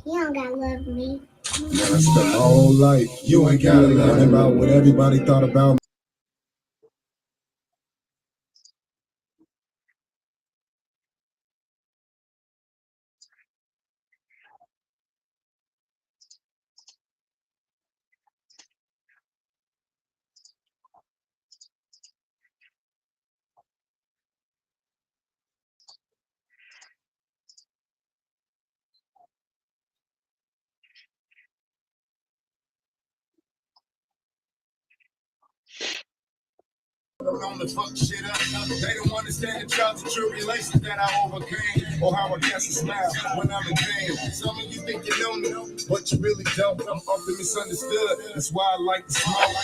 You don't gotta love me. That's the whole life. You ain't gotta learn about what everybody thought about. On the fuck shit up. They don't understand the trials and tribulations that I overcame, or how I cast a smile when I'm in pain. Some of you think you know me, but you really don't. I'm often misunderstood. That's why I like to smoke.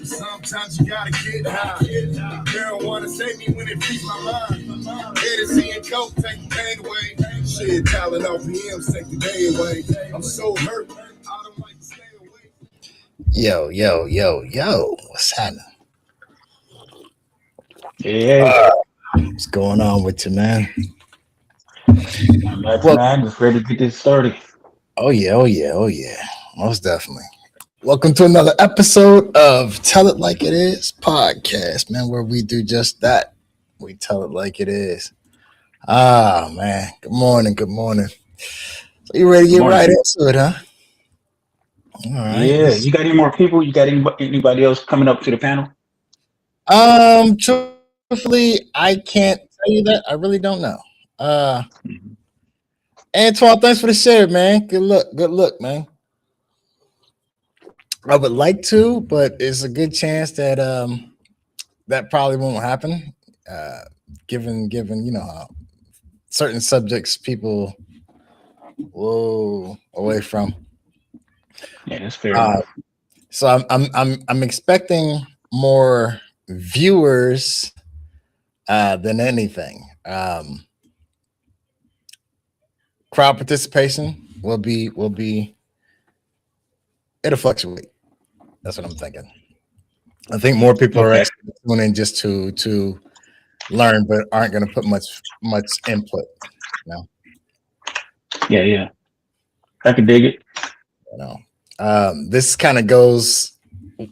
Sometimes you gotta get high. Marijuana save me when it frees my mind. Hennessy and coke take the pain away. Shit, talent off PMs take the day away. I'm so hurt. I don't like to stay away. Yo, what's happening? Yeah, What's going on with you, man? I'm back, Well, man. Just ready to get this started. oh yeah. Most definitely. Welcome to another episode of Tell It Like It Is podcast, man, where we do just that. We tell it like it is. Man. Good morning. So you ready to get Morning. right into it, huh? All right. Yeah, you got any more people? You got anybody else coming up to the panel? Truthfully, I can't tell you that. I really don't know. Antoine, thanks for the share, man. Good luck, man. I would like to, but it's a good chance that that probably won't happen. Given how certain subjects people away from. Yeah, that's fair enough. So I'm expecting more viewers than anything. Crowd participation will be it'll fluctuate. That's what I'm thinking. I think more people are actually tuning in just to learn, but aren't going to put much input. No. Yeah. I can dig it. This kind of goes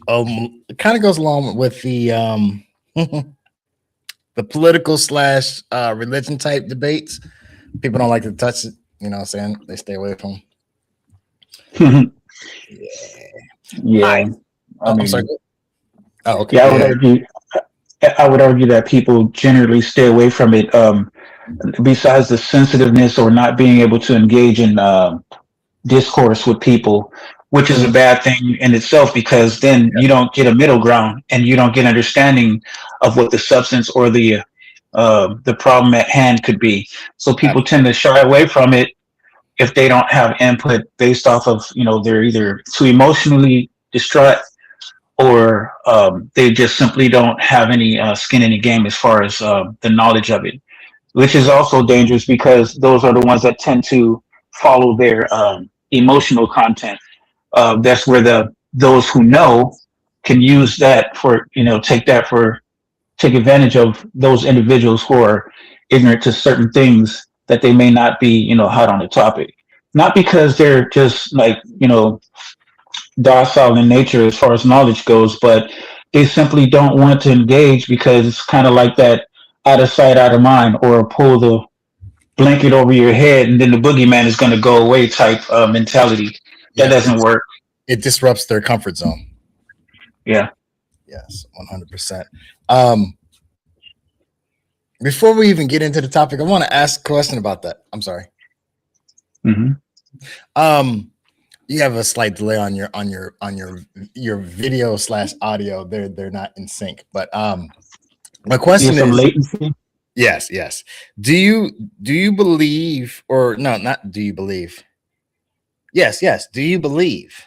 along with the the political / religion type debates. People don't like to touch it. You know what I'm saying? They stay away from. Yeah. I'm sorry. Oh, okay. Yeah, I would argue that people generally stay away from it. Besides the sensitiveness or not being able to engage in discourse with people, which is a bad thing in itself, because then you don't get a middle ground and you don't get understanding of what the substance or the problem at hand could be. So people tend to shy away from it if they don't have input based off of, they're either too emotionally distraught or they just simply don't have any skin in the game as far as the knowledge of it, which is also dangerous because those are the ones that tend to follow their emotional content. That's where those who know can use that for, take advantage of those individuals who are ignorant to certain things that they may not be, hot on the topic. Not because they're just docile in nature as far as knowledge goes, but they simply don't want to engage because it's kind of like that out of sight, out of mind, or pull the blanket over your head and then the boogeyman is going to go away type mentality. That doesn't work. It disrupts their comfort zone. Yeah. Yes, 100%. Before we even get into the topic, I want to ask a question about that. I'm sorry. Mm-hmm. You have a slight delay on your video / audio. They're not in sync. But my question is latency. Yes. Do you believe, or no, not do you believe? Yes. Do you believe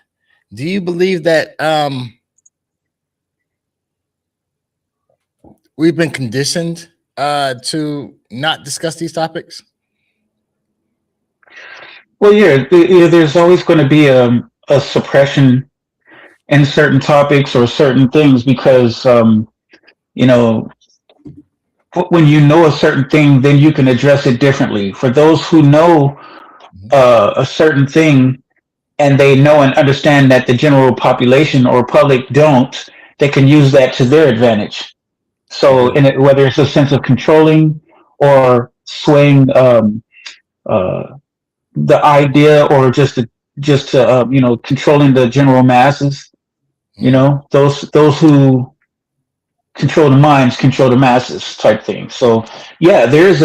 that we've been conditioned to not discuss these topics? Well, yeah, there's always going to be a suppression in certain topics or certain things because, when you know a certain thing, then you can address it differently. For those who know a certain thing, and they know and understand that the general population or public don't, they can use that to their advantage. So, Agreed. in it, whether it's a sense of controlling or swaying uh, the idea, or just controlling the general masses, Mhm. those who control the minds control the masses type thing. So yeah, there's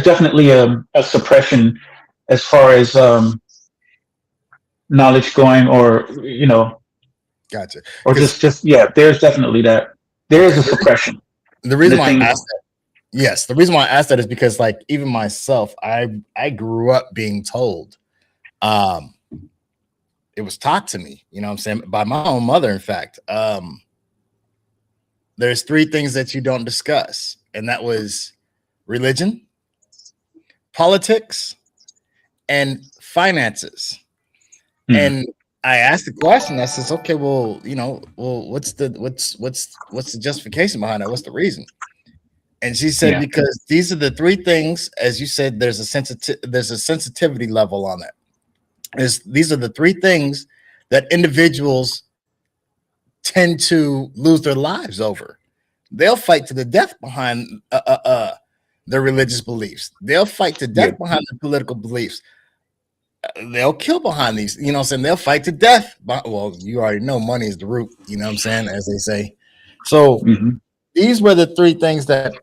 definitely a suppression as far as knowledge going, or Gotcha. or Because just yeah, there's definitely that. There okay, is a suppression. the And reason the why thing I is, asked that, yes, the reason why I asked that is because like even myself, I grew up being told, um, it was taught to me, you know what I'm saying, by my own mother, in fact. There's three things that you don't discuss, and that was religion, politics, and finances. hmm, And I asked the question. I says, okay, well, what's the justification behind that? What's the reason? And she said, yeah, because these are the three things, as you said, there's a sensitivity level on it. These are the three things that individuals tend to lose their lives over. They'll fight to the death behind their religious beliefs. They'll fight to yeah, death behind their political beliefs. They'll kill behind these, you know what I'm saying? They'll fight to death. Well, you already know money is the root, you know what I'm saying, as they say. So hmm, these were the three things that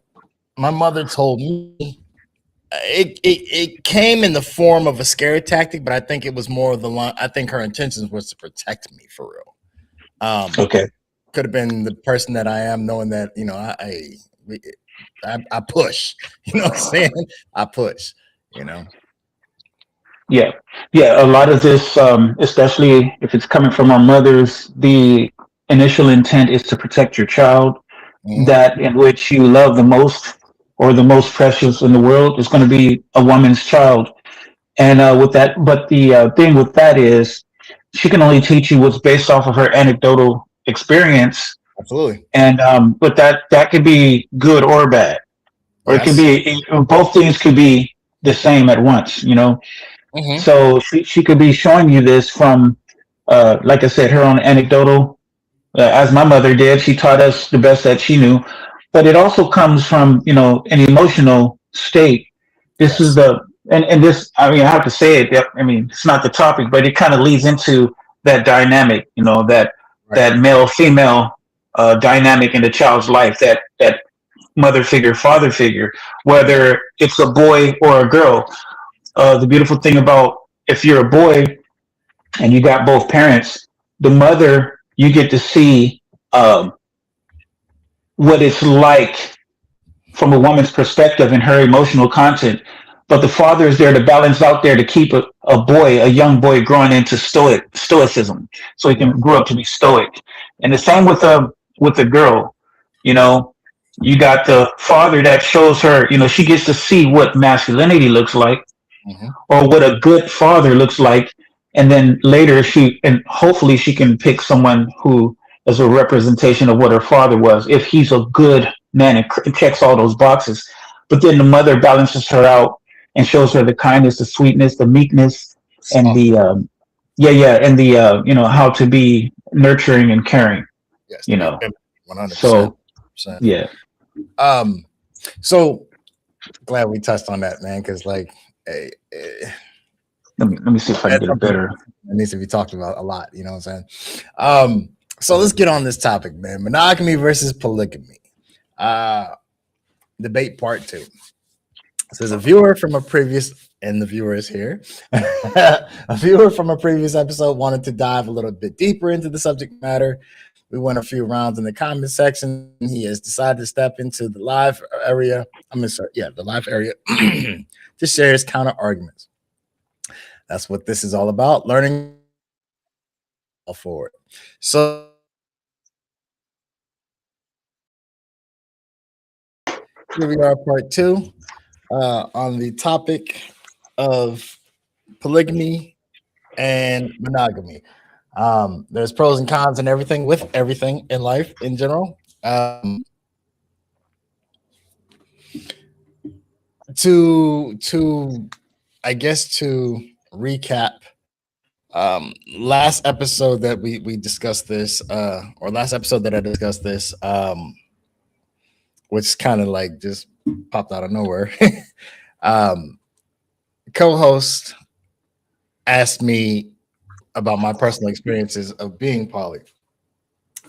my mother told me. It came in the form of a scare tactic, but I think it was more of the line. I think her intentions was to protect me for real. okay, Could have been the person that I am, knowing that, I push, you know what I'm saying? I push, you know. yeah, yeah. A lot of this, especially if it's coming from our mothers, the initial intent is to protect your child. Mhm. That in which you love the most, or the most precious in the world, is going to be a woman's child. And with that, but the thing with that is, she can only teach you what's based off of her anecdotal experience, Absolutely. and but that could be good or bad, or it could Yes. be, both things could be the same at once. Hmm. So she could be showing you this from, like I said, her own anecdotal, as my mother did. She taught us the best that she knew, but it also comes from an emotional state. This is Yes. the and this. I mean, I have to say it. I mean, it's not the topic, but it kind of leads into that dynamic. Right. That male female dynamic in the child's life. That mother figure, father figure, Yeah. whether it's a boy or a girl. The beautiful thing about, if you're a boy and you got both parents, the mother, you get to see um, what it's like from a woman's perspective and her emotional content. But the father is there to balance out there, to keep a young boy, growing into stoicism, so he Yeah. can grow up to be stoic. And the same with a girl. You know, you got the father that shows her. She gets to see what masculinity looks like, Hmm. or what a good father looks like. And then later, hopefully she can pick someone who is a representation of what her father was, if he's a good man and checks all those boxes. But then the mother balances her out and shows her the kindness, the sweetness, the meekness, and Oh, and the how to be nurturing and caring. yes, to you be know feminine, 100%. so yeah, Um, so glad we touched on that, man, because like, let me see if I can that's get a something better. that needs to be talked about a lot. You know what I'm saying? So let's get on this topic, man. Monogamy versus polygamy. Uh, Debate part two. Says a viewer from a previous, and the viewer is here. A viewer from a previous episode wanted to dive a little bit deeper into the subject matter. We went a few rounds in the comment section. He has decided to step into the live area. The live area to share his counter arguments. That's what this is all about. Learning forward. So here we are, part two, on the topic of polygamy and monogamy. There's pros and cons and everything with everything in life in general. To I guess to recap. Last episode that we discussed this, or last episode that I discussed this, which kind of like just popped out of nowhere. Co-host asked me about my personal experiences of being poly.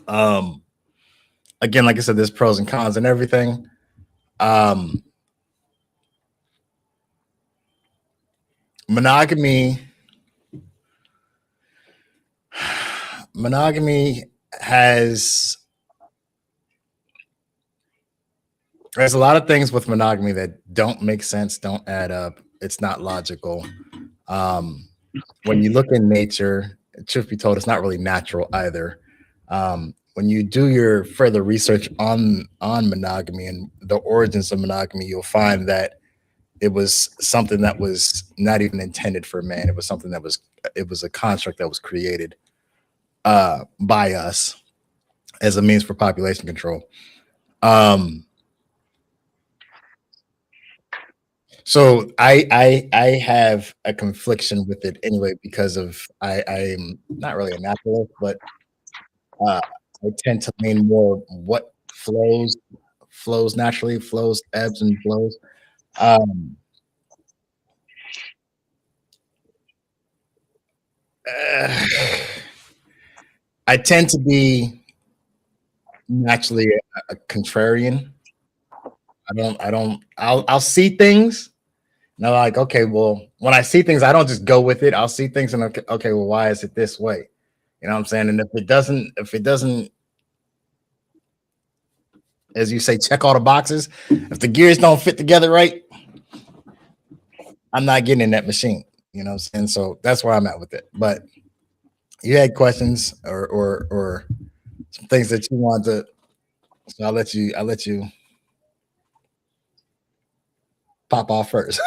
Again, like I said, there's pros and cons and everything. Monogamy has there's a lot of things with monogamy that don't make sense, don't add up. It's not logical. When you look in nature, truth be told, it's not really natural either. When you do your further research on monogamy and the origins of monogamy, you'll find that it was something that was not even intended for man. It was something that was a construct that was created by us as a means for population control. So I have a confliction with it anyway because of I'm not really a naturalist, but I tend to lean more what flows naturally, ebbs and flows. I tend to be naturally a contrarian. I'll see things and I'm like, okay, well, when I see things, I don't just go with it. I'll see things and okay, well, why is it this way? You know what I'm saying? And if it doesn't, as you say, check all the boxes, if the gears don't fit together right, I'm not getting in that machine. You know what I'm saying? So that's where I'm at with it. But you had questions or some things that you want to, so I'll let you pop off first.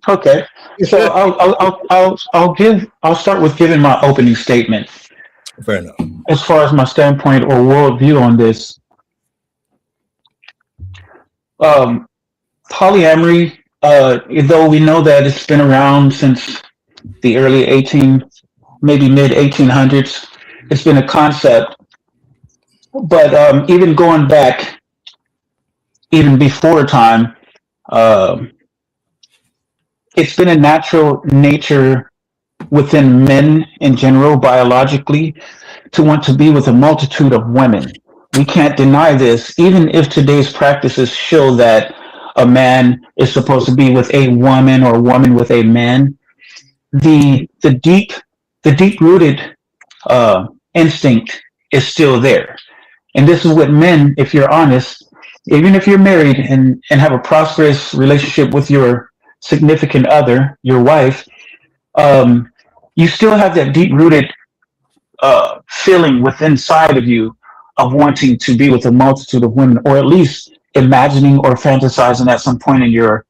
Okay, so I'll start with giving my opening statement. Fair enough. As far as my standpoint or worldview on this, polyamory, though we know that it's been around since the early maybe mid 1800s, it's been a concept. But even going back, even before time, it's been a natural nature within men in general, biologically, to want to be with a multitude of women. We can't deny this, even if today's practices show that a man is supposed to be with a woman or a woman with a man. The deep rooted instinct is still there. And this is what men, if you're honest, even if you're married and have a prosperous relationship with your significant other, your wife, you still have that deep rooted feeling within inside of you of wanting to be with a multitude of women, or at least imagining or fantasizing at some point in your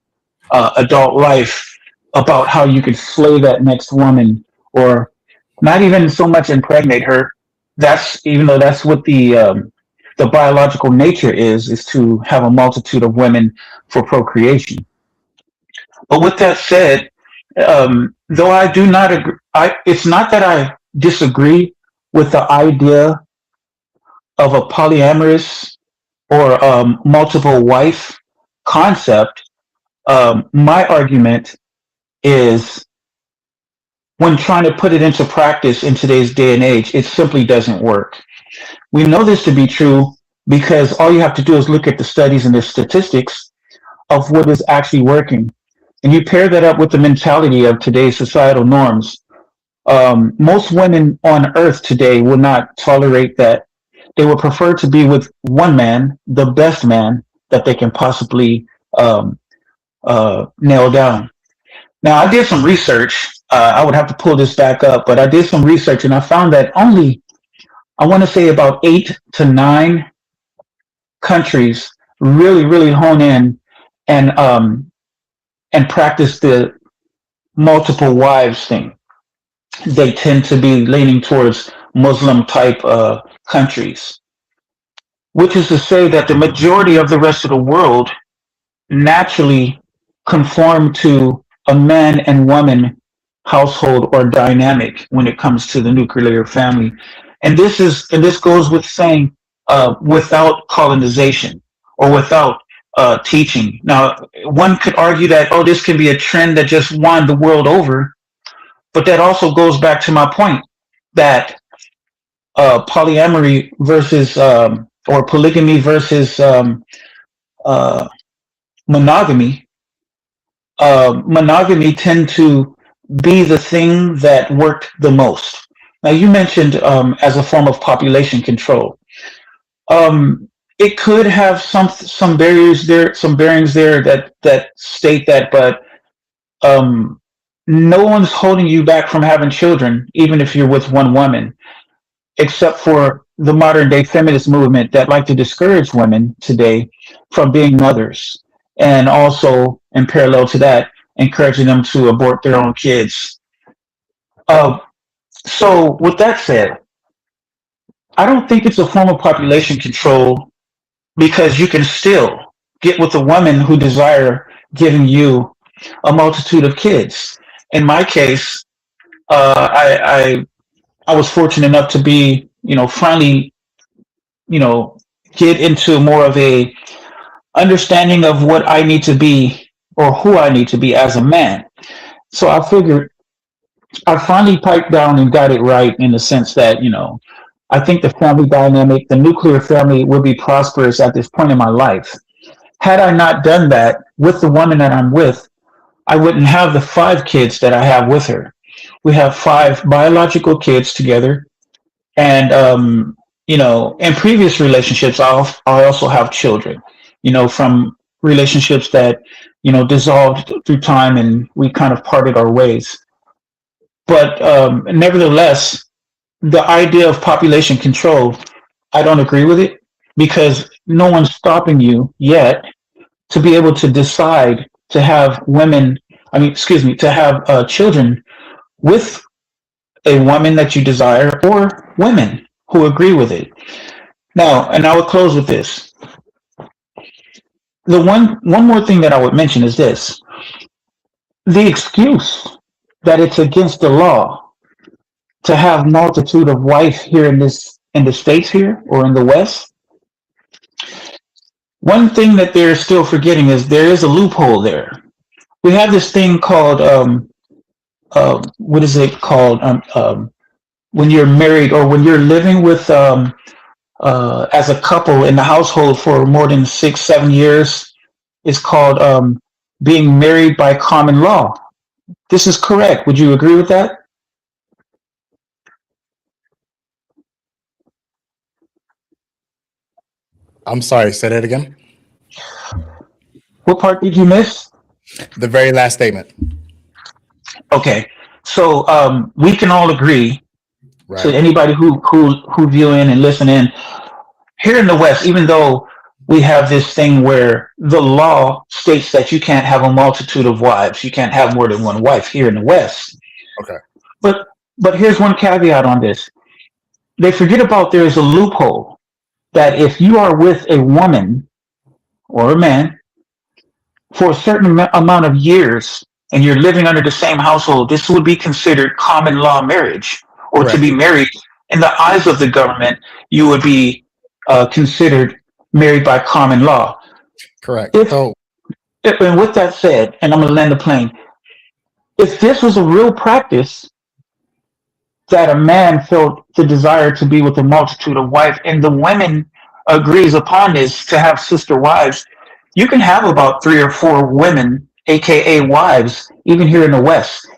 adult life about how you could slay that next woman, or not even so much impregnate her. That's, even though that's what the biological nature is to have a multitude of women for procreation. But with that said, though I do not agree, it's not that I disagree with the idea of a polyamorous or multiple wife concept. My argument is, when trying to put it into practice in today's day and age, it simply doesn't work. We know this to be true because all you have to do is look at the studies and the statistics of what is actually working. And you pair that up with the mentality of today's societal norms. Most women on earth today will not tolerate that. They would prefer to be with one man, the best man that they can possibly nail down. Now, I did some research. I would have to pull this back up, but I did some research and I found that only, I want to say, about 8 to 9 countries really hone in and practice the multiple wives thing. They tend to be leaning towards Muslim type countries, which is to say that the majority of the rest of the world naturally conform to a man and woman household or dynamic when it comes to the nuclear family. And this goes with saying without colonization or without teaching. Now, one could argue that, oh, this can be a trend that just won the world over, but that also goes back to my point that polyamory versus or polygamy versus uh, monogamy, monogamy tend to be the thing that worked the most. Now, you mentioned as a form of population control. It could have some barriers there, some bearings there that state that, but um, no one's holding you back from having children, even if you're with one woman, except for the modern day feminist movement that like to discourage women today from being mothers, and also in parallel to that, encouraging them to abort their own kids. Uh, so, with that said, I don't think it's a form of population control because you can still get with a woman who desire giving you a multitude of kids. In my case, I was fortunate enough to be, finally, you know, get into more of a understanding of what I need to be or who I need to be as a man. So I figured I finally piped down and got it right in the sense that, I think the family dynamic, the nuclear family would be prosperous at this point in my life. Had I not done that with the woman that I'm with, I wouldn't have the 5 kids that I have with her. We have 5 biological kids together. And, in previous relationships, I also have children, from relationships that, dissolved through time and we kind of parted our ways. But nevertheless, the idea of population control, I don't agree with it because no one's stopping you yet to be able to decide to have to have children with a woman that you desire or women who agree with it. Now, and I would close with this. The one more thing that I would mention is this. The excuse that it's against the law to have multitude of wives here in the States here or in the West. One thing that they're still forgetting is there is a loophole there. We have this thing called what is it called? When you're married or when you're living with as a couple in the household for more than 6-7 years, is called being married by common law. This is correct. Would you agree with that? I'm sorry, say that again. What part did you miss? The very last statement. Okay, so we can all agree. Right. To anybody who view in and listen in, here in the West, even though we have this thing where the law states that you can't have a multitude of wives, you can't have more than one wife here in the West. Okay. But here's one caveat on this. They forget about there is a loophole that if you are with a woman or a man for a certain amount of years and you're living under the same household, this would be considered common law marriage. Or Correct. To be married, in the eyes of the government, you would be considered married by common law. Correct. And with that said, and I'm going to land the plane, if this was a real practice that a man felt the desire to be with a multitude of wives, and the women agrees upon this to have sister wives, you can have about 3 or 4 women, aka wives, even here in the West,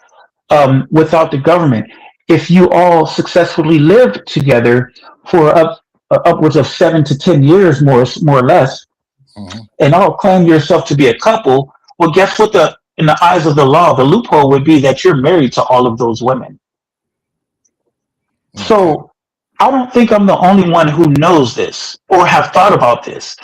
without the government. If you all successfully live together for upwards of 7 to 10 years, more or less, mm-hmm. and all claim yourself to be a couple, well, guess what? In the eyes of the law, the loophole would be that you're married to all of those women. Okay. So I don't think I'm the only one who knows this or have thought about this.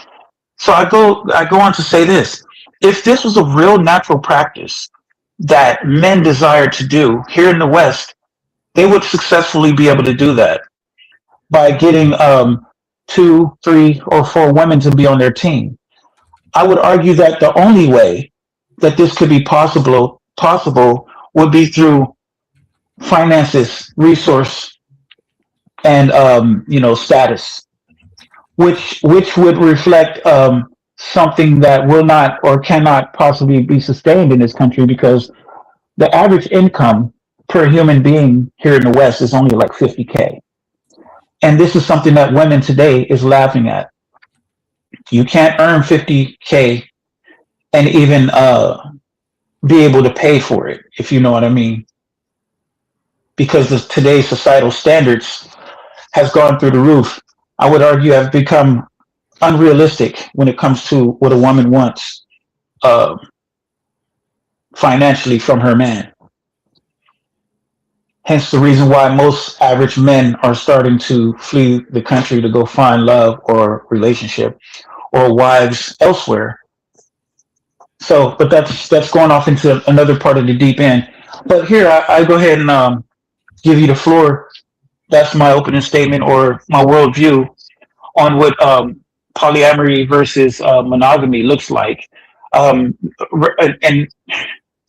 So I go on to say this: if this was a real natural practice that men desire to do here in the West, they would successfully be able to do that by getting 2, 3, or 4 women to be on their team. I would argue that the only way that this could be possible possible would be through finances, resource, and status, which would reflect something that will not or cannot possibly be sustained in this country, because the average income per human being here in the West is only like 50K. And this is something that women today is laughing at. You can't earn 50K and even be able to pay for it, if you know what I mean. Because today's societal standards has gone through the roof. I would argue have become unrealistic when it comes to what a woman wants financially from her man. Hence the reason why most average men are starting to flee the country to go find love or relationship or wives elsewhere. So, but that's going off into another part of the deep end. But here, I go ahead and give you the floor. That's my opening statement or my worldview on what polyamory versus monogamy looks like. And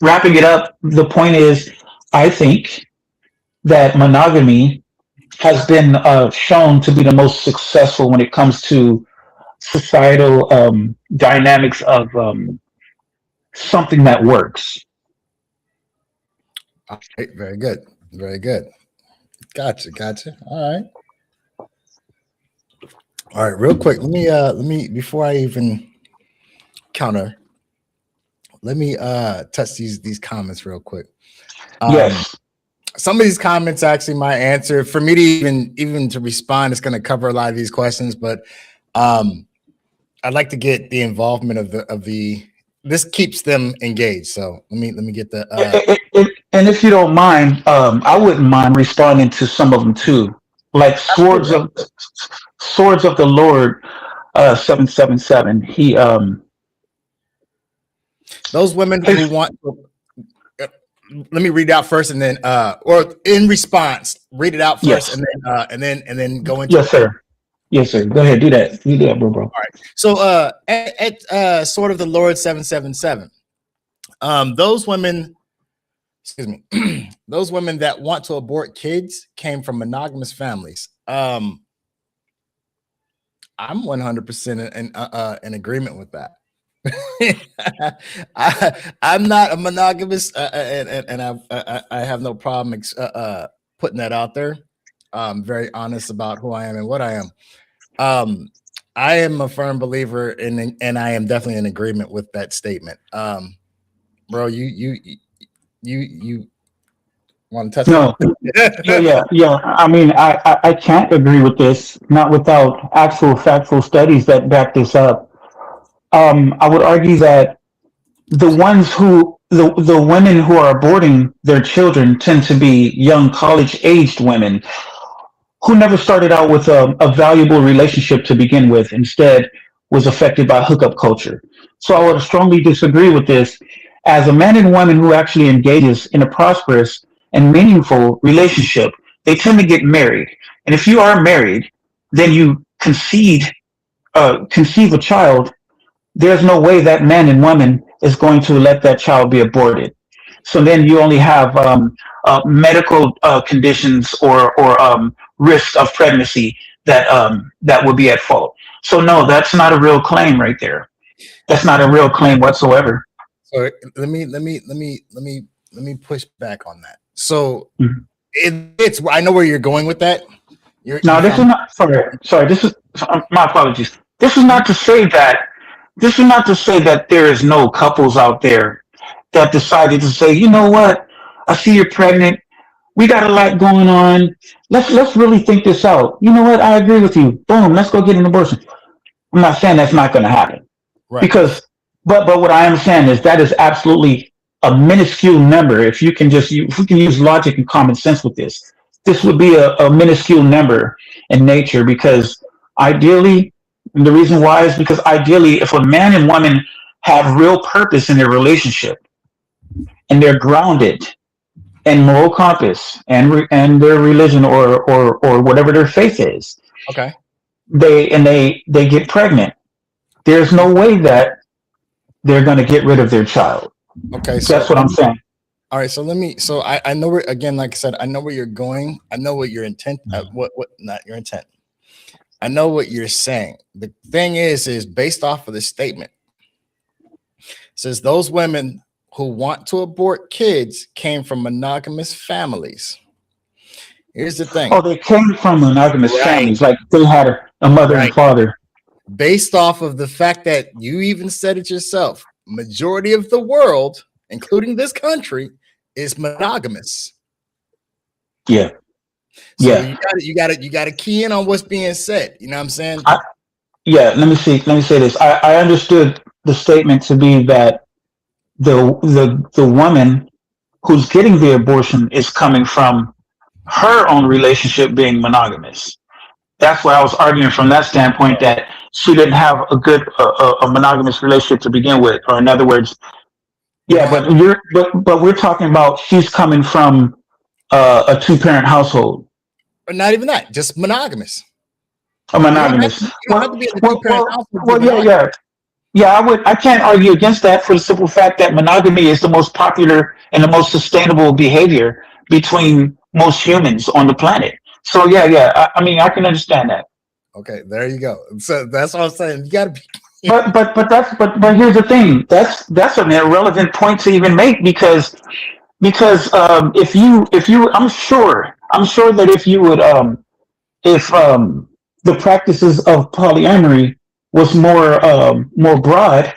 wrapping it up, the point is, I think that monogamy has been shown to be the most successful when it comes to societal dynamics of something that works. All right, very good. Very good. Gotcha. All right, real quick. Let me before I even counter, let me touch these comments real quick. Yes. Some of these comments actually my answer for me to even to respond is going to cover a lot of these questions, but I'd like to get the involvement of the this keeps them engaged. So let me get the and if you don't mind, I wouldn't mind responding to some of them too, like Swords of the Lord 777. He those women who want let me read it out first and then or in response, read it out first. Yes. and then go into Yes, sir. Go ahead, do that, bro. All right. So at Sword of the Lord 777, those women, excuse me, those women that want to abort kids came from monogamous families. I'm 100% in agreement with that. I'm not a monogamous, and I have no problem putting that out there. I'm very honest about who I am and what I am. I am a firm believer in, and I am definitely in agreement with that statement. Bro, you want to touch on? Yeah. I mean, I can't agree with this, not without actual factual studies that back this up. I would argue that the women who are aborting their children tend to be young college-aged women who never started out with a valuable relationship to begin with, instead was affected by hookup culture. So I would strongly disagree with this. As a man and woman who actually engages in a prosperous and meaningful relationship, they tend to get married. And if you are married, then you conceive a child. There's no way that man and woman is going to let that child be aborted. So then you only have medical conditions or risk of pregnancy that would be at fault. So no, that's not a real claim right there. That's not a real claim whatsoever. So let me push back on that. So it's I know where you're going with that. This is not sorry. This is my apologies. This is not to say that there is no couples out there that decided to say, you know what, I see you're pregnant. We got a lot going on. Let's really think this out. You know what? I agree with you. Boom. Let's go get an abortion. I'm not saying that's not going to happen, right? Because, but what I am saying is that is absolutely a minuscule number. If we can use logic and common sense with this would be a minuscule number in nature. Because ideally, and the reason why is because ideally, if a man and woman have real purpose in their relationship and they're grounded in moral compass and their religion or whatever their faith is, okay, they get pregnant, there's no way that they're going to get rid of their child. Okay, so that's what I'm saying. All right, so I know where, again, like I said, I know where you're going. I know what your intent, what not your intent. I know what you're saying. The thing is based off of the statement, it says those women who want to abort kids came from monogamous families. Here's the thing. Oh, they came from monogamous Right. families, like they had a mother and father. Based off of the fact that you even said it yourself, majority of the world, including this country, is monogamous. Yeah. So Yeah. you got to key in on what's being said. You know what I'm saying? Yeah. Let me say this. I understood the statement to be that the woman who's getting the abortion is coming from her own relationship being monogamous. That's why I was arguing from that standpoint that she didn't have a good a monogamous relationship to begin with, or in other words, yeah. But we're talking about she's coming from a two-parent household, or not even that, just monogamous. a monogamous. You don't have to be in a two-parent household to be Yeah, monogamous. yeah. I can't argue against that for the simple fact that monogamy is the most popular and the most sustainable behavior between most humans on the planet. So yeah. I mean, I can understand that. Okay, there you go. So that's what I'm saying. You got to be. But here's the thing. That's an irrelevant point to even make because if you I'm sure that if you would if the practices of polyamory was more broad,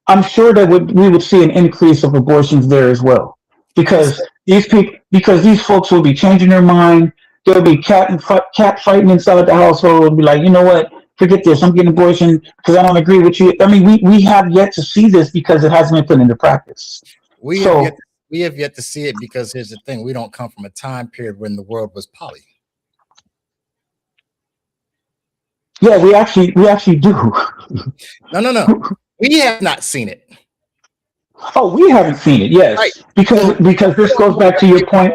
I'm sure that we would see an increase of abortions there as well, because these folks will be changing their mind. There'll be cat fighting inside the household and be like, you know what, forget this, I'm getting abortion because I don't agree with you. I mean, we have yet to see this because it hasn't been put into practice. We have yet to see it because here's the thing: we don't come from a time period when the world was poly. Yeah, we actually do. No. We have not seen it. Oh, we haven't seen it, yes. Right. Because this goes back to your point.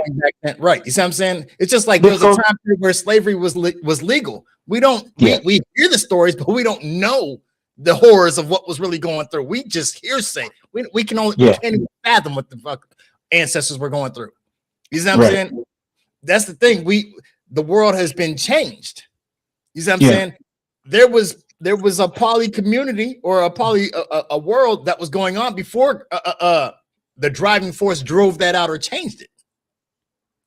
Right. You see what I'm saying? It's just like there was a time period where slavery was legal. We hear the stories, but we don't know the horrors of what was really going through. We just hearsay. We can't even fathom what the fuck ancestors were going through. You see what I'm saying? That's the thing. The world has been changed. You see what I'm saying? There was a poly community or a world that was going on before the driving force drove that out or changed it.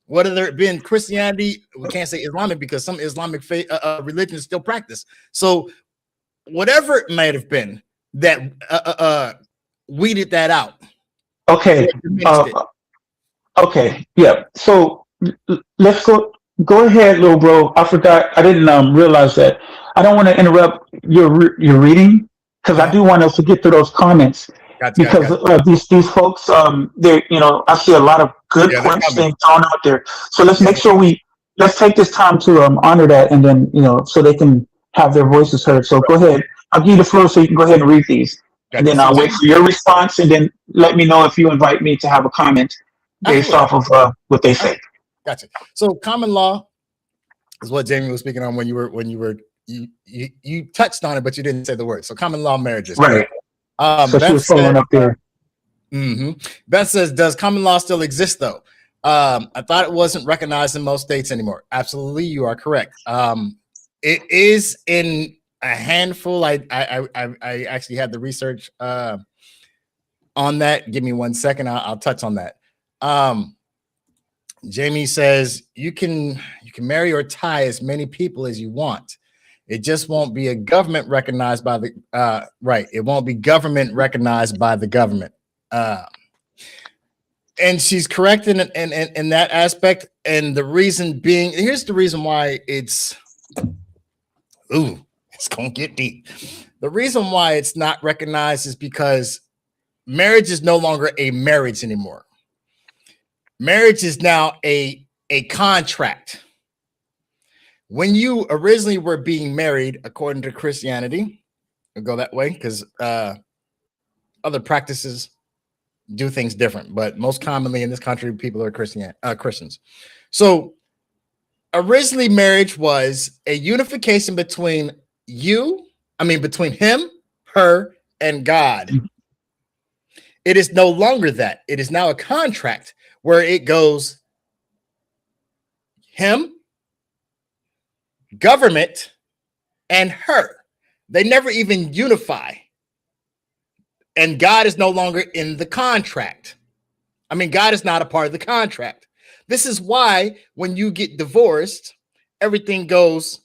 Whether there been Christianity, we can't say Islamic because some Islamic faith religions still practice. So whatever it might have been that weeded that out. Okay. Okay. Yeah. So let's go ahead, little bro. I forgot. I didn't realize that. I don't want to interrupt your reading because I do want us to get to those comments. Gotcha. These folks, they I see a lot of good points being thrown out there. So let's make sure let's take this time to honor that, and then so they can have their voices heard. So go ahead. I'll give you the floor so you can go ahead and read these, and then I'll wait for your response, and then let me know if you invite me to have a comment based off of what they say. Gotcha. So common law is what Jamie was speaking on when you touched on it, but you didn't say the word. So common law marriages. Right. So she was following up there. Beth says, does common law still exist though? I thought it wasn't recognized in most states anymore. Absolutely, you are correct. It is in a handful. I actually had the research on that. Give me 1 second. I'll touch on that. Jamie says you can marry or tie as many people as you want. It just won't be a government recognized by the right. It won't be government recognized by the government. And she's correct in that aspect. And the reason being, here's the reason why it's gonna get deep. The reason why it's not recognized is because marriage is no longer a marriage anymore. Marriage is now a contract. When you originally were being married, according to Christianity, we'll go that way because other practices do things different, but most commonly in this country, people are Christians. So originally marriage was a unification between between him, her, and God. It is no longer that. It is now a contract where it goes him, government, and her. They never even unify. And God is no longer in the contract. I mean, God is not a part of the contract. This is why when you get divorced, everything goes,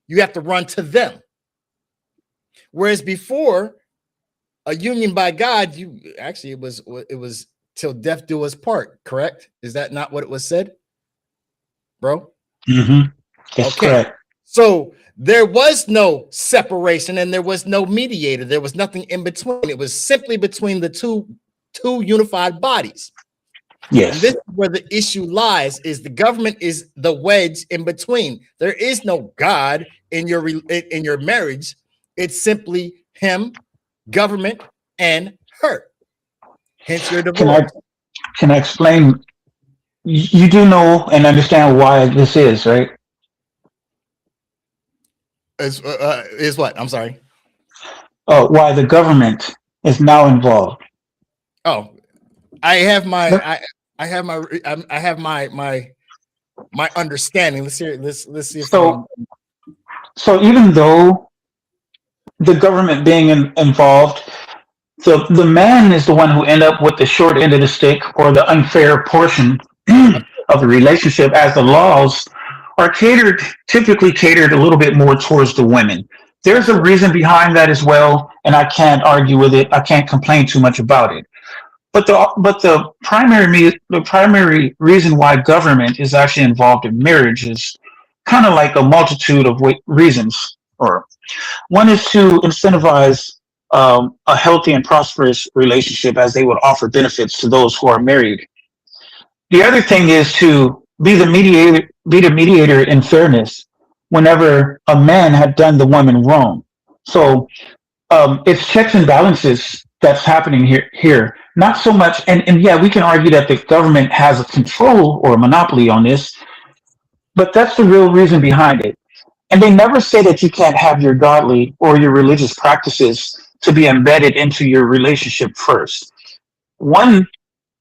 you have to run to them. Whereas before, a union by God, it was till death do us part, correct? Is that not what it was said, bro? Mm-hmm. That's correct. So there was no separation and there was no mediator. There was nothing in between. It was simply between the two unified bodies. Yes. And this is where the issue lies, is the government is the wedge in between. There is no God in your marriage. It's simply him, government, and her. Hence your divorce. Can I explain? You do know and understand why this is, right? Is what? I'm sorry. Why the government is now involved. Oh, I have my understanding. Let's hear. Let's see if so even though the government being involved, the man is the one who end up with the short end of the stick or the unfair portion of the relationship, as the laws are typically catered a little bit more towards the women. There's a reason behind that as well, and I can't argue with it. I can't complain too much about it. But the primary reason why government is actually involved in marriage is kind of like a multitude of reasons. Or one is to incentivize a healthy and prosperous relationship, as they would offer benefits to those who are married. The other thing is to be the mediator in fairness whenever a man had done the woman wrong. So it's checks and balances that's happening here. Not so much, and yeah, we can argue that the government has a control or a monopoly on this, but that's the real reason behind it. And they never say that you can't have your godly or your religious practices to be embedded into your relationship first. One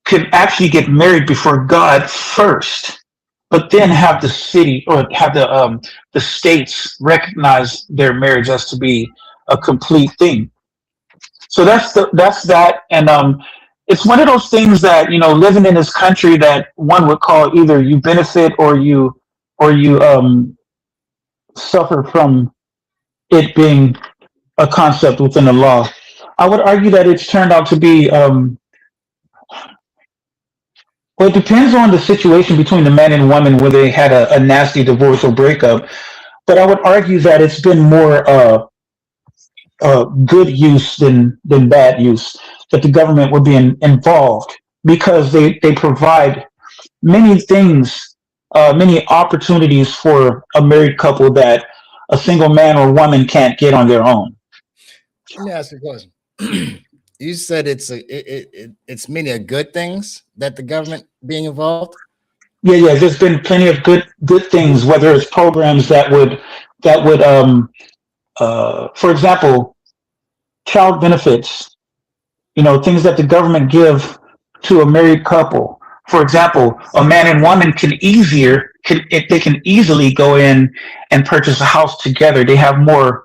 could actually get married before God first, but then have the city or have the states recognize their marriage as to be a complete thing. So that's that, and it's one of those things that, living in this country, that one would call either you benefit or you suffer from it being a concept within the law. I would argue that it's turned out to be well, it depends on the situation between the man and woman, whether they had a nasty divorce or breakup. But I would argue that it's been more good use than bad use, that the government would be involved, because they provide many things, many opportunities for a married couple that a single man or woman can't get on their own. Let me ask you a question. You said it's many good things that the government being involved. Yeah. There's been plenty of good things, whether it's programs that would for example, child benefits. Things that the government give to a married couple. For example, a man and woman can easily go in and purchase a house together. They have more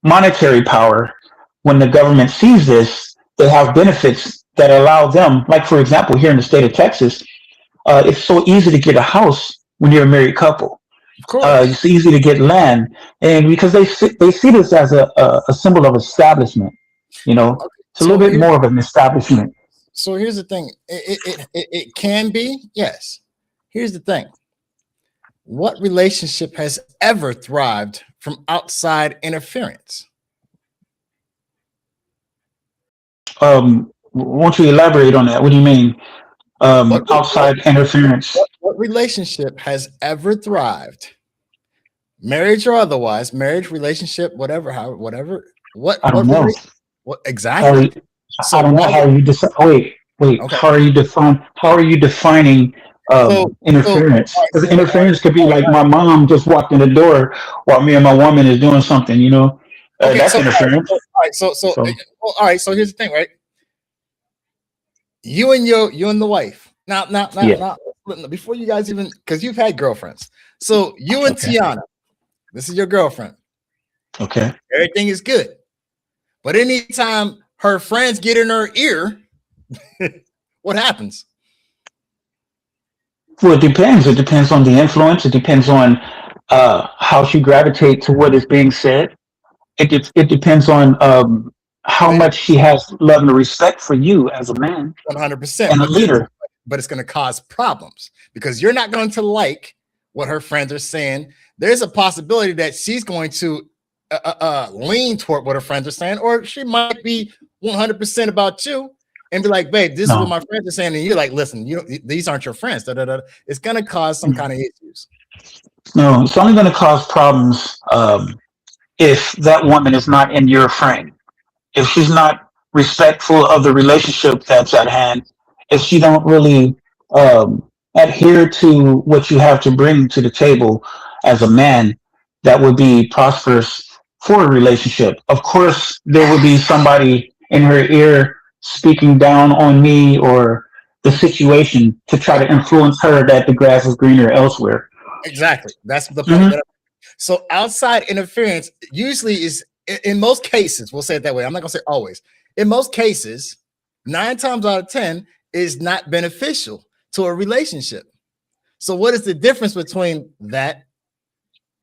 monetary power. When the government sees this, they have benefits that allow them, like, for example, here in the state of Texas, it's so easy to get a house when you're a married couple. Of course. It's easy to get land, and because they see this as a symbol of establishment. It's a little bit more of an establishment. So here's the thing. It can be, yes. Here's the thing. What relationship has ever thrived from outside interference? Won't you elaborate on that? What do you mean? Outside interference. What relationship has ever thrived, marriage or otherwise, marriage, relationship, whatever. I don't know. What exactly? I don't know how you decide. Wait. Okay. How are you defining interference? Because interference could be like my mom just walked in the door while me and my woman is doing something. Okay, that's interference. All right. So Well, all right. So here's the thing, right? You and the wife. Now, before you guys even, because you've had girlfriends. So you and Tiana, this is your girlfriend. Okay. Everything is good. But anytime her friends get in her ear, what happens? Well, it depends. It depends on the influence. It depends on how she gravitates to what is being said. It depends on how much she has love and respect for you as a man 100%. and a leader. But it's going to cause problems because you're not going to like what her friends are saying. There's a possibility that she's going to lean toward what her friends are saying, or she might be 100% about you and be like, babe, this is what my friends are saying. And you're like, listen, these aren't your friends. It's going to cause some kind of issues. No, it's only going to cause problems if that woman is not in your frame. If she's not respectful of the relationship that's at hand, if she don't really adhere to what you have to bring to the table as a man that would be prosperous for a relationship. Of course, there would be somebody in her ear speaking down on me or the situation to try to influence her that the grass is greener elsewhere. Exactly. That's the point. So outside interference usually is, in most cases, we'll say it that way. I'm not going to say always. In most cases, 9 times out of 10 is not beneficial to a relationship. So what is the difference between that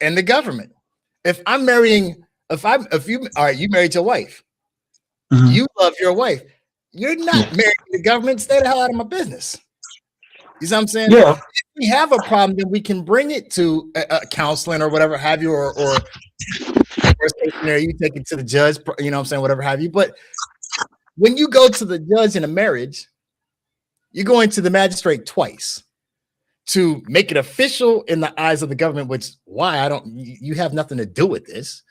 and the government? If I'm marrying, you married your wife, you love your wife. You're not married to the government. Stay the hell out of my business. You see what I'm saying? Yeah. If we have a problem, then we can bring it to counseling or whatever have you, or stationary, you take it to the judge, you know what I'm saying, whatever have you. But when you go to the judge in a marriage, you're going to the magistrate twice to make it official in the eyes of the government, which you have nothing to do with this,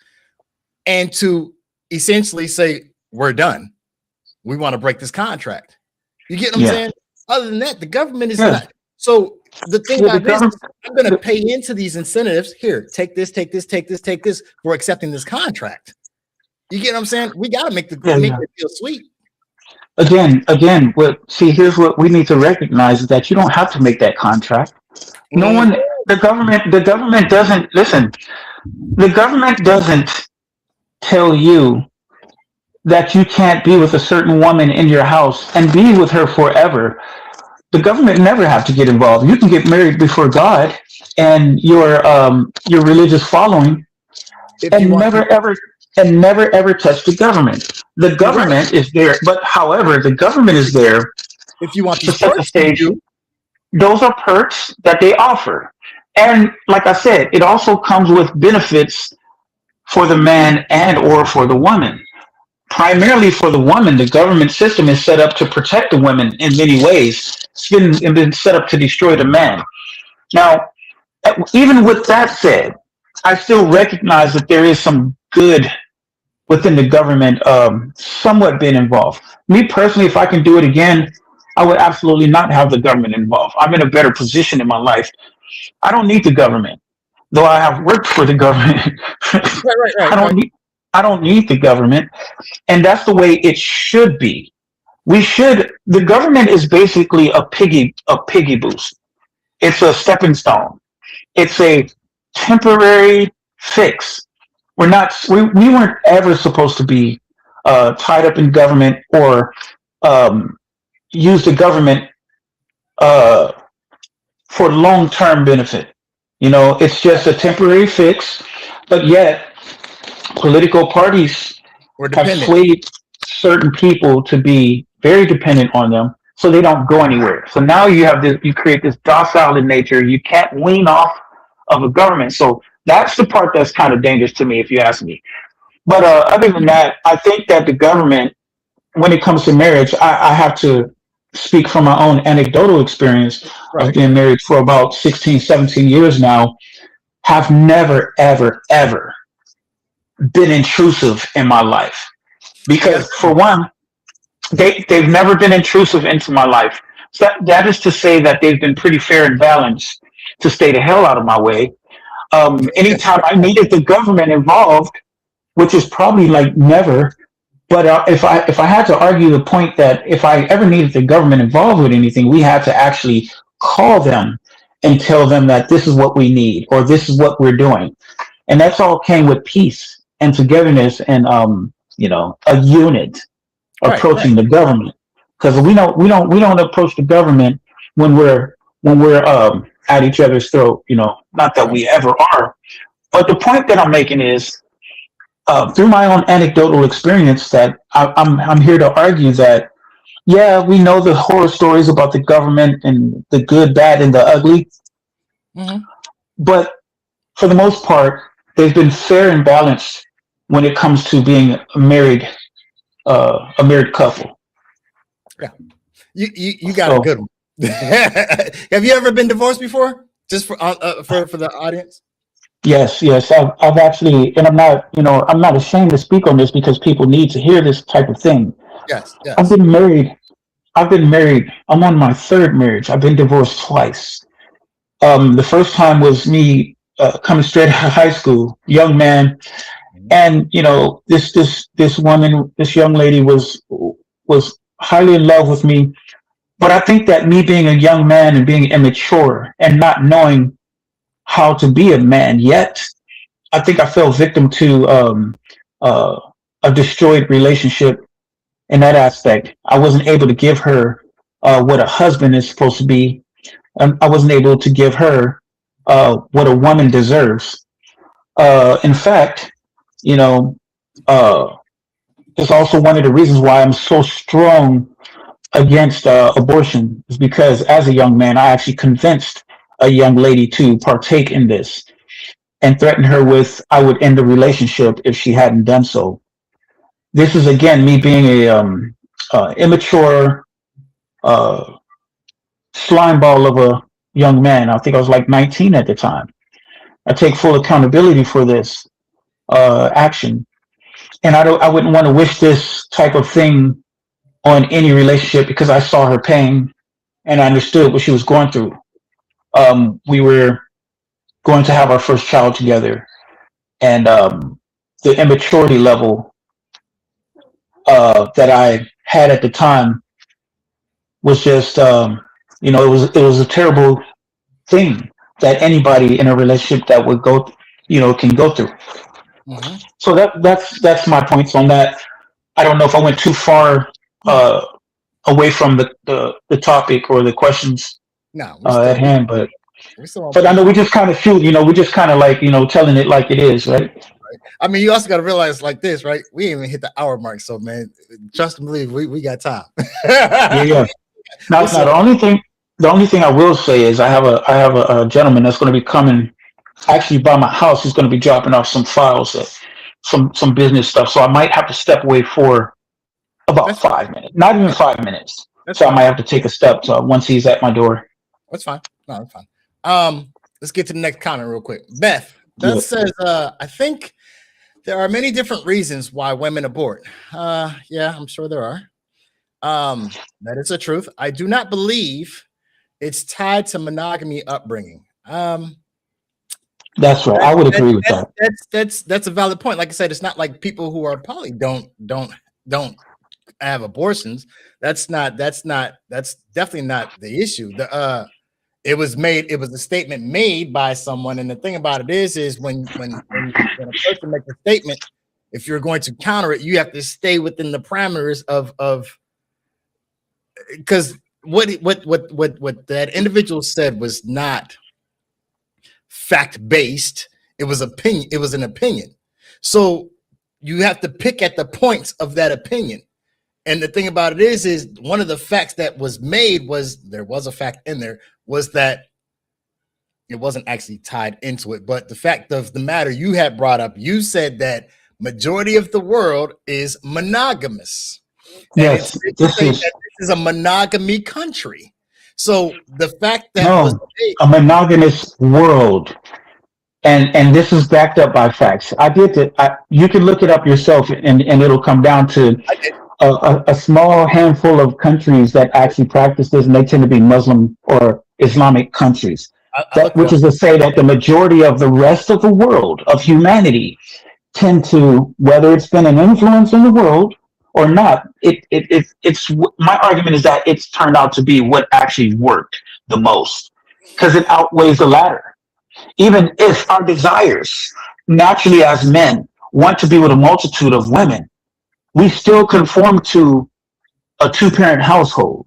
and to essentially say, we're done. We want to break this contract. You get what I'm saying? Other than that, the government is not. So the thing about this, I'm going to pay into these incentives. Here, take this for accepting this contract. You get what I'm saying? We got to make it feel sweet. Again, here's what we need to recognize is that you don't have to make that contract. The government doesn't listen. The government doesn't tell you that you can't be with a certain woman in your house and be with her forever. The government never have to get involved. You can get married before God and your religious following, and never ever touch the government. The government is there, but however, the government is there if you want to set the stage. Those are perks that they offer, and like I said, it also comes with benefits for the man and or for the woman. Primarily for the woman, the government system is set up to protect the women in many ways. It's been set up to destroy the man. Now, even with that said, I still recognize that there is some good within the government somewhat being involved. Me personally, if I can do it again, I would absolutely not have the government involved. I'm in a better position in my life. I don't need the government, though I have worked for the government. Right. I don't need the government, and that's the way it should be. The government is basically a piggy boost. It's a stepping stone. It's a temporary fix. We weren't ever supposed to be tied up in government or use the government for long-term benefit. It's just a temporary fix, but yet political parties have swayed certain people to be very dependent on them, so they don't go anywhere. So now you create this docile in nature. You can't wean off of a government. So that's the part that's kind of dangerous to me, if you ask me. But other than that, I think that the government, when it comes to marriage, I have to speak from my own anecdotal experience of being married for about 16, 17 years now, have never, ever, ever been intrusive in my life. Because for one, they've never been intrusive into my life. So that is to say that they've been pretty fair and balanced to stay the hell out of my way. Anytime I needed the government involved, which is probably like never, But if I had to argue the point that if I ever needed the government involved with anything, we had to actually call them and tell them that this is what we need or this is what we're doing, and that's all came with peace and togetherness and a unit Right. approaching the government, because we don't approach the government when we're at each other's throat. Not that Right. we ever are. But the point that I'm making is, through my own anecdotal experience, that I'm here to argue that, yeah, we know the horror stories about the government and the good, bad, and the ugly, Mm-hmm. but for the most part, they've been fair and balanced when it comes to being a married couple. Yeah. You got a So good one. Have you ever been divorced before? Just for the audience. yes, I've actually, and I'm not ashamed to speak on this because people need to hear this type of thing. Yes. I've Yes. been married. I've been married. I'm on my third marriage. I've been divorced twice. The first time was me coming straight out of high school, young man, and this woman, this young lady was highly in love with me. But I think that me being a young man and being immature and not knowing how to be a man yet, I think I fell victim to uh, a destroyed relationship in that aspect. I wasn't able to give her what a husband is supposed to be. I wasn't able to give her what a woman deserves. In fact, you know, uh, it's also one of the reasons why I'm so strong against abortion, is because as a young man, I actually convinced a young lady to partake in this and threatened her with I would end the relationship if she hadn't done so. This is again me being a immature uh, slime ball of a young man. I think I was like 19 at the time. I take full accountability for this action, and I wouldn't want to wish this type of thing on any relationship because I saw her pain and I understood what she was going through. We were going to have our first child together, and the immaturity level that I had at the time was just, it was a terrible thing that anybody in a relationship that would can go through. Mm-hmm. So that's my points on that. I don't know if I went too far No. away from the topic or the questions No. at hand, but We still on I know point. we just kind of shoot. We just kind of like telling it like it is, right? I mean, you also got to realize like this, right? We ain't even hit the hour mark, so man, trust and believe we got time. Yeah, yeah. Now, the only thing I will say is I have a gentleman that's going to be coming actually by my house. He's going to be dropping off some files, some business stuff. So I might have to step away for about That's fine. 5 minutes, not even 5 minutes. That's So I fine. might have to take a step once he's at my door. That's fine. No, that's fine. Let's get to the next comment real quick. Beth Yeah. says, I think there are many different reasons why women abort. Yeah, I'm sure there are. That is the truth. I do not believe it's tied to monogamy upbringing. That's right. I would agree with that. That's a valid point. Like I said, it's not like people who are poly don't have abortions. That's definitely not the issue. It was a statement made by someone, and the thing about it is when a person makes a statement, if you're going to counter it, you have to stay within the parameters of because what that individual said was not fact-based. It was opinion. It was an opinion. So you have to pick at the points of that opinion. And the thing about it is one of the facts that was made was there was a fact in there was that it wasn't actually tied into it. But the fact of the matter you had brought up, you said that majority of the world is monogamous. Yes, This is a monogamy country. So the fact that was made, a monogamous world. And this is backed up by facts. You can look it up yourself, and it'll come down to a small handful of countries that actually practice this, and they tend to be Muslim or Islamic countries. Which is to say that the majority of the rest of the world, of humanity, tend to, whether it's been an influence in the world or not, it's my argument is that it's turned out to be what actually worked the most because it outweighs the latter. Even if our desires naturally as men want to be with a multitude of women, we still conform to a two-parent household.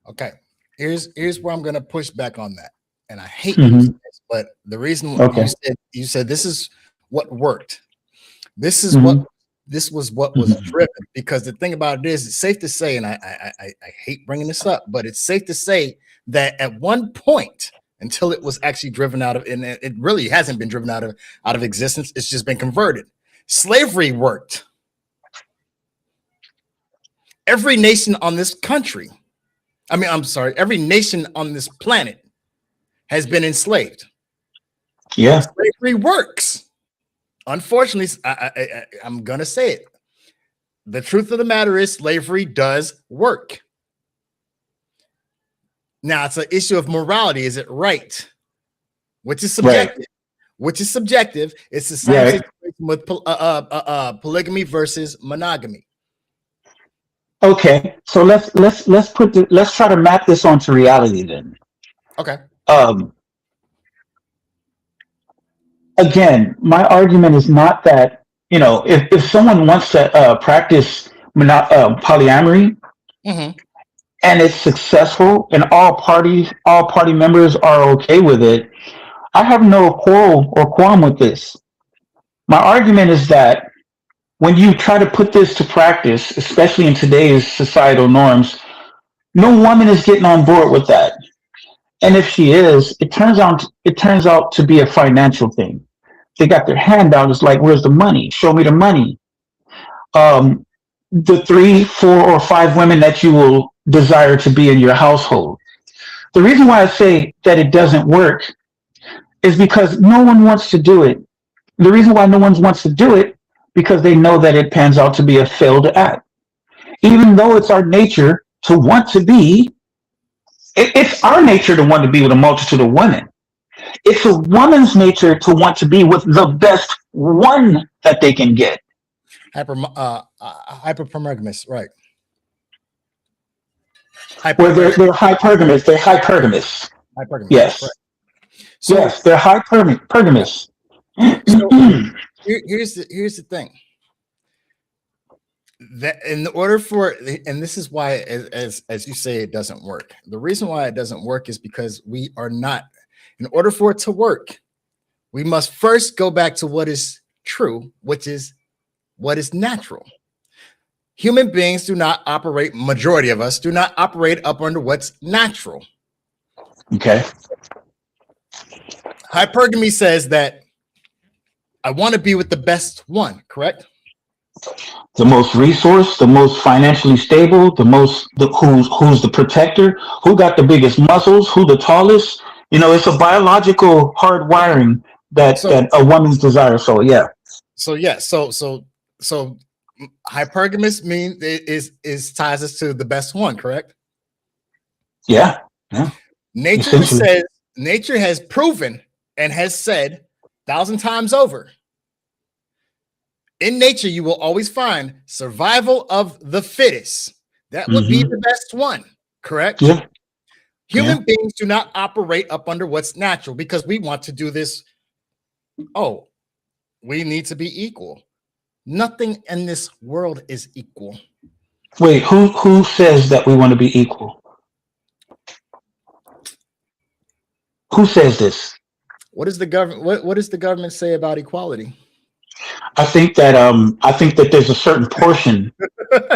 Okay, here's where I'm gonna push back on that, and I hate Mhm. using this, but the reason Okay. you said this is what worked. This is Mhm. this was what was driven, because the thing about it is, it's safe to say, and I hate bringing this up, but it's safe to say that at one point, until it was actually driven out of, and it really hasn't been driven out of existence, it's just been converted. Slavery worked. Every nation on this country, I'm sorry, every nation on this planet has been enslaved. Yeah. Slavery works. Unfortunately, I'm gonna say it. The truth of the matter is, slavery does work. Now, it's an issue of morality. Is it right? Which is subjective. Right. Which is subjective. It's the same situation with polygamy versus monogamy. Okay. So let's try to map this onto reality then. Okay. Again, my argument is not that, if someone wants to practice polyamory, Mm-hmm. and it's successful and all party members are okay with it, I have no quarrel or qualm with this. My argument is that when you try to put this to practice, especially in today's societal norms, no woman is getting on board with that. And if she is, it turns out to be a financial thing. They got their hand out. It's like, where's the money? Show me the money. The 3, 4, or 5 women that you will desire to be in your household. The reason why I say that it doesn't work is because no one wants to do it. The reason why no one wants to do it, because they know that it pans out to be a failed act. Even though it's our nature to want to be, it's our nature to want to be with a multitude of women. It's a woman's nature to want to be with the best one that they can get. Hypermonogamous, right? Where they're hypergamous. They're hypergamous. Hypergamous. Yes. Right. So, yes, they're hypergamous. So here's the thing. That in order for, and this is why, as you say, it doesn't work. The reason why it doesn't work is because we are not. In order for it to work, we must first go back to what is true, which is what is natural. Human beings do not operate, majority of us do not operate up under what's natural. Okay. Hypergamy says that I want to be with the best one, correct? The most resourced, the most financially stable, who's the protector, who got the biggest muscles, who the tallest. It's a biological hardwiring that a woman's desire. So yeah. So hypergamous mean is ties us to the best one, correct? Yeah. Nature has proven and has said 1,000 times over. In nature, you will always find survival of the fittest. That would be the best one, correct? Yeah. Human beings do not operate up under what's natural because we want to do this. Oh, we need to be equal. Nothing in this world is equal. Wait, who says that we want to be equal? Who says this? What is the government? What does the government say about equality? I think that there's a certain portion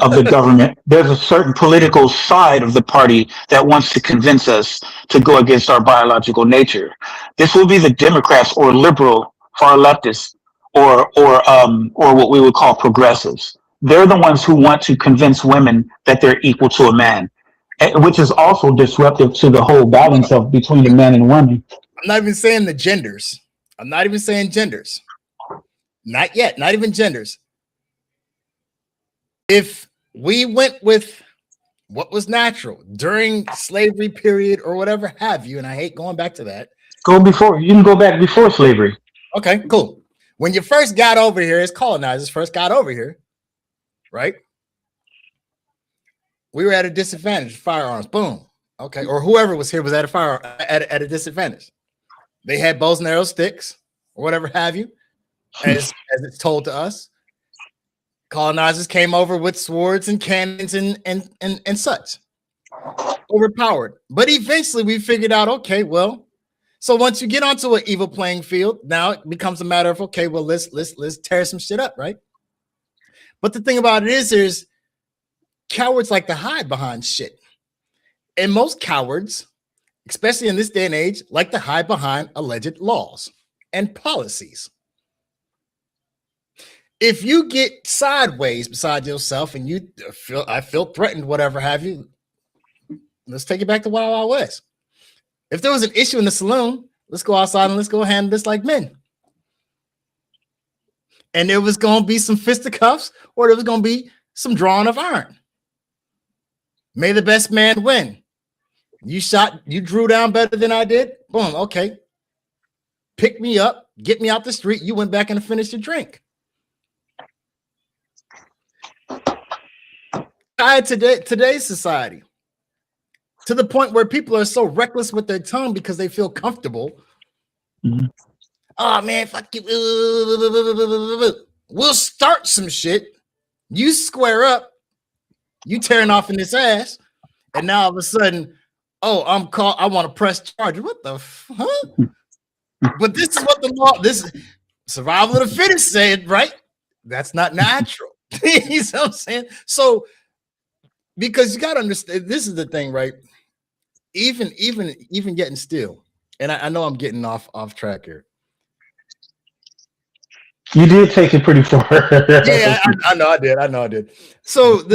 of the government, there's a certain political side of the party that wants to convince us to go against our biological nature. This will be the Democrats or liberal, far leftists, or what we would call progressives. They're the ones who want to convince women that they're equal to a man, which is also disruptive to the whole balance of between the man and woman. I'm not even saying the genders. I'm not even saying genders. Not yet. Not even genders. If we went with what was natural during slavery period or whatever have you, and I hate going back to that. You can go back before slavery. Okay, cool. When you first got over here, as colonizers first got over here, right? We were at a disadvantage. Firearms, boom. Okay, or whoever was here was at a disadvantage. They had bows and arrow sticks, or whatever have you, as it's told to us. Colonizers came over with swords and cannons and such. Overpowered. But eventually we figured out, okay, well, so once you get onto an evil playing field, now it becomes a matter of, okay, well, let's tear some shit up, right? But the thing about it is there's cowards like to hide behind shit. And most cowards, especially in this day and age, like to hide behind alleged laws and policies. If you get sideways beside yourself and you I feel threatened, whatever have you, let's take it back to Wild Wild West. If there was an issue in the saloon, let's go outside and let's go handle this like men. And there was going to be some fisticuffs, or there was going to be some drawing of iron. May the best man win. You drew down better than I did. Boom. Okay. Pick me up, get me out the street. You went back and finished your drink. Today's society, to the point where people are so reckless with their tongue because they feel comfortable. Mm-hmm. Oh man, fuck you. We'll start some shit. You square up. You tearing off in this ass, and now all of a sudden, oh, I'm called. I want to press charges. What the fuck? But this is what the law. This is survival of the fittest said, right? That's not natural. You know what I'm saying? So, because you got to understand, this is the thing, right? Even getting still, and I know I'm getting off track here. You did take it pretty far. Yeah, I know I did. So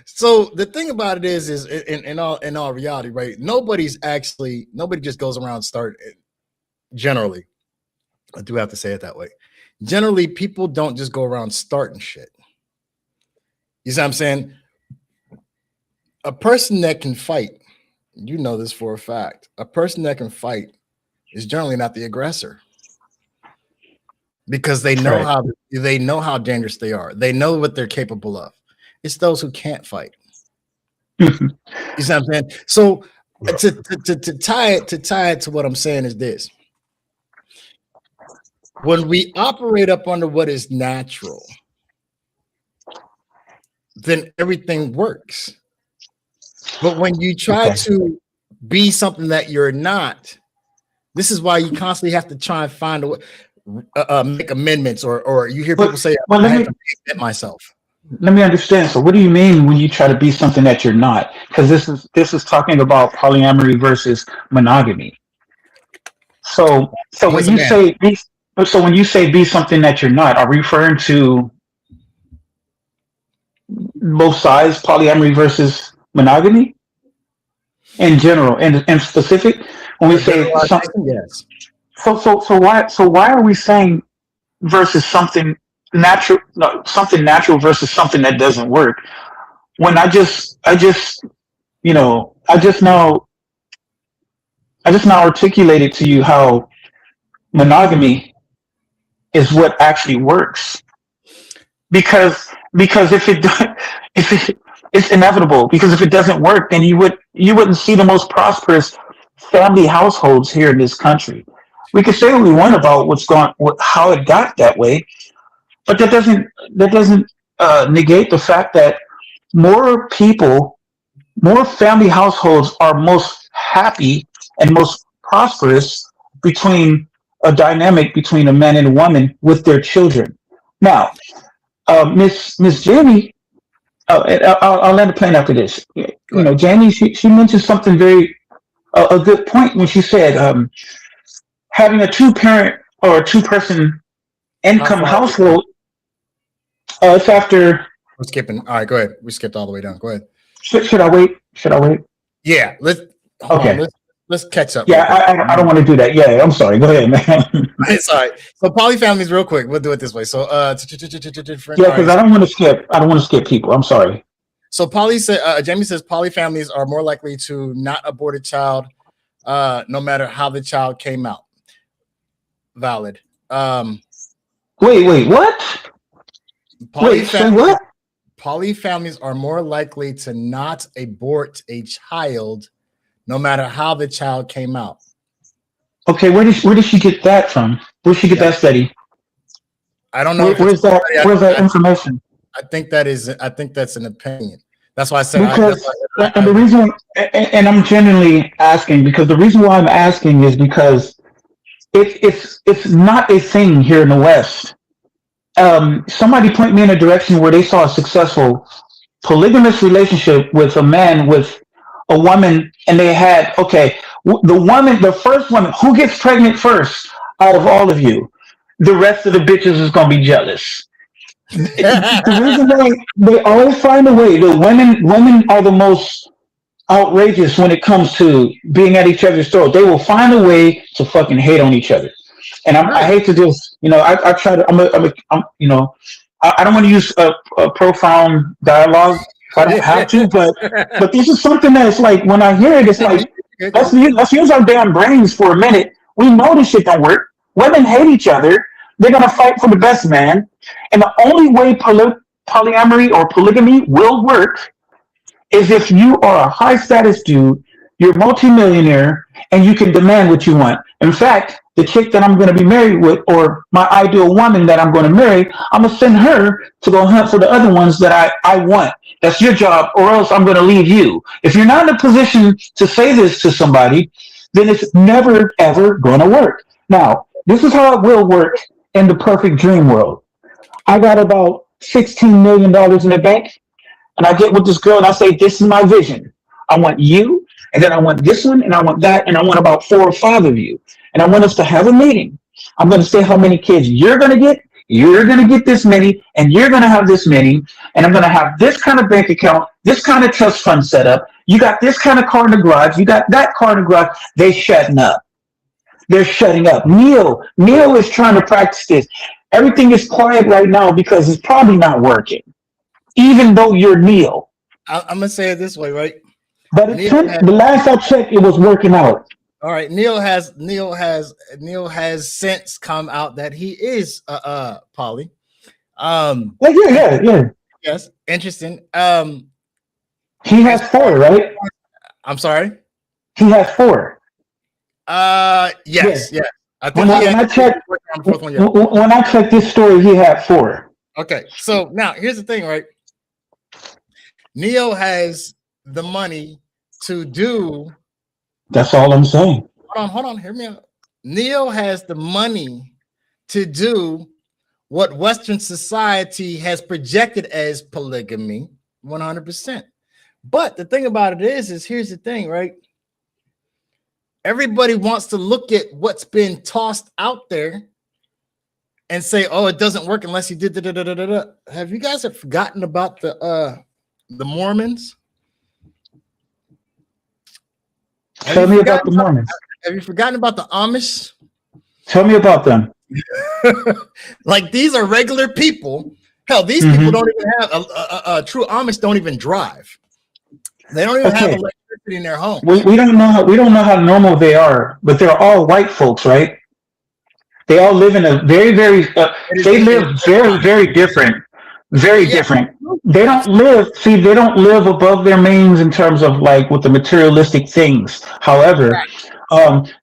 so the thing about it is in all reality, right? Nobody just goes around generally. I do have to say it that way. Generally, people don't just go around starting shit. You see what I'm saying? A person that can fight, you know this for a fact. A person that can fight is generally not the aggressor. Because they know how dangerous they are. They know what they're capable of. It's those who can't fight. You see what I'm saying? So to tie it to what I'm saying is this: when we operate up under what is natural, then everything works. But when you try to be something that you're not, this is why you constantly have to try and find a way. Make amendments, or you hear people say, "I have to make myself." Let me understand. So, what do you mean when you try to be something that you're not? Because this is talking about polyamory versus monogamy. So when you say be something that you're not, are we referring to both sides, polyamory versus monogamy, in general and specific? When we say something, yes. So why are we saying versus something natural versus something that doesn't work? When I just now articulated to you how monogamy is what actually works. Because it's inevitable. Because if it doesn't work, then you wouldn't see the most prosperous family households here in this country. We could say what we want about how it got that way, but that doesn't negate the fact that more family households are most happy and most prosperous between a dynamic between a man and a woman with their children. Now, Miss Jamie, I'll land the plane after this. You know, Jamie, she mentioned something a good point when she said. Having a two-parent or a two-person income household, it's after. We're skipping. All right, go ahead. We skipped all the way down. Go ahead. Should I wait? Yeah, let's catch up. Yeah, I don't want to do that. Yeah, I'm sorry. Go ahead, man. It's all right. So polyfamilies, real quick. We'll do it this way. So yeah, because I don't want to skip people. I'm sorry. So Jamie says polyfamilies are more likely to not abort a child, no matter how the child came out. Valid. Wait, what? Say what? poly families are more likely to not abort a child, no matter how the child came out. Okay, where did she get that from? Where did she get Yeah. that study? I don't know if it's Where's that information? I think that's an opinion. That's why I said Because and the reason and I'm genuinely asking because the reason why I'm asking is because it's not a thing here in the West. Somebody point me in a direction where they saw a successful polygamous relationship with a man with a woman, and they had the first woman who gets pregnant first out of all of you, the rest of the bitches is gonna be jealous. The reason why they always find a way. The women are the most outrageous when it comes to being at each other's throat. They will find a way to fucking hate on each other. And I hate to just, I try to, I don't want to use a profound dialogue if I don't have to, but this is something that's like, when I hear it, it's like, let's use our damn brains for a minute. We know this shit don't work. Women hate each other. They're going to fight for the best man. And the only way polyamory or polygamy will work is if you are a high status dude, you're multimillionaire, and you can demand what you want. In fact, the chick that I'm going to be married with, or my ideal woman that I'm going to marry, I'm going to send her to go hunt for the other ones that I want. That's your job, or else I'm going to leave you. If you're not in a position to say this to somebody, then it's never, ever going to work. Now, this is how it will work in the perfect dream world. I got about $16 million in the bank, and I get with this girl and I say, this is my vision. I want you, and then I want this one, and I want that, and I want about 4 or 5 of you. And I want us to have a meeting. I'm going to say how many kids you're going to get. You're going to get this many, and you're going to have this many. And I'm going to have this kind of bank account, this kind of trust fund set up. You got this kind of car in the garage. You got that car in the garage. They shutting up. They're shutting up. Neil is trying to practice this. Everything is quiet right now because it's probably not working, even though you're Neil. I'm going to say it this way, right? But the last I checked, it was working out. All right, Neil has since come out that he is poly. Yeah. Yes, interesting. He has 4, right? I'm sorry. He has 4. Yes. I think when I checked this story, he had 4. Okay, so now here's the thing, right? Neil has the money to do. That's all I'm saying. Hold on, hear me out. Neil has the money to do what Western society has projected as polygamy, 100%. But the thing about it is here's the thing, right? Everybody wants to look at what's been tossed out there and say, "Oh, it doesn't work unless you did da, da, da, da, da." Have you guys forgotten about the Mormons? Tell me about the Mormons. Have you forgotten about the Amish? Tell me about them. Like, these are regular people. Hell, these people don't even have a true Amish. Don't even drive. They don't even have electricity in their home. We don't know how normal they are, but they're all white folks, right? They all live in a very they live very different. Very different. They don't live above their means in terms of like with the materialistic things. However,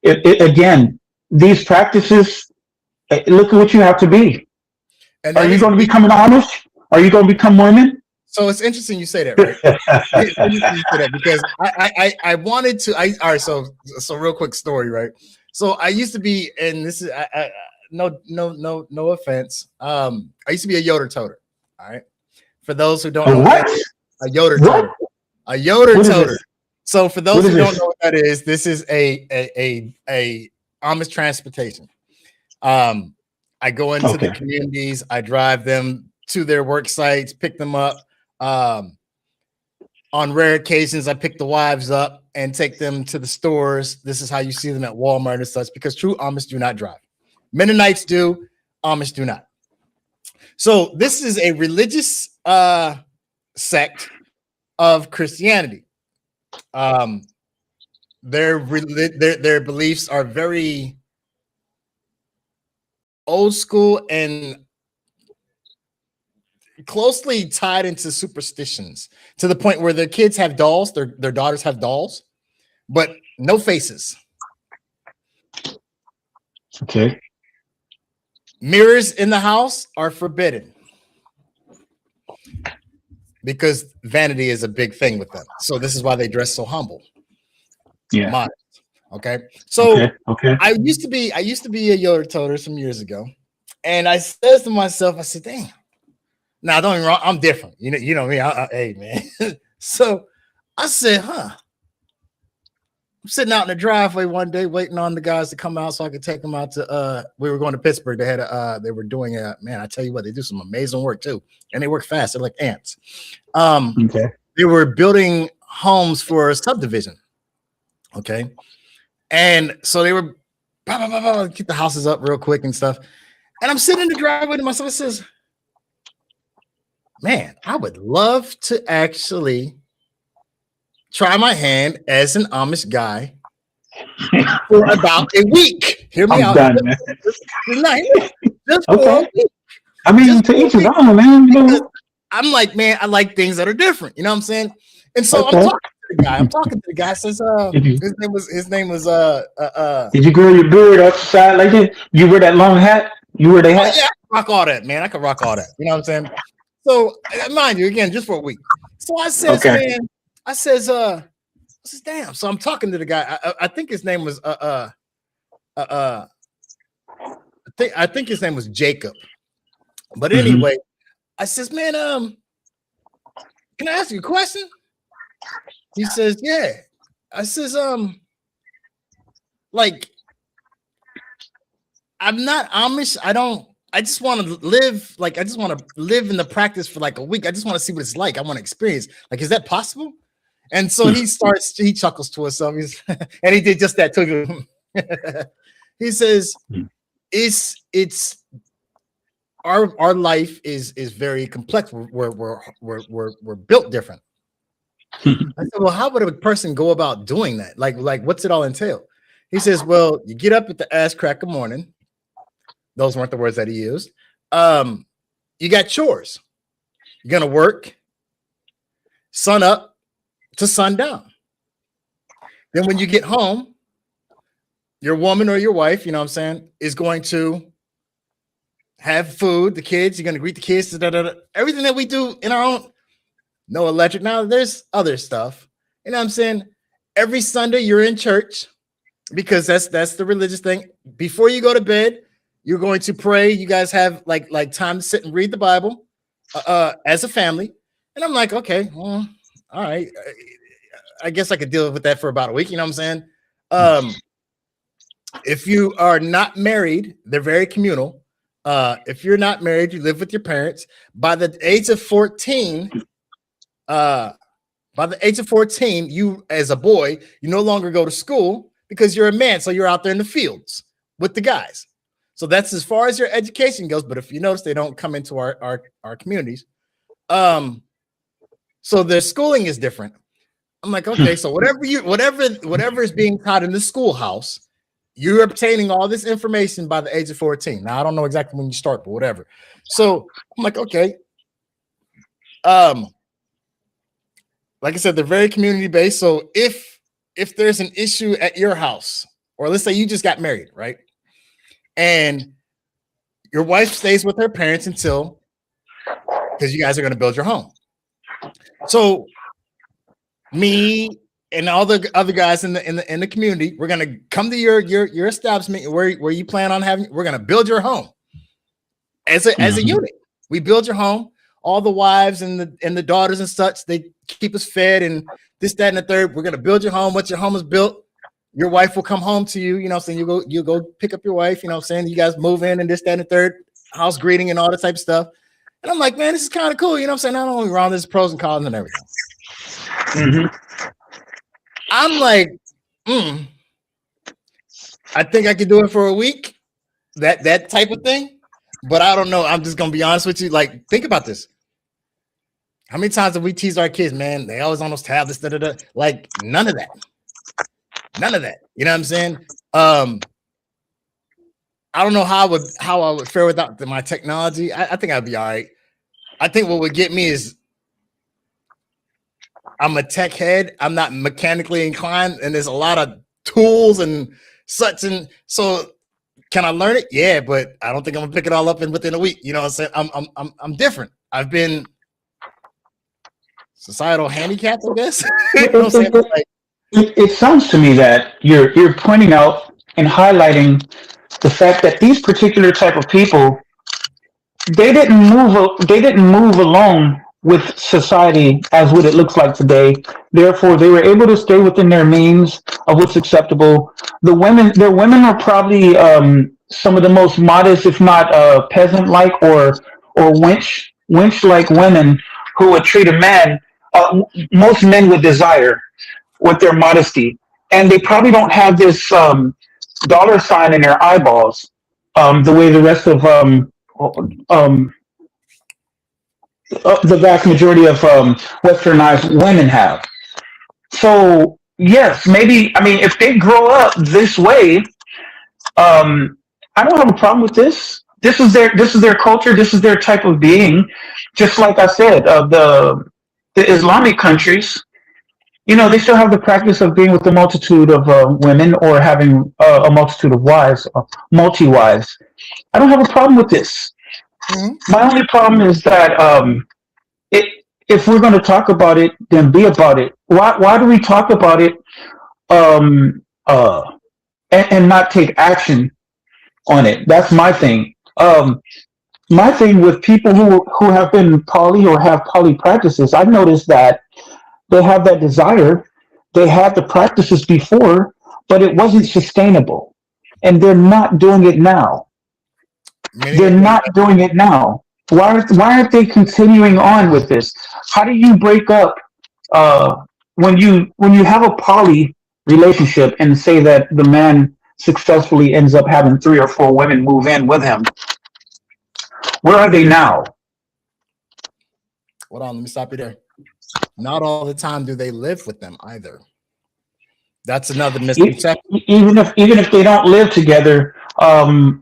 again, these practices, look at what you have to be. Are you going to become an Amish? Are you going to become Mormon? So it's interesting you say that, right? It's interesting you say that because I wanted to. All right. So real quick story, right? So I used to be, and this is no offense. I used to be a Yoder toter. All right. For those who don't know what a Yoder toter. A Yoder toter. So for those who don't know what that is, this is a Amish transportation. I go into the communities, I drive them to their work sites, pick them up. On rare occasions, I pick the wives up and take them to the stores. This is how you see them at Walmart and such, because true Amish do not drive. Mennonites do, Amish do not. So this is a religious sect of Christianity. Their beliefs are very old school, and closely tied into superstitions to the point where their kids have dolls, their daughters have dolls, but no faces. Okay. Mirrors in the house are forbidden because vanity is a big thing with them. So this is why they dress so humble. Yeah. Modest. Okay. So Okay. I used to be a Yoder toter some years ago, and I says to myself, I said, "Damn, now don't get me wrong, I'm different. You know me. Hey man." So I said, "Huh." I'm sitting out in the driveway one day waiting on the guys to come out so I could take them out to we were going to Pittsburgh. They were doing man, I tell you what, they do some amazing work too. And they work fast. They're like ants. Okay. They were building homes for a subdivision. Okay. And so they were get the houses up real quick and stuff. And I'm sitting in the driveway to myself. It says, man, I would love to actually try my hand as an Amish guy for about a week. Hear me out. Done, man. Just for a week. I mean, to each his own, man. You know? I'm like, man, I like things that are different. You know what I'm saying? And so I'm talking to the guy. Says, his name was Did you grow your beard off the side like that? You wear that long hat? You wear the hat? Yeah, I can rock all that, man. I can rock all that. You know what I'm saying? So mind you, again, just for a week. So I says, man, I says, damn. So I'm talking to the guy. I think his name was I think his name was Jacob. But anyway, I says, man, can I ask you a question? He says, yeah. I says, like, I'm not Amish. I just want to live, like, I just want to live in the practice for like a week. I just want to see what it's like. I want to experience. Like, is that possible? And so he chuckles to himself. And he did just that too. He says, it's our life is very complex. We're built different. I said, well, how would a person go about doing that? Like what's it all entail? He says, well, you get up at the ass crack of morning. Those weren't the words that he used. You got chores. You're gonna work sun up to sundown. Then when you get home, your woman or your wife, you know what I'm saying, is going to have food, the kids, you're going to greet the kids, everything that we do in our own, no electric. Now there's other stuff, you know what I'm saying? Every Sunday you're in church because that's the religious thing. Before you go to bed, you're going to pray. You guys have like time to sit and read the Bible as a family. And I'm like, okay, well, all right. I guess I could deal with that for about a week. You know what I'm saying? If you are not married, they're very communal. If you're not married, you live with your parents. By the age of 14, you as a boy, you no longer go to school because you're a man. So you're out there in the fields with the guys. So that's as far as your education goes. But if you notice, they don't come into our communities. So their schooling is different. I'm like, okay, so whatever is being taught in the schoolhouse, you're obtaining all this information by the age of 14. Now I don't know exactly when you start, but whatever. So I'm like, okay. Like I said, they're very community based. So if there's an issue at your house, or let's say you just got married, right? And your wife stays with her parents until, because you guys are going to build your home. So me and all the other guys in the community, we're gonna come to your establishment where you plan on having. We're gonna build your home as a unit. We build your home. All the wives and the daughters and such, they keep us fed and this, that, and the third. We're gonna build your home. Once your home is built, your wife will come home to you. You know what I'm saying? You go pick up your wife. You know what I'm saying? You guys move in and this, that, and the third. House greeting and all that type of stuff. And I'm like, man, this is kind of cool. You know what I'm saying? Not only around there's pros and cons and everything. I'm like, I think I could do it for a week, that type of thing. But I don't know. I'm just gonna be honest with you. Like, think about this. How many times have we teased our kids, man? They always on those tablets, like none of that. None of that. You know what I'm saying? I don't know how I would fare without my technology. I think I'd be all right. I think what would get me is I'm a tech head. I'm not mechanically inclined, and there's a lot of tools and such. And so, can I learn it? Yeah, but I don't think I'm gonna pick it all up in within a week. You know what I'm saying? I'm different. I've been societal handicapped, I guess. You know what I'm saying? Like, It sounds to me that you're pointing out and highlighting the fact that these particular type of people, they didn't move along with society as what it looks like today. Therefore, they were able to stay within their means of what's acceptable. Their women are probably some of the most modest, if not peasant like or wench like women who would treat a man. Most men would desire with their modesty, and they probably don't have this dollar sign in their eyeballs the way the rest of um, the vast majority of westernized women have. So yes, maybe, I mean, if they grow up this way, I don't have a problem with this. This is their culture. This is their type of being. Just like I said, the Islamic countries, they still have the practice of being with a multitude of women or having a multitude of wives, multi wives. I don't have a problem with this. My only problem is that if we're going to talk about it, then be about it. Why do we talk about it um, uh, and not take action on it? That's my thing. My thing with people who have been poly or have poly practices, I've noticed that they have that desire. They had the practices before, but it wasn't sustainable. And they're not doing it now. They're not doing it now. Why aren't they continuing on with this? How do you break up when you have a poly relationship and say that the man successfully ends up having 3 or 4 women move in with him? Where are they now? hold on, let me stop you there. Not all the time do they live with them either. That's another misconception. Even if they don't live together, okay,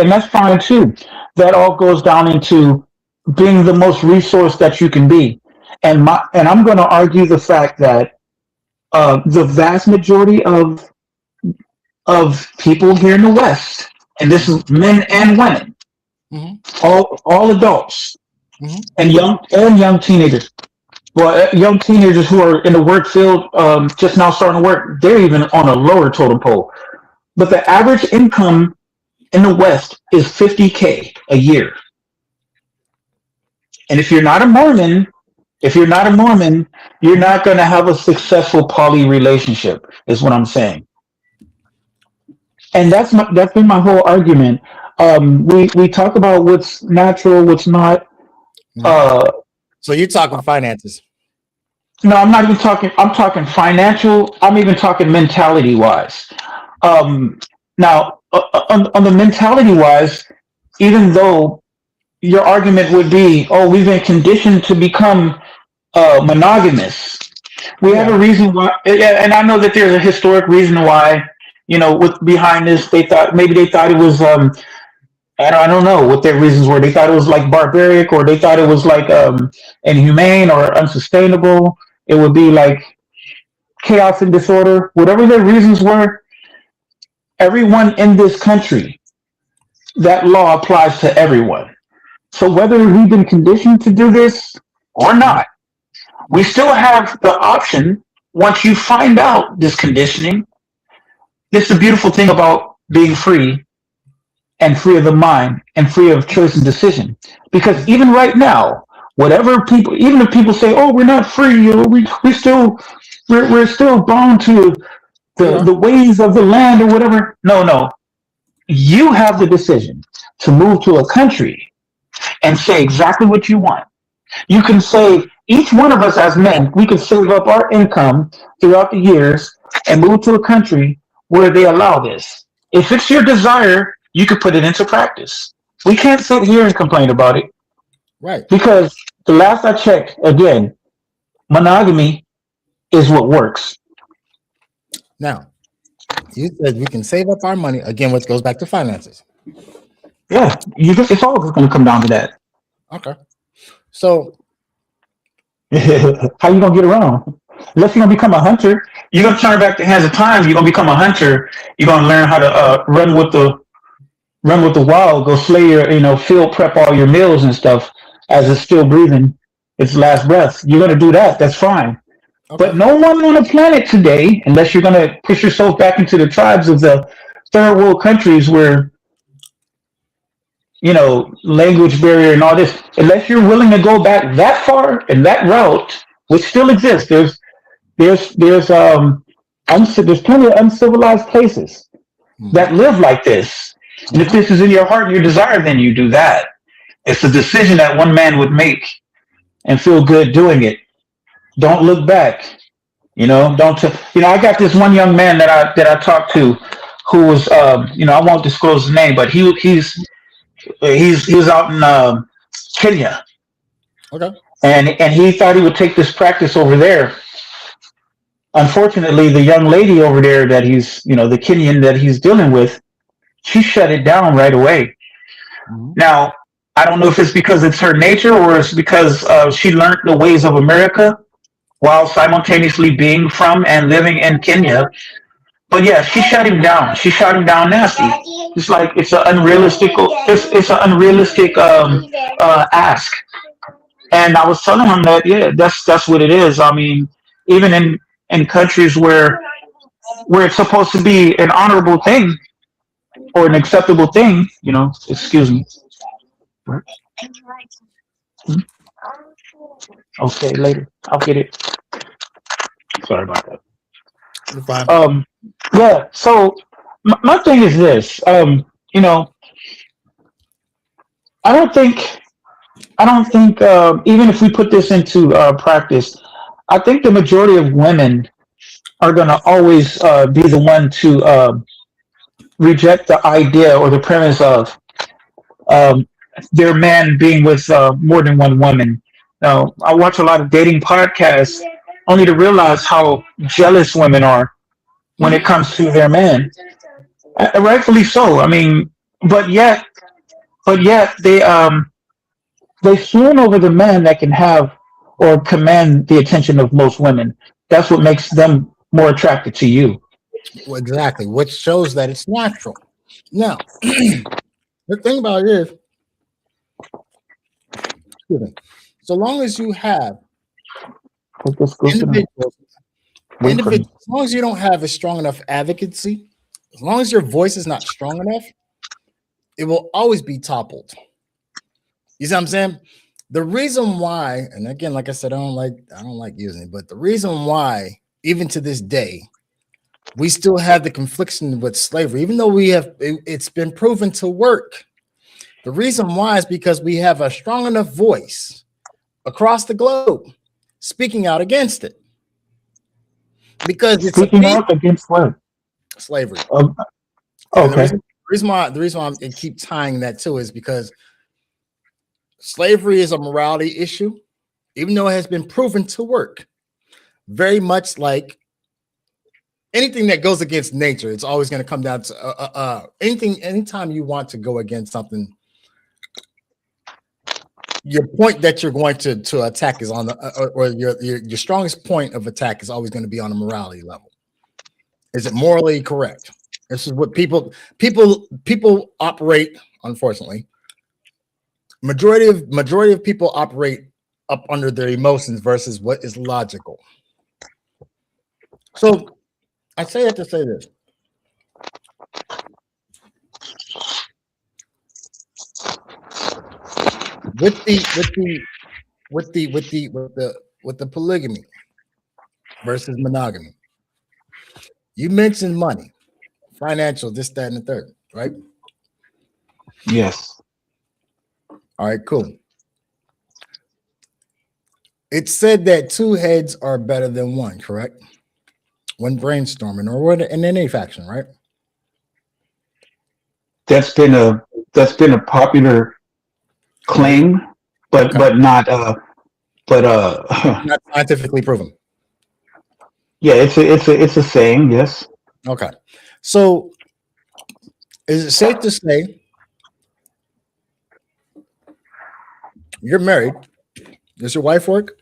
and that's fine too. That all goes down into being the most resource that you can be, and I'm going to argue the fact that the vast majority of people here in the West, and this is men and women, all adults, and young teenagers. Well, young teenagers who are in the work field, just now starting to work, they're even on a lower totem pole. But the average income in the West is $50K a year. And if you're not a Mormon, you're not going to have a successful poly relationship, is what I'm saying. And that's been my whole argument. We talk about what's natural, what's not. So you're talking finances? No, I'm not even talking. I'm talking financial. I'm even talking mentality wise. Now, on the mentality wise, even though your argument would be, oh, we've been conditioned to become monogamous. We have a reason why, and I know that there's a historic reason why. With behind this, they thought it was. I don't know what their reasons were. They thought it was like barbaric, or they thought it was like inhumane or unsustainable. It would be like chaos and disorder. Whatever their reasons were, everyone in this country, that law applies to everyone. So whether we've been conditioned to do this or not, we still have the option. Once you find out this conditioning, this is the beautiful thing about being free and free of the mind and free of choice and decision. Because even right now, even if people say, "Oh, we're not free," we're still bound to the ways of the land or whatever. No, you have the decision to move to a country and say exactly what you want. You can say, each one of us as men, we can save up our income throughout the years and move to a country where they allow this. If it's your desire, you could put it into practice. We can't sit here and complain about it. Right. Because the last I checked, again, monogamy is what works. Now, you said we can save up our money. Again, which goes back to finances. Yeah, it's all going to come down to that. Okay. So How you gonna get around? Unless you're gonna become a hunter, you're gonna turn back the hands of time. You're gonna become a hunter. You're gonna learn how to run with the wild. Go slay your, field prep all your meals and stuff as it's still breathing its last breath. You're gonna do that. That's fine. okay. But no one on the planet today, unless you're gonna push yourself back into the tribes of the third world countries where language barrier and all this, unless you're willing to go back that far and that route, which still exists. There's plenty of uncivilized places that live like this. And if this is in your heart and your desire, then you do that. It's a decision that one man would make and feel good doing it. Don't look back. I got this one young man that I talked to who was, I won't disclose his name, but he's out in Kenya. Okay. And he thought he would take this practice over there. Unfortunately, the young lady over there that he's, the Kenyan that he's dealing with, she shut it down right away. Mm-hmm. Now, I don't know if it's because it's her nature or it's because she learned the ways of America while simultaneously being from and living in Kenya. But yeah, she shut him down. She shut him down nasty. It's like it's an unrealistic ask. And I was telling him that that's what it is. I mean, even in countries where it's supposed to be an honorable thing or an acceptable thing, excuse me. Okay, later. I'll get it. Sorry about that. You're fine. Yeah. So my thing is this. I don't think. Even if we put this into practice, I think the majority of women are going to always be the one to reject the idea or the premise of their man being with more than one woman. Now, I watch a lot of dating podcasts only to realize how jealous women are when it comes to their man. Rightfully so. I mean, but yet they swoon over the man that can have or command the attention of most women. That's what makes them more attracted to you. Exactly, which shows that it's natural. Now, the thing about it is, so long as you have individuals, as long as you don't have a strong enough advocacy, as long as your voice is not strong enough, it will always be toppled. You see what I'm saying? The reason why, and again, like I said, I don't like using it, but the reason why, even to this day, we still have the confliction with slavery, even though it's been proven to work. The reason why is because we have a strong enough voice across the globe speaking out against it. Because it's speaking out against what? Slavery. Okay. The reason why I keep tying that to is because slavery is a morality issue, even though it has been proven to work. Very much like anything that goes against nature, it's always going to come down to anytime you want to go against something, your point that you're going to attack is on or your strongest point of attack is always going to be on a morality level. Is it morally correct? This is what people operate, unfortunately. Majority of people operate up under their emotions versus what is logical. So I say that to say this. With the polygamy versus monogamy, you mentioned money, financial, this, that, and the third, right? Yes. All right, cool. It's said that two heads are better than one, correct? When brainstorming or in any faction, right? That's been a popular claim, but not not scientifically proven. Yeah, it's a saying, yes. Okay. So is it safe to say You're married. Does your wife work?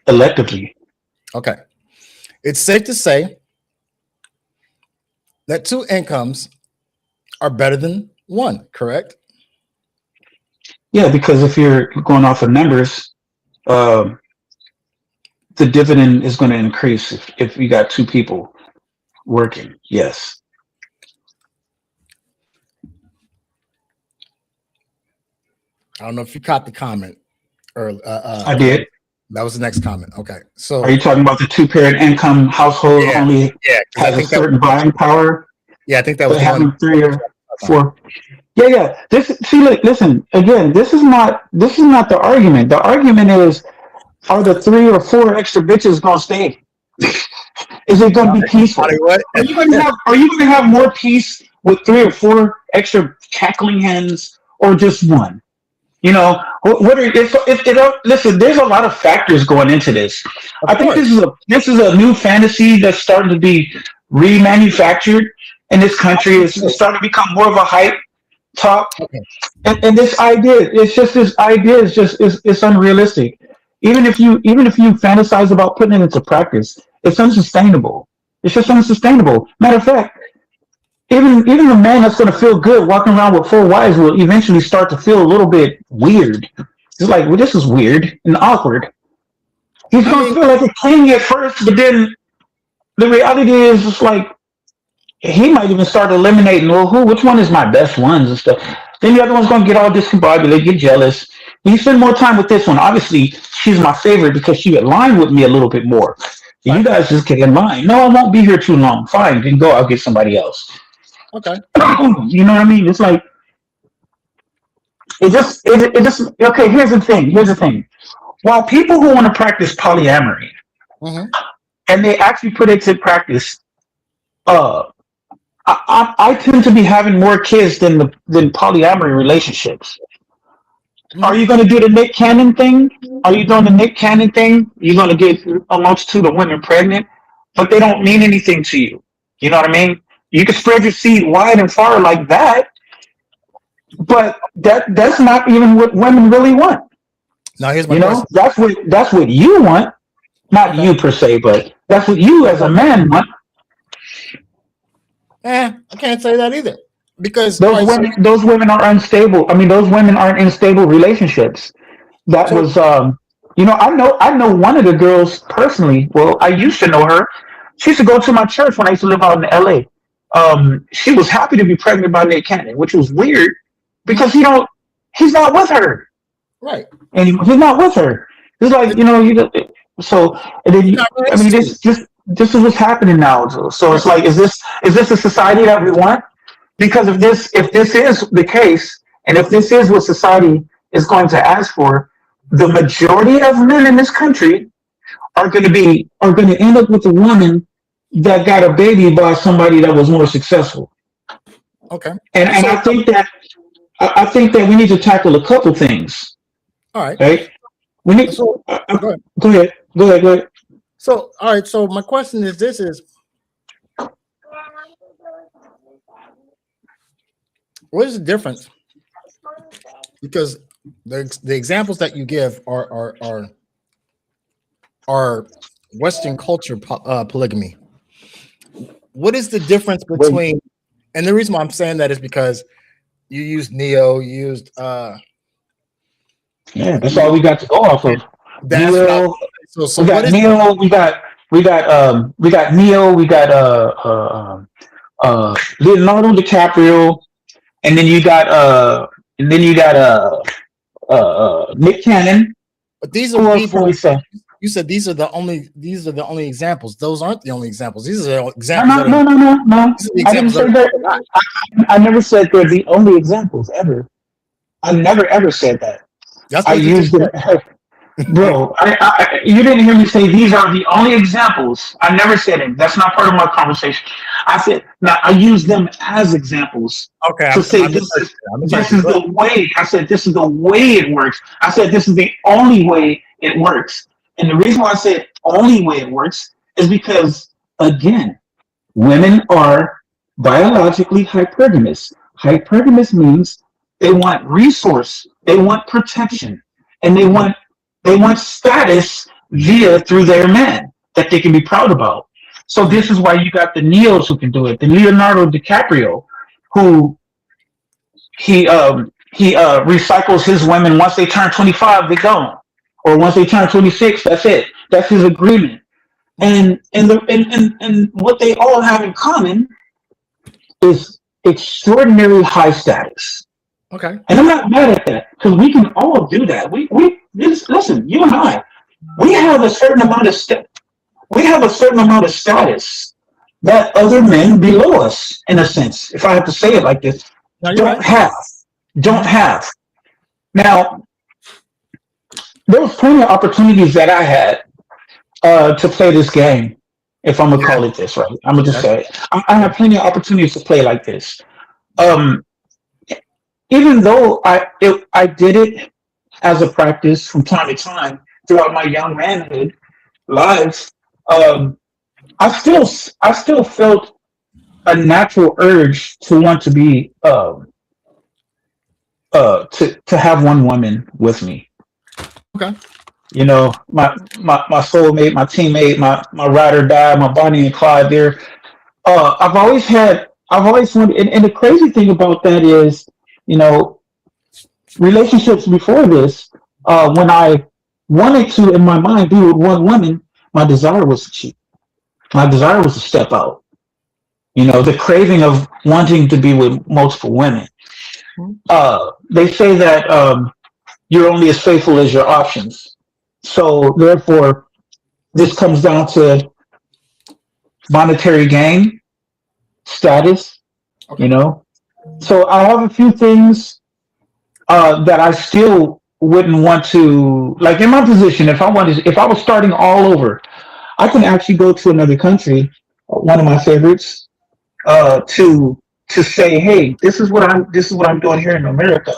Electively. Okay. It's safe to say that two incomes are better than one, correct? Yeah, because if you're going off of numbers, the dividend is going to increase if you got two people working. Yes. I don't know if you caught the comment or I did. that was the next comment. Okay. So Are you talking about the two-parent income household only has a certain buying power? Yeah, I think that was But the having one. 3 or 4. Yeah. Listen again. This is not the argument. The argument is, are the 3 or 4 extra bitches gonna stay? Is it gonna be peaceful? Hollywood. Are you gonna have more peace with 3 or 4 extra cackling hens, or just one? You know, listen, there's a lot of factors going into this. I think this is a new fantasy that's starting to be remanufactured in this country. It's starting to become more of a hype talk. Okay. And this idea, it's unrealistic. Even if you fantasize about putting it into practice, it's unsustainable. It's just unsustainable. Matter of fact, even the man that's going to feel good walking around with 4 wives will eventually start to feel a little bit weird. It's like, well, this is weird and awkward. He's going to feel like a king at first, but then the reality is, it's like, he might even start eliminating, well, which one is my best ones and stuff. Then the other one's going to get all discombobulated, get jealous. You spend more time with this one. Obviously, she's my favorite because she aligned with me a little bit more. You guys just get in line. No, I won't be here too long. Fine, then go. I'll get somebody else. Okay. You know what I mean? It's like, it just okay, here's the thing. While people who want to practice polyamory, and they actually put it to practice, I tend to be having more kids than polyamory relationships. Are you going to do the Nick Cannon thing? Are you doing the Nick Cannon thing? You're going to get a multitude of women pregnant, but they don't mean anything to you. You know what I mean? You can spread your seed wide and far like that, but that's not even what women really want. Now here's my question. That's what you want, not you per se, but that's what you as a man want. I can't say that either, because those women are unstable. I mean, those women aren't in stable relationships. That was, I know one of the girls personally. Well, I used to know her. She used to go to my church when I used to live out in LA. She was happy to be pregnant by Nick Cannon, which was weird because he's not with her. Right. And he's not with her. It's like, this is what's happening now. So it's like, is this a society that we want? Because if this is the case, and if this is what society is going to ask for, the majority of men in this country are going to end up with a woman that got a baby by somebody that was more successful. Okay. And I think that we need to tackle a couple things. All right. Right? We need. Go ahead. So, all right. So my question is what is the difference? Because the examples that you give are Western culture polygamy. What is the difference between? And the reason why I'm saying that is because you used Neo, you used that's all we got to go off of. Neo. So we got Neo. We got Neo. We got Leonardo DiCaprio, and then you got Nick Cannon. But these are people. You said these are the only examples. Those aren't the only examples. These are the examples. No. I didn't say that. I never said they're the only examples ever. I never ever said that. I used it, bro. You didn't hear me say these are the only examples. I never said it. That's not part of my conversation. I said I use them as examples. Okay. To say this is the way. I said this is the way it works. I said this is the only way it works. And the reason why I said only way it works is because, again, women are biologically hypergamous. Hypergamous means They want resource. They want protection, and they want status through their men that they can be proud about. So this is why you got the Neos who can do it. The Leonardo DiCaprio, who he recycles his women once they turn 25, they gone, or once they turn 26, that's it. That's his agreement. And what they all have in common is extraordinary high status. Okay. And I'm not mad at that, because we can all do that. Listen, you and I, we have a certain amount of status that other men below us, in a sense, if I have to say it like this, No, don't have. Now, there was plenty of opportunities that I had to play this game, if I'm gonna call it this, right? I'm gonna just say it. I have plenty of opportunities to play like this. Even though I did it as a practice from time to time throughout my young manhood lives, I still felt a natural urge to want to be to have one woman with me. Okay. You know, my soulmate, my teammate, my ride or die, my Bonnie and Clyde there. I've always wanted, and the crazy thing about that is, you know, relationships before this, when I wanted to, in my mind, be with one woman, my desire was to cheat. My desire was to step out. You know, the craving of wanting to be with multiple women. They say that you're only as faithful as your options. So therefore, this comes down to monetary gain, status, you know. So I have a few things that I still wouldn't want to, like in my position, if I was starting all over, I can actually go to another country, one of my favorites, to say, hey, this is what I'm doing here in America.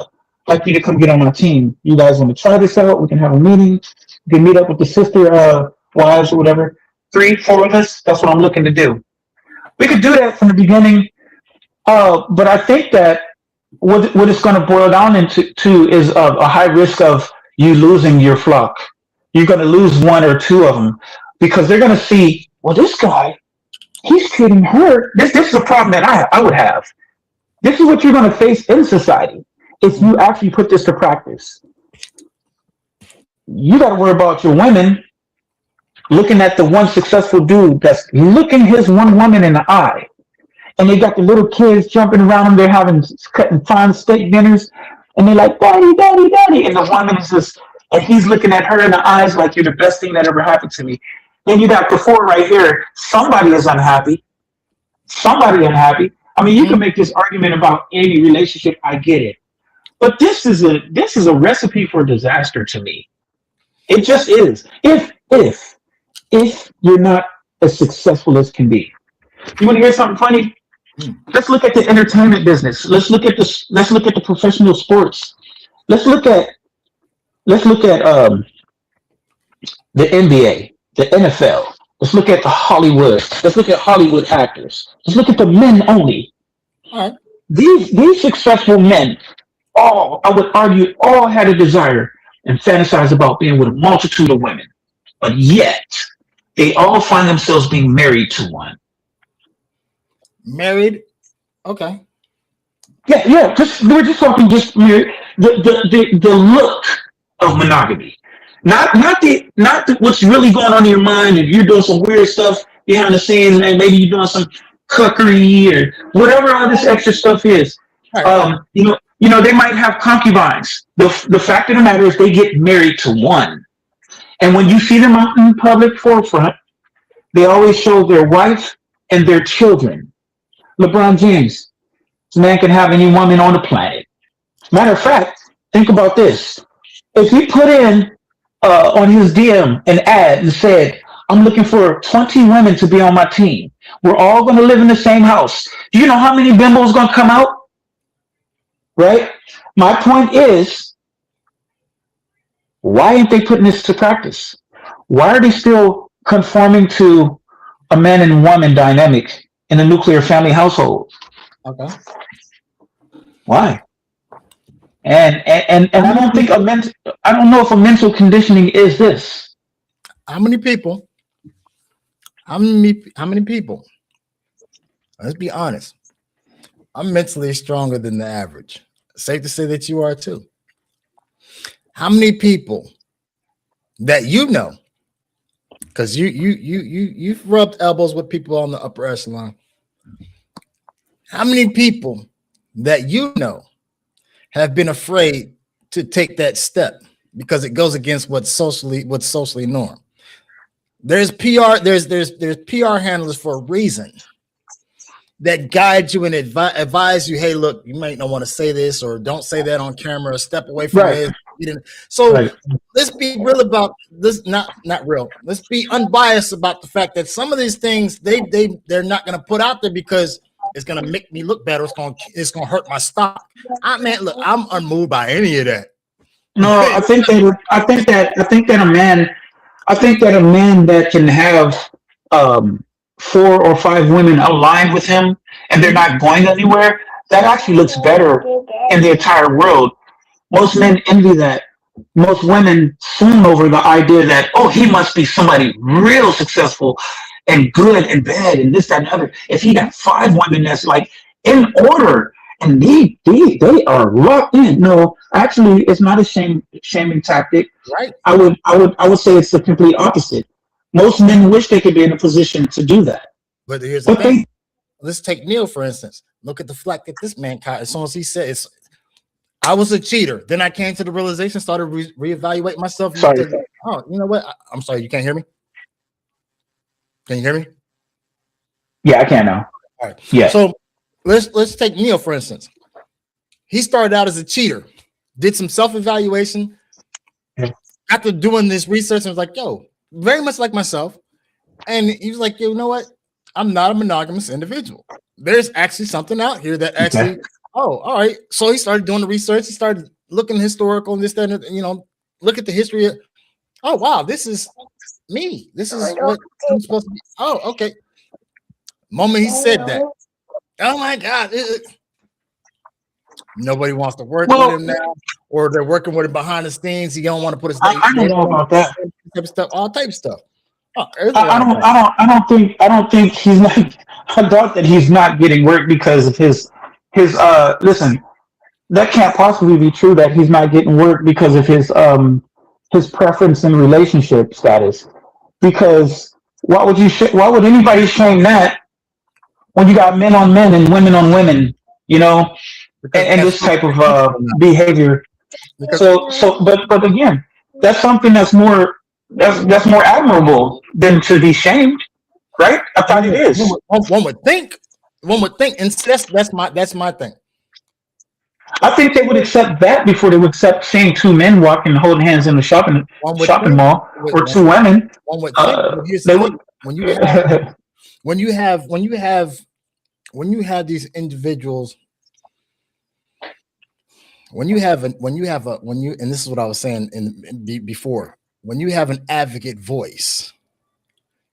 I'd like you to come get on my team. You guys want to try this out? We can have a meeting. You can meet up with the sister wives or whatever. 3-4 of us. That's what I'm looking to do. We could do that from the beginning. But I think that what it's going to boil down into is a high risk of you losing your flock. You're going to lose one or two of them because they're going to see, well, this guy, he's treating her. This is a problem that I would have. This is what you're going to face in society if you actually put this to practice. You got to worry about your women looking at the one successful dude that's looking his one woman in the eye. And they got the little kids jumping around them. They're cutting fine steak dinners. And they're like, daddy, daddy, daddy. And the woman is just, and he's looking at her in the eyes like, you're the best thing that ever happened to me. Then you got the four right here. Somebody is unhappy. Somebody unhappy. I mean, you can make this argument about any relationship. I get it. But this is a recipe for disaster to me. It just is. If you're not as successful as can be. You want to hear something funny? Let's look at the entertainment business. Let's look at the professional sports. Let's look at the NBA, the NFL. Let's look at the Hollywood. Let's look at Hollywood actors. Let's look at the men only. All right. These successful men, I would argue, all had a desire and fantasized about being with a multitude of women, but yet they all find themselves being married to one. Married? Okay. Yeah. We're just talking married. The look of monogamy, not what's really going on in your mind. If you're doing some weird stuff behind the scenes, and maybe you're doing some cookery or whatever all this extra stuff is. Right. You know, they might have concubines. The fact of the matter is they get married to one. And when you see them out in public forefront, they always show their wife and their children. LeBron James, this man can have any woman on the planet. Matter of fact, think about this. If he put in on his DM an ad and said, I'm looking for 20 women to be on my team. We're all going to live in the same house. Do you know how many bimbos going to come out? Right? My point is, why aren't they putting this to practice? Why are they still conforming to a man and woman dynamic in a nuclear family household? Okay. Why? And I don't think I don't know if a mental conditioning is this. How many people? How many people? Let's be honest. I'm mentally stronger than the average. Safe to say that you are too. How many people that you know? Because you've rubbed elbows with people on the upper echelon. How many people that you know have been afraid to take that step because it goes against what's socially norm? There's PR, there's PR handlers for a reason that guide you and advise you, hey, look, you might not want to say this or don't say that on camera or step away from this. So let's be real about this, not real. Let's be unbiased about the fact that some of these things they're not going to put out there because it's going to make me look better. It's going to hurt my stock. Look, I'm unmoved by any of that. No, I think that a man that can have 4 or 5 women aligned with him and they're not going anywhere, that actually looks better in the entire world. Most men envy that. Most women swoon over the idea that, oh, he must be somebody real successful and good and bad and this, that, and the other. If he got 5 women that's like in order and they are locked in. No, actually, it's not a shaming tactic. Right. I would say it's the complete opposite. Most men wish they could be in a position to do that. But here's the thing. Let's take Neil, for instance. Look at the flack that this man caught. As soon as he said, I was a cheater. Then I came to the realization, started reevaluate myself. Sorry. Oh, you know what? I'm sorry. You can't hear me? Can you hear me? Yeah, I can now. All right. Yeah. So let's take Neil, for instance. He started out as a cheater, did some self-evaluation, after doing this research, and was like, yo, very much like myself. And he was like, you know what? I'm not a monogamous individual. There's actually something out here that actually, oh, all right. So he started doing the research. He started looking historical and this, that, and, look at the history of, oh, wow, this is me. This is what I'm supposed to be. Oh, okay. Moment he said that, oh my God. Nobody wants to work with him now, or they're working with him behind the scenes. He don't want to put his name. I don't know about that. All type of stuff. Oh, I don't think he's not. I doubt that he's not getting work because of his. Listen, that can't possibly be true. That he's not getting work because of his preference and relationship status. Because why would anybody shame that when you got men on men and women on women? And this type of behavior. But again, that's something that's more admirable than to be shamed, right? I thought it is. One would think, and that's my thing. I think they would accept that before they would accept seeing 2 men walking, holding hands in the shopping mall, or 2 women. One would think. They would. When you have these individuals. And this is what I was saying before, when you have an advocate voice,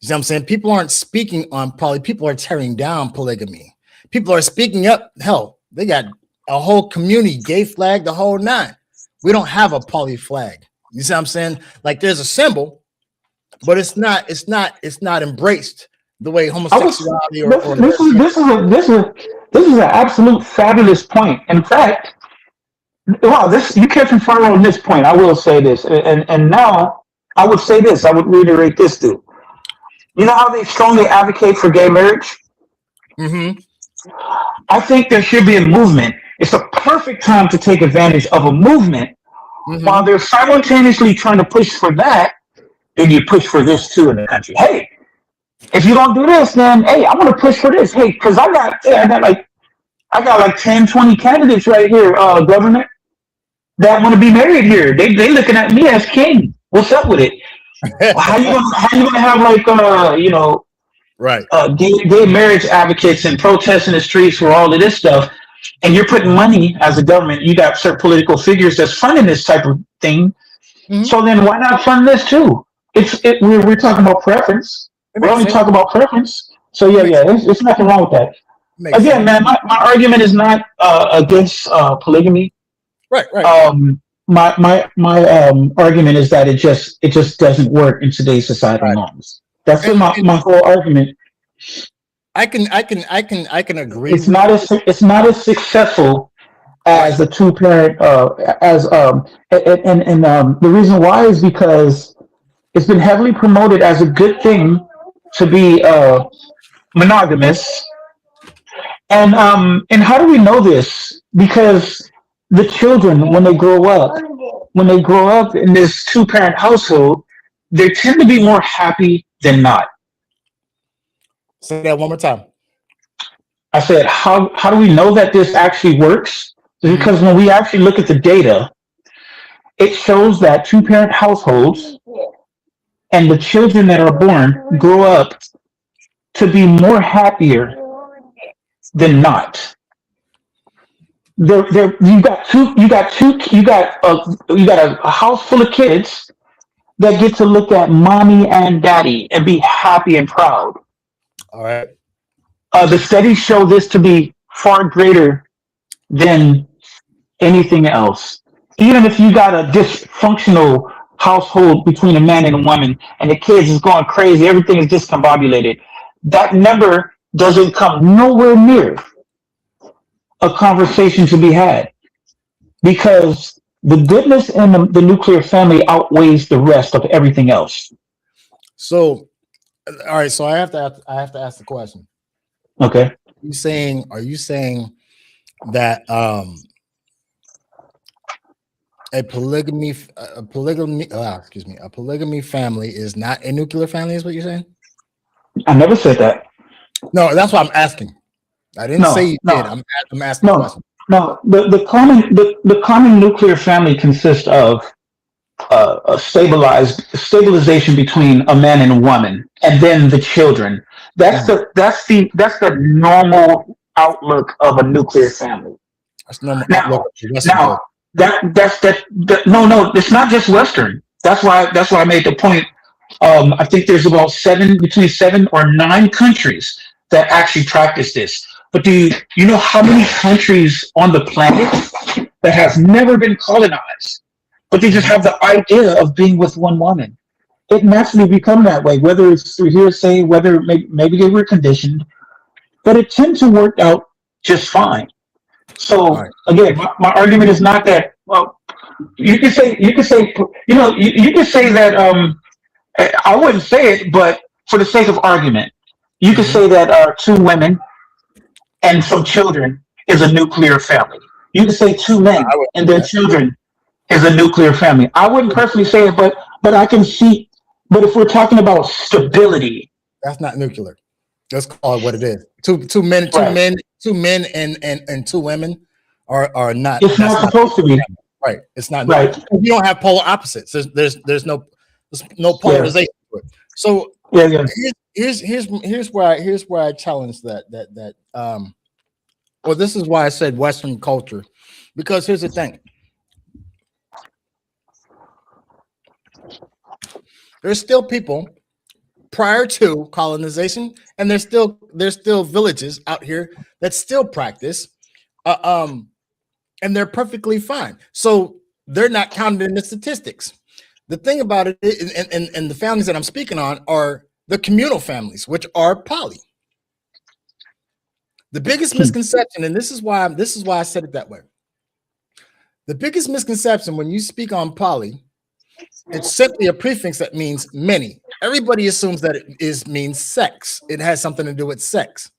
you see what I'm saying? People aren't speaking on poly, people are tearing down polygamy. People are speaking up. Hell, they got a whole community, gay flag, the whole 9. We don't have a poly flag. You see what I'm saying? Like there's a symbol, but it's not embraced the way homosexuality this is an absolute fabulous point. In fact, wow, you catch me far on this point. I will say this, and now I would say this. I would reiterate this, dude. You know how they strongly advocate for gay marriage? Mm-hmm. I think there should be a movement. It's a perfect time to take advantage of a movement while they're simultaneously trying to push for that. Then you push for this too in the country. Hey, if you don't do this, then hey, I want to push for this. Hey, because I got like 10, 20 candidates right here, government, that want to be married here. They looking at me as king. What's up with it? How you gonna have like right gay marriage advocates and protests in the streets for all of this stuff, and you're putting money as a government. You got certain political figures that's funding this type of thing. Mm-hmm. So then why not fund this too? We're talking about preference. We're only talking about preference. So it's nothing wrong with that. Again, man, my argument is not against polygamy. Right, right. My argument is that it just doesn't work in today's societal Right. norms. That's And my whole argument. I can agree It's with not you. as successful Right. as a two parent as and the reason why is because it's been heavily promoted as a good thing to be monogamous. And how do we know this? Because the children, when they grow up in this two parent household, they tend to be more happy than not. Say that one more time. I said, how do we know that this actually works? Mhm. Because when we actually look at the data, it shows that two parent households and the children that are born grow up to be more happier than not. You got a house full of kids that get to look at mommy and daddy and be happy and proud. All right. The studies show this to be far greater than anything else. Even if you got a dysfunctional household between a man and a woman and the kids is going crazy, everything is discombobulated, that number doesn't come nowhere near a conversation to be had because the goodness in the nuclear family outweighs the rest of everything else. So, all right. So I have to ask the question. Okay. Are you saying that a polygamy family is not a nuclear family? Is what you're saying? I never said that. No, that's what I'm asking. I didn't say you did. I'm asking a question. No. The common nuclear family consists of a stabilization between a man and a woman, and then the children. That's the normal outlook of a nuclear family. That's normal Now, outlook. now no, it's not just Western. That's why I made the point. I think there's about between 7 or 9 countries that actually practice this. But do you know how many countries on the planet that has never been colonized, but they just have the idea of being with one woman? It naturally become that way, whether it's through hearsay, whether maybe they were conditioned, but it tends to work out just fine. So again, my argument is not that. Well, you can say you can say that. I wouldn't say it, but for the sake of argument, you could say that 2 women and some children is a nuclear family. You could say 2 men and their children is a nuclear family. I wouldn't personally say it, but I can see. But if we're talking about stability, that's not nuclear. Let's call it what it is. Two men and 2 women are not. It's not supposed to be. Right. It's not. Right. You don't have polar opposites. There's no polarization to it. So here's where I challenge that. Well, this is why I said Western culture, because here's the thing. There's still people prior to colonization, and there's still villages out here that still practice, and they're perfectly fine. So they're not counted in the statistics. The thing about it, and the families that I'm speaking on are the communal families, which are poly. The biggest misconception, and this is why I said it that way. The biggest misconception when you speak on poly, it's simply a prefix that means many. Everybody assumes that it means sex. It has something to do with sex.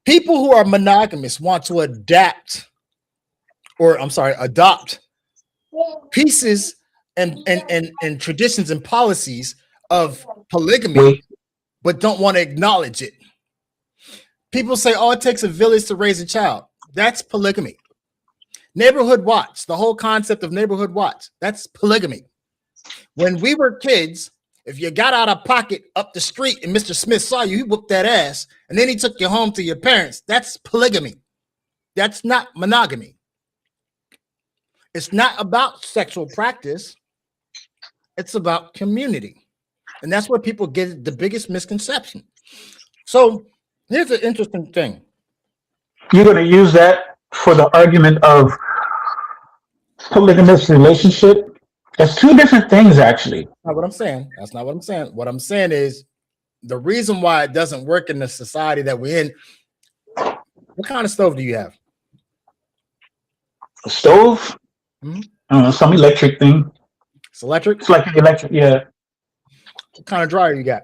People who are monogamous want to adopt pieces and traditions and policies of polygamy, but don't want to acknowledge it. People say, oh, it takes a village to raise a child. That's polygamy. Neighborhood watch, the whole concept of neighborhood watch, that's polygamy. When we were kids, if you got out of pocket up the street and Mr. Smith saw you, he whooped that ass, and then he took you home to your parents. That's polygamy. That's not monogamy. It's not about sexual practice. It's about community. And that's where people get the biggest misconception. So here's an interesting thing. You're going to use that for the argument of Polygamous relationship. That's two different things, actually. Not what I'm saying. That's not what I'm saying. What I'm saying is the reason why it doesn't work in the society that we're in. What kind of stove do you have? A stove? Some electric thing. It's electric? It's like an electric, yeah. What kind of dryer you got?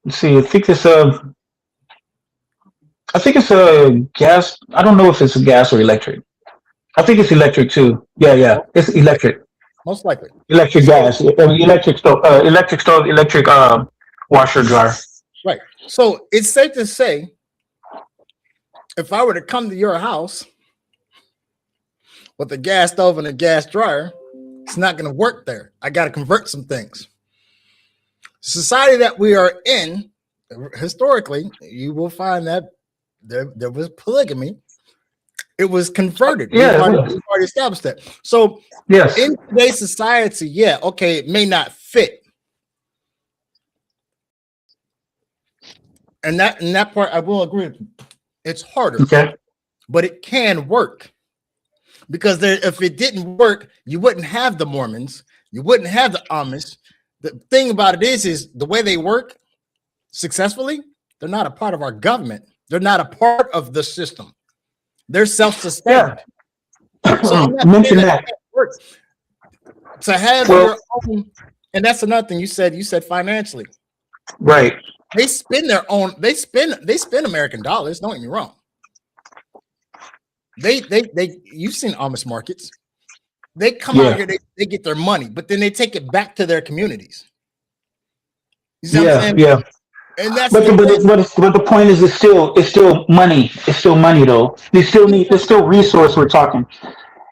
Let's see. I think it's a gas. I don't know if it's a gas or electric. I think it's electric too. Yeah. It's electric. Most likely. Electric gas. Electric stove. Electric washer dryer. Right. So it's safe to say, if I were to come to your house with a gas stove and a gas dryer, it's not going to work there. I got to convert some things. Society that we are in, historically, you will find that there was polygamy. It was converted. Yeah, we've already established that. So yes, in today's society, yeah, okay, it may not fit. And that part I will agree with you. It's harder, okay, but it can work. Because if it didn't work, you wouldn't have the Mormons, you wouldn't have the Amish. The thing about it is the way they work successfully, they're not a part of our government. They're not a part of the system. They're self-sustained. Yeah. So I'm not mention saying that. Works. To have your own, and that's another thing you said financially. Right. They spend their own, they spend American dollars, don't get me wrong. They you've seen Amish markets. They come out here, they get their money, but then they take it back to their communities. You see what I'm saying? Yeah. And that's but the point is, it's still money. It's still money, though. There's still resource we're talking.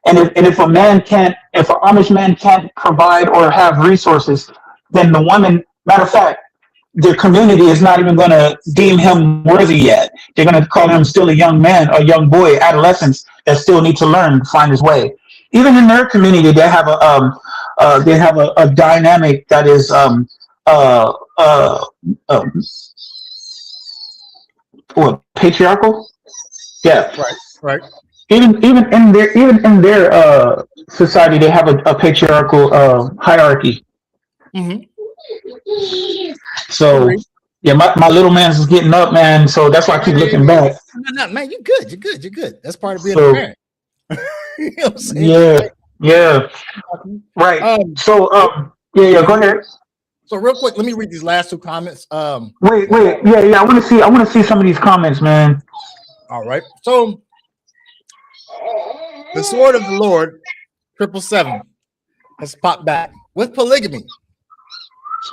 And if an Amish man can't provide or have resources, then the woman, matter of fact, their community is not even going to deem him worthy yet. They're going to call him still a young man, a young boy, adolescents that still need to learn, find his way. Even in their community, they have a dynamic that is patriarchal. Yeah, right. Even in their society, they have a patriarchal hierarchy. Mm-hmm. So yeah, my little man's getting up, man. So that's why I keep looking back. No, man, you're good. That's part of being a parent. You know what I'm saying? Yeah. Right. So yeah, go ahead. So real quick, let me read these last two comments. Wait. Yeah. I want to see some of these comments, man. All right. So the sword of the Lord, 777, has popped back with polygamy.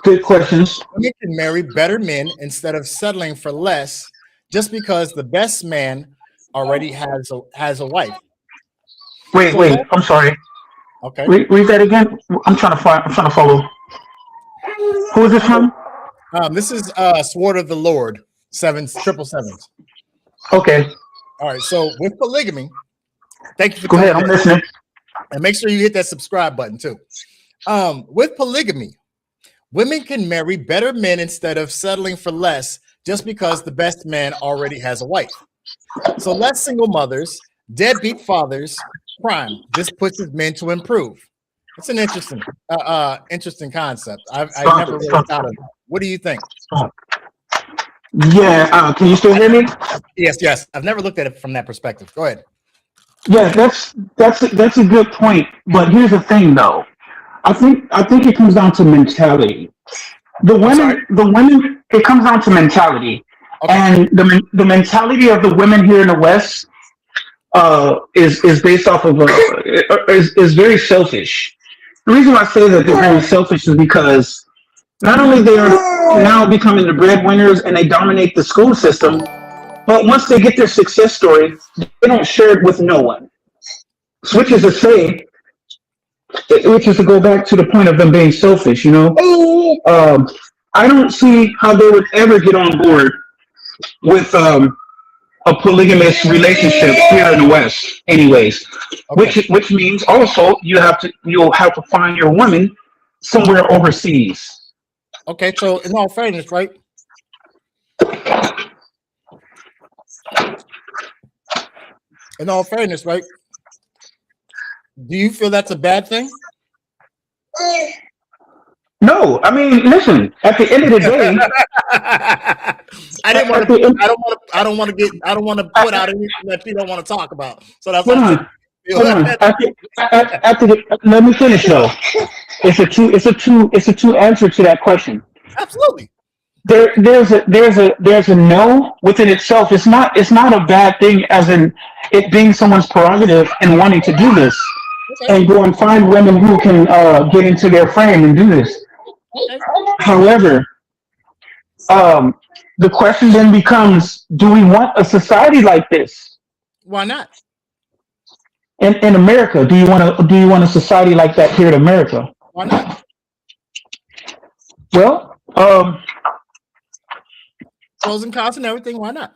Good questions. Women can marry better men instead of settling for less, just because the best man already has a wife. Wait. I'm sorry. Okay. Read that again. I'm trying to follow. Who is this from? This is Sword of the Lord, 777. Okay. All right. So with polygamy, thank you for go ahead. I'm listening. And make sure you hit that subscribe button too. With polygamy, women can marry better men instead of settling for less, just because the best man already has a wife. So less single mothers, deadbeat fathers, crime. This pushes men to improve. It's an interesting concept. I've never really thought of it. What do you think? Yeah, can you still hear me? Yes. I've never looked at it from that perspective. Go ahead. Yeah, that's a good point. But here's the thing, though. I think it comes down to mentality. The women, it comes down to mentality, and the mentality of the women here in the West is based off of is very selfish. The reason why I say that they're very selfish is because not only they are now becoming the breadwinners and they dominate the school system, but once they get their success story, they don't share it with no one. Which is to go back to the point of them being selfish, you know? I don't see how they would ever get on board with a polygamous relationship here in the West, anyways. Which means also you'll have to find your woman somewhere overseas. Okay, so in all fairness, right? In all fairness, right? Do you feel that's a bad thing? No, I mean, listen. At the end of the day, I didn't want at to. the end, I don't want to get. I don't want to put out anything that you don't want to talk about. So that's hold why I on, hold on. said. Let me finish though. It's a two answer to that question. Absolutely. There's a no within itself. It's not a bad thing as in it being someone's prerogative and wanting to do this Okay. and go and find women who can get into their frame and do this. Okay. However, the question then becomes: do we want a society like this Why not? in America? Do you want a society like that here in America? Why not? Well, Pros and cons and everything. Why not?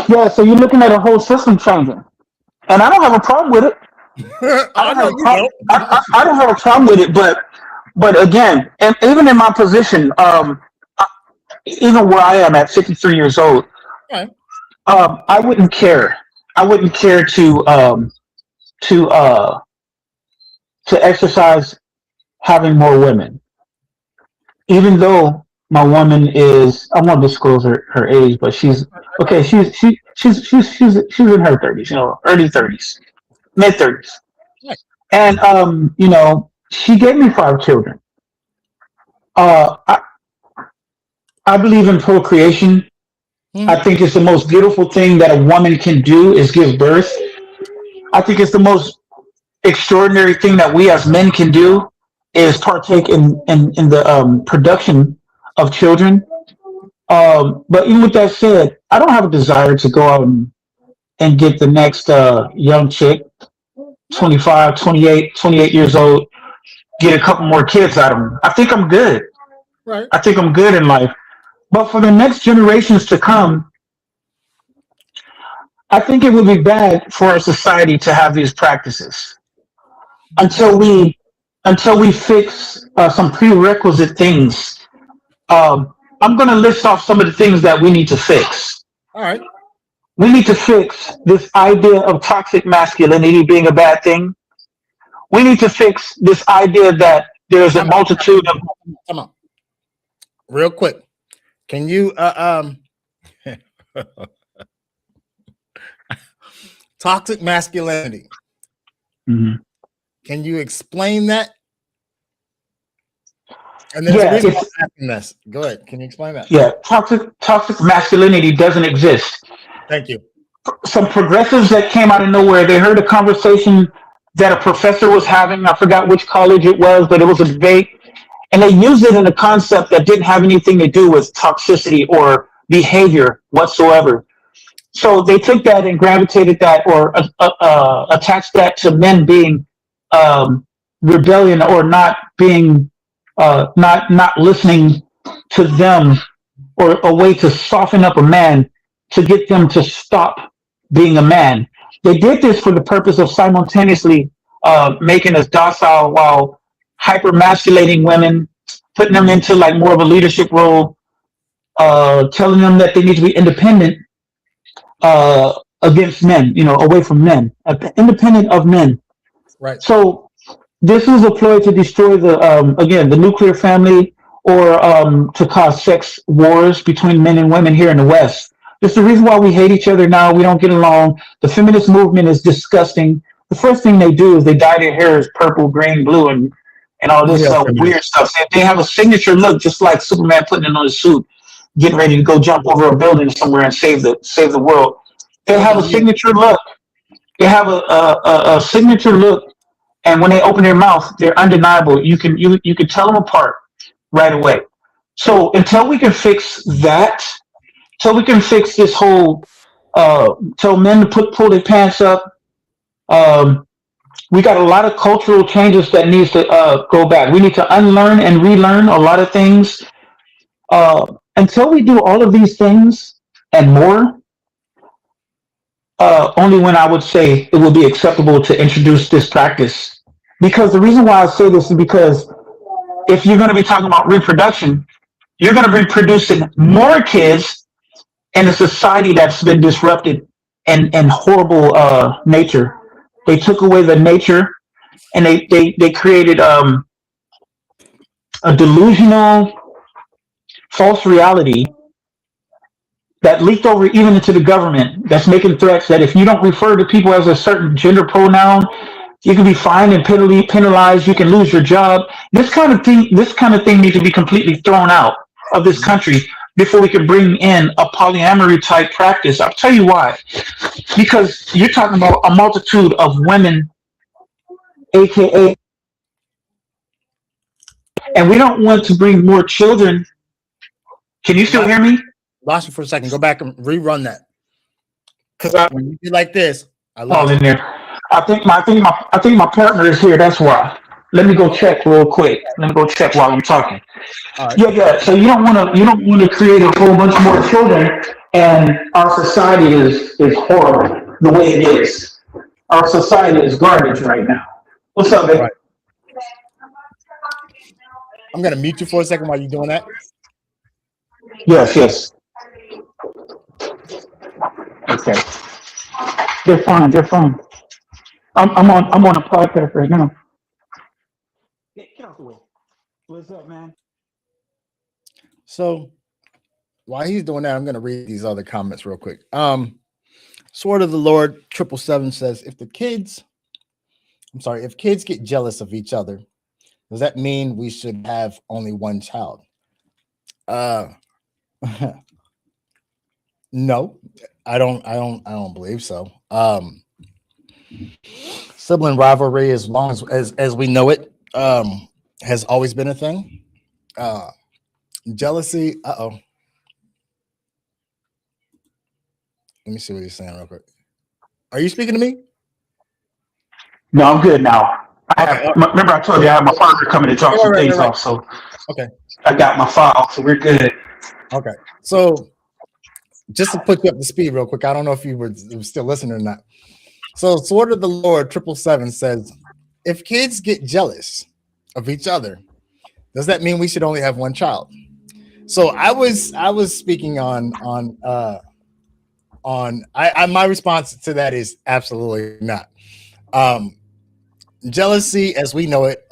yeah. So you're looking at a whole system changing, and I don't have a problem with it. I know you don't. I don't have a problem with it, but again, and even in my position, even where I am at 53 years old, Okay. I wouldn't care. I wouldn't care to to exercise having more women, even though my woman is. I won't disclose her age, but she's okay. She's in her 30s, early 30s, mid 30s, Right. and she gave me 5 children. Uh, I, I believe in procreation. I Mhm. think it's the most beautiful thing that a woman can do is give birth. I think it's the most extraordinary thing that we as men can do is partake in the production of children. But even with that said, I don't have a desire to go out and get the next young chick, 25, 28, 28 years old, get a couple more kids out of them. I think I'm good. Right. I think I'm good in life. But for the next generations to come, I think it would be bad for our society to have these practices until we fix some prerequisite things. I'm going to list off some of the things that we need to fix. All right. We need to fix this idea of toxic masculinity being a bad thing. We need to fix this idea that there's a multitude of. Come on. Real quick. Can you toxic masculinity? Mhm. Can you explain that? And there's Yeah, a reason why I'm asking this. Go ahead. Can you explain that? Yeah, toxic masculinity doesn't exist. Thank you. Some progressives that came out of nowhere, they heard a conversation that a professor was having. I forgot which college it was, but it was a debate. And they used it in a concept that didn't have anything to do with toxicity or behavior whatsoever. So they took that and gravitated that or attached that to men being rebellion or not being, not listening to them, or a way to soften up a man to get them to stop being a man. They did this for the purpose of simultaneously making us docile while hypermasculating women, putting them into like more of a leadership role, telling them that they need to be independent against men, away from men, independent of men. Right. So this was a ploy to destroy the nuclear family, or to cause sex wars between men and women here in the West. This is the reason why we hate each other now. We don't get along. The feminist movement is disgusting. The first thing they do is they dye their hair purple, green, blue, and all this weird stuff. They have a signature look, just like Superman putting it on his suit, getting ready to go jump over a building somewhere and save the world. They have a signature look. They have a signature look, and when they open their mouth, they're undeniable. You can tell them apart right away. So until we can fix that, until we can fix this whole, tell men to pull their pants up, we got a lot of cultural changes that needs to go back. We need to unlearn and relearn a lot of things. Until we do all of these things and more, only when I would say it will be acceptable to introduce this practice. Because the reason why I say this is because if you're going to be talking about reproduction, you're going to be producing more kids and a society that's been disrupted and horrible nature. They took away the nature, and they created a delusional false reality that leaked over even into the government, that's making threats that if you don't refer to people as a certain gender pronoun, you can be fined and penalized, you can lose your job. This kind of thing needs to be completely thrown out of this country before we can bring in a polyamory type practice. I'll tell you why. Because you're talking about a multitude of women, aka, and we don't want to bring more children. Can you still hear me? Lost you for a second. Go back and rerun that. Because Uh, when you do like this, I all lost in you. there. I think my partner is here. That's why. Let me go check real quick. Let me go check while I'm talking. All right. Yeah. So you don't want to create a whole bunch more children, and our society is horrible the way it is. Our society is garbage right now. What's up, man? Right. I'm gonna mute you for a second while you're doing that. Yes. Okay. They're fine. They're fine. I'm on a podcast right now. Get out the way. What's up, man? So while he's doing that, I'm gonna read these other comments real quick. Sword of the Lord 777 says, if kids get jealous of each other, does that mean we should have only one child? No, I don't believe so. Sibling rivalry, as long as we know it, has always been a thing. Jealousy, let me see what he's saying real quick. Are you speaking to me? No, I'm good now. Okay. Remember I told you I had my partner coming to drop some things Right. off, so Okay. I got my file, so we're good. Okay. So just to put you up to speed real quick, I don't know if you were still listening or not. So Sword of the Lord 777 says, if kids get jealous of each other, does that mean we should only have one child? So I was speaking on my response to that is absolutely not. Jealousy, as we know it,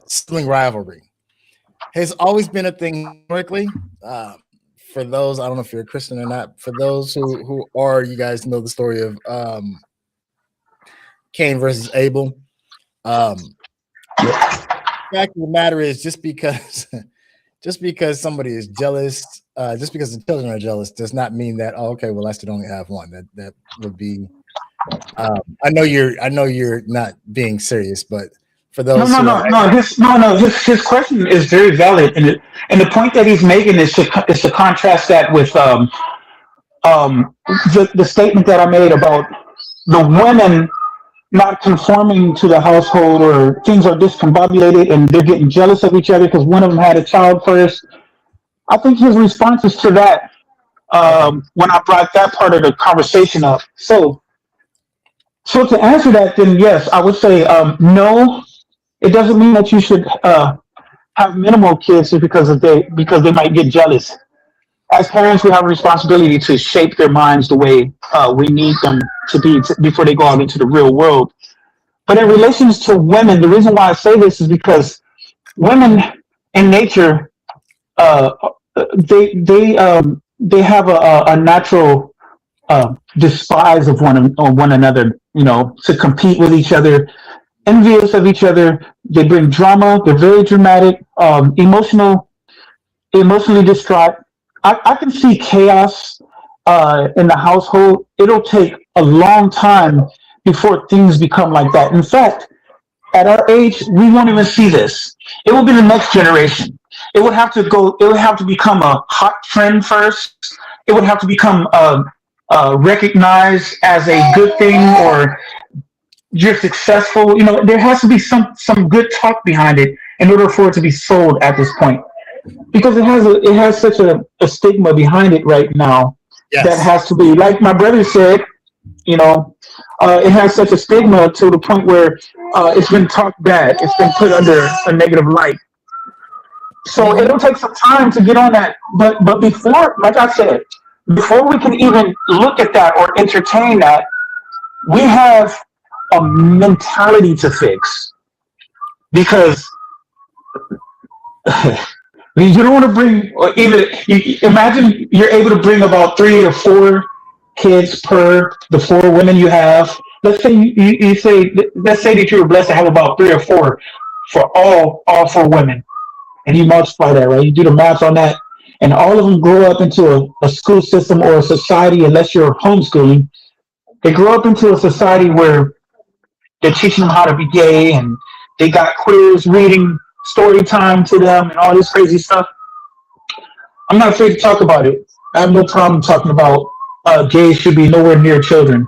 sibling rivalry has always been a thing historically. For those, I don't know if you're a Christian or not. For those who are, you guys know the story of Cain versus Abel. The fact of the matter is, just because somebody is jealous, just because the children are jealous, does not mean that okay, well, I should only have one. That would be. I know you're not being serious, but for those His question is very valid, and the point that he's making is to contrast that with the statement that I made about the women not conforming to the household, or things are discombobulated and they're getting jealous of each other because one of them had a child first. I think his response is to that when I brought that part of the conversation up. So to answer that, then yes, I would say no. It doesn't mean that you should have minimal kids because they might get jealous. As parents, we have a responsibility to shape their minds the way we need them to be before they go out into the real world. But in relations to women, the reason why I say this is because women in nature, they have a natural despise of one another. To compete with each other, envious of each other. They bring drama. They're very dramatic, emotionally distraught. I can see chaos in the household. It'll take a long time before things become like that. In fact, at our age, we won't even see this. It will be the next generation. It would have to become a hot trend first. It would have to become recognized as a good thing, or you're successful. There has to be some good talk behind it in order for it to be sold at this point, because it has such a stigma behind it right now. Yes. That has to be, like my brother said, it has such a stigma to the point where it's been talked bad. It's been put under a negative light. So it'll take some time to get on that. But before, like I said, before we can even look at that or entertain that, we have a mentality to fix because you don't want to bring or even imagine you're able to bring about 3 or 4 kids per the 4 women you have. Let's say you say let's say that you were blessed to have about 3 or 4 for all 4 women, and you multiply that, right? You do the math on that, and all of them grow up into a school system or a society. Unless you're homeschooling, they grow up into a society where they're teaching them how to be gay, and they got queers reading story time to them and all this crazy stuff. I'm not afraid to talk about it. I have no problem talking about gays should be nowhere near children.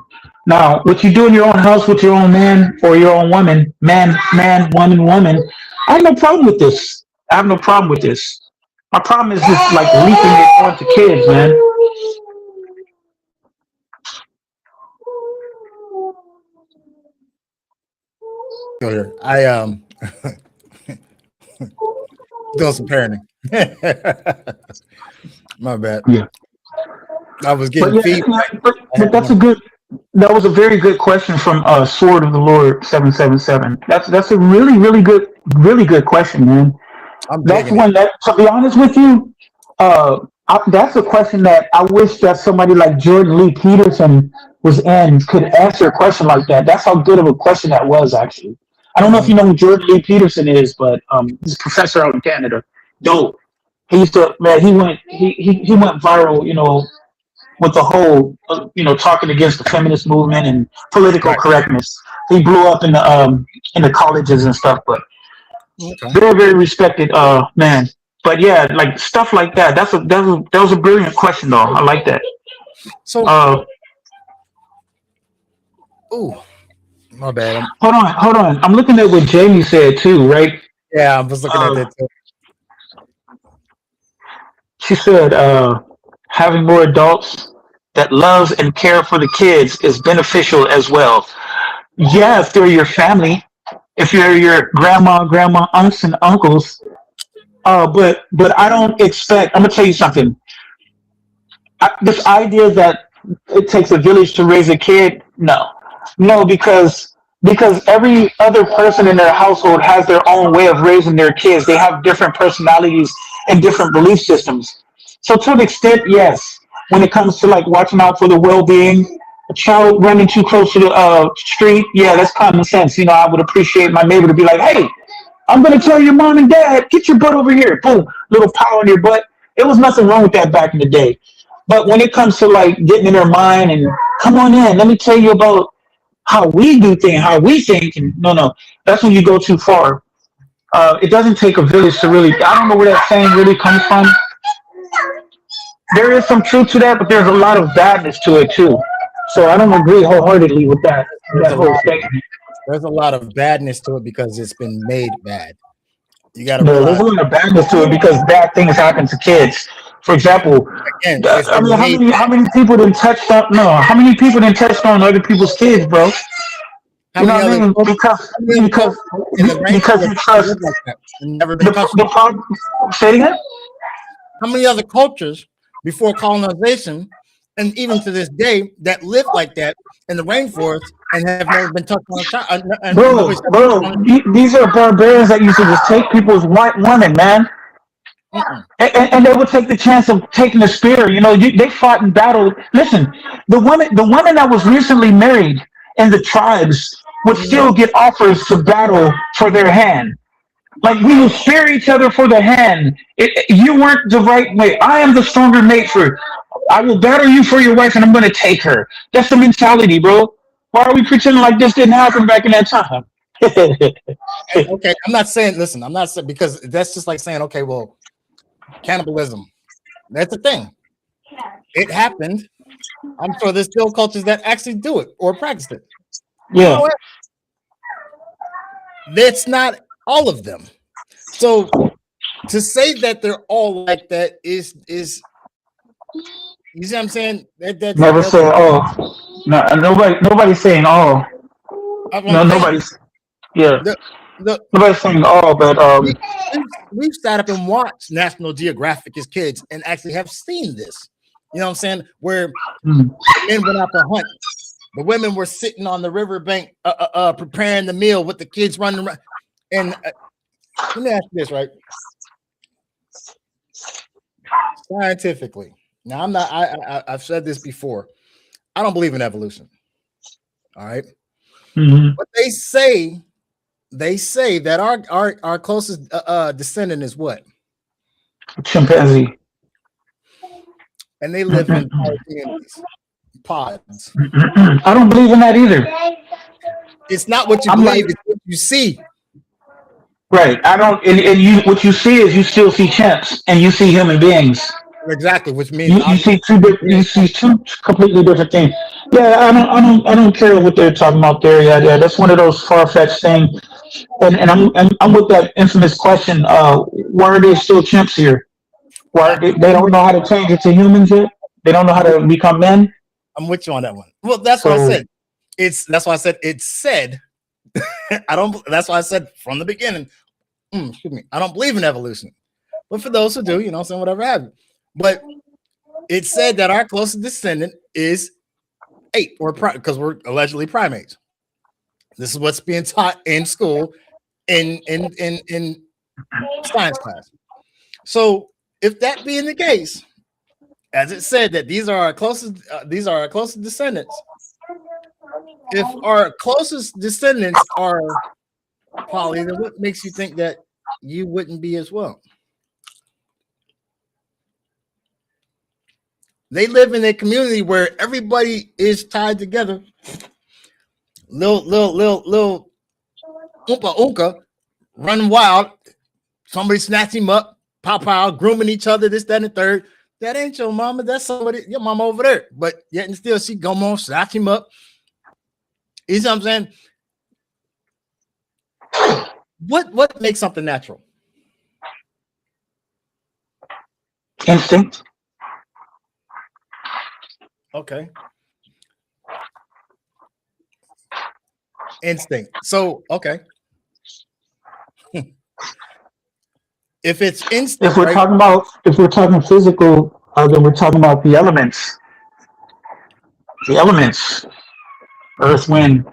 Now, what you do in your own house with your own man or your own woman, man, woman, woman, I have no problem with this. I have no problem with this. My problem is just like leaping it onto kids, man. Go here. I doing some parenting. My bad. Yeah. I was But getting yeah, feedback. but that's a good. That was a very good question from Sword of the Lord 777. That's a really good question, man. I'm That's digging it. one that, to be honest with you, that's a question that I wish that somebody like Jordan Lee Peterson was in could answer a question like that. That's how good of a question that was, actually. I don't know if you know who Jordan Lee Peterson is, but he's a professor out in Canada. Dope. He used to, man. He went viral, with the whole, talking against the feminist movement and political Right. correctness. He blew up in the colleges and stuff, but Okay. very respected man. But yeah, like stuff like that. That was a brilliant question though. I like that. So, Uh, ooh, my bad. hold on. I'm looking at what Jamie said too, right? Yeah, I was looking at Uh, that too. she said having more adults that loves and care for the kids is beneficial as well. Yeah, if they're your family, if you're your grandma, aunts and uncles. But I don't expect. I'm gonna tell you something. This idea that it takes a village to raise a kid, no, because every other person in their household has their own way of raising their kids. They have different personalities and different belief systems. So to an extent, yes, when it comes to like watching out for the well-being, a child running too close to the street, yeah, that's common sense. I would appreciate my neighbor to be like, hey, I'm gonna tell your mom and dad, get your butt over here. Boom, little power in your butt. It was nothing wrong with that back in the day. But when it comes to like getting in their mind and come on in, let me tell you about how we do things, how we think, and no, that's when you go too far. It doesn't take a village to really. I don't know where that saying really comes from. There is some truth to that, but there's a lot of badness to it too. So I don't agree wholeheartedly with that There's a whole lot. statement. There's a lot of badness to it because it's been made bad. You got to No, realize there's a lot of badness to it because bad things happen to kids. For example, again, it's I been mean, made how bad. many people didn't touched on? No, how many people didn't touched on other people's kids, bro? How You know many what I other mean? cultures? How many other Because cultures in the because rainforest you live trust like that and never been touched? the problem. Say it again. How many other cultures before colonization and even to this day that live like that in the rainforest and have never been touched on a child and nobody's touched on a These are barbarians that used to just take people's white women, man. child? And they would take the chance of taking the spear. They fought in battle. Listen, the women that was recently married in the tribes would still get offers to battle for their hand. Like we will spear each other for the hand. You weren't the right mate. I am the stronger mate for. I will battle you for your wife, and I'm going to take her. That's the mentality, bro. Why are we pretending like this didn't happen back in that time? Okay, I'm not saying. Listen, I'm not saying because that's just like saying, okay, well, cannibalism. That's a thing. It happened. I'm sure there's still cultures that actually do it or practice it. Yeah. However, that's not all of them. So to say that they're all like that is you see what I'm saying? Never say all. No, nobody's saying all. I'm No, saying nobody's. Yeah. Nobody's saying all, but we, we've sat up and watched National Geographic as kids and actually have seen this. You know what I'm saying? Where men went out to hunt, the women were sitting on the riverbank, preparing the meal with the kids running around. And let me ask you this, right? Scientifically, now I'm not. I've said this before. I don't believe in evolution. All right, but they say that our closest descendant is what? Chimpanzee. And they live in pods. I don't believe in that either. It's not what you believe; it's what you see. Right. I don't. And you, what you see is you still see chimps and you see human beings. Exactly, which means you see two completely different things. Yeah, I don't care what they're talking about there. Yeah, that's one of those far-fetched things. And I'm with that infamous question. Why are there still chimps here? Why they don't know how to change it to humans yet? They don't know how to become men. I'm with you on that one. Well, that's why I said that's why I said it's said. That's why I said from the beginning. Excuse me. I don't believe in evolution, but for those who do, you know, saying whatever have you. But it said that our closest descendant is ape, or because we're allegedly primates. This is what's being taught in school, in science class. So, if that being the case, as it said that these are our closest descendants. If our closest descendants are poly, then what makes you think that you wouldn't be as well? They live in a community where everybody is tied together. Little oompa running wild. Somebody snatch him up, pow, grooming each other, this, that, and the third. That ain't your mama. That's somebody, your mama over there. But yet and still, she go on, snatch him up. You see what I'm saying? What makes something natural? Instinct. Okay. Instinct. So, okay. If it's instinct, if we're talking physical, then we're talking about the elements. The elements: earth, wind,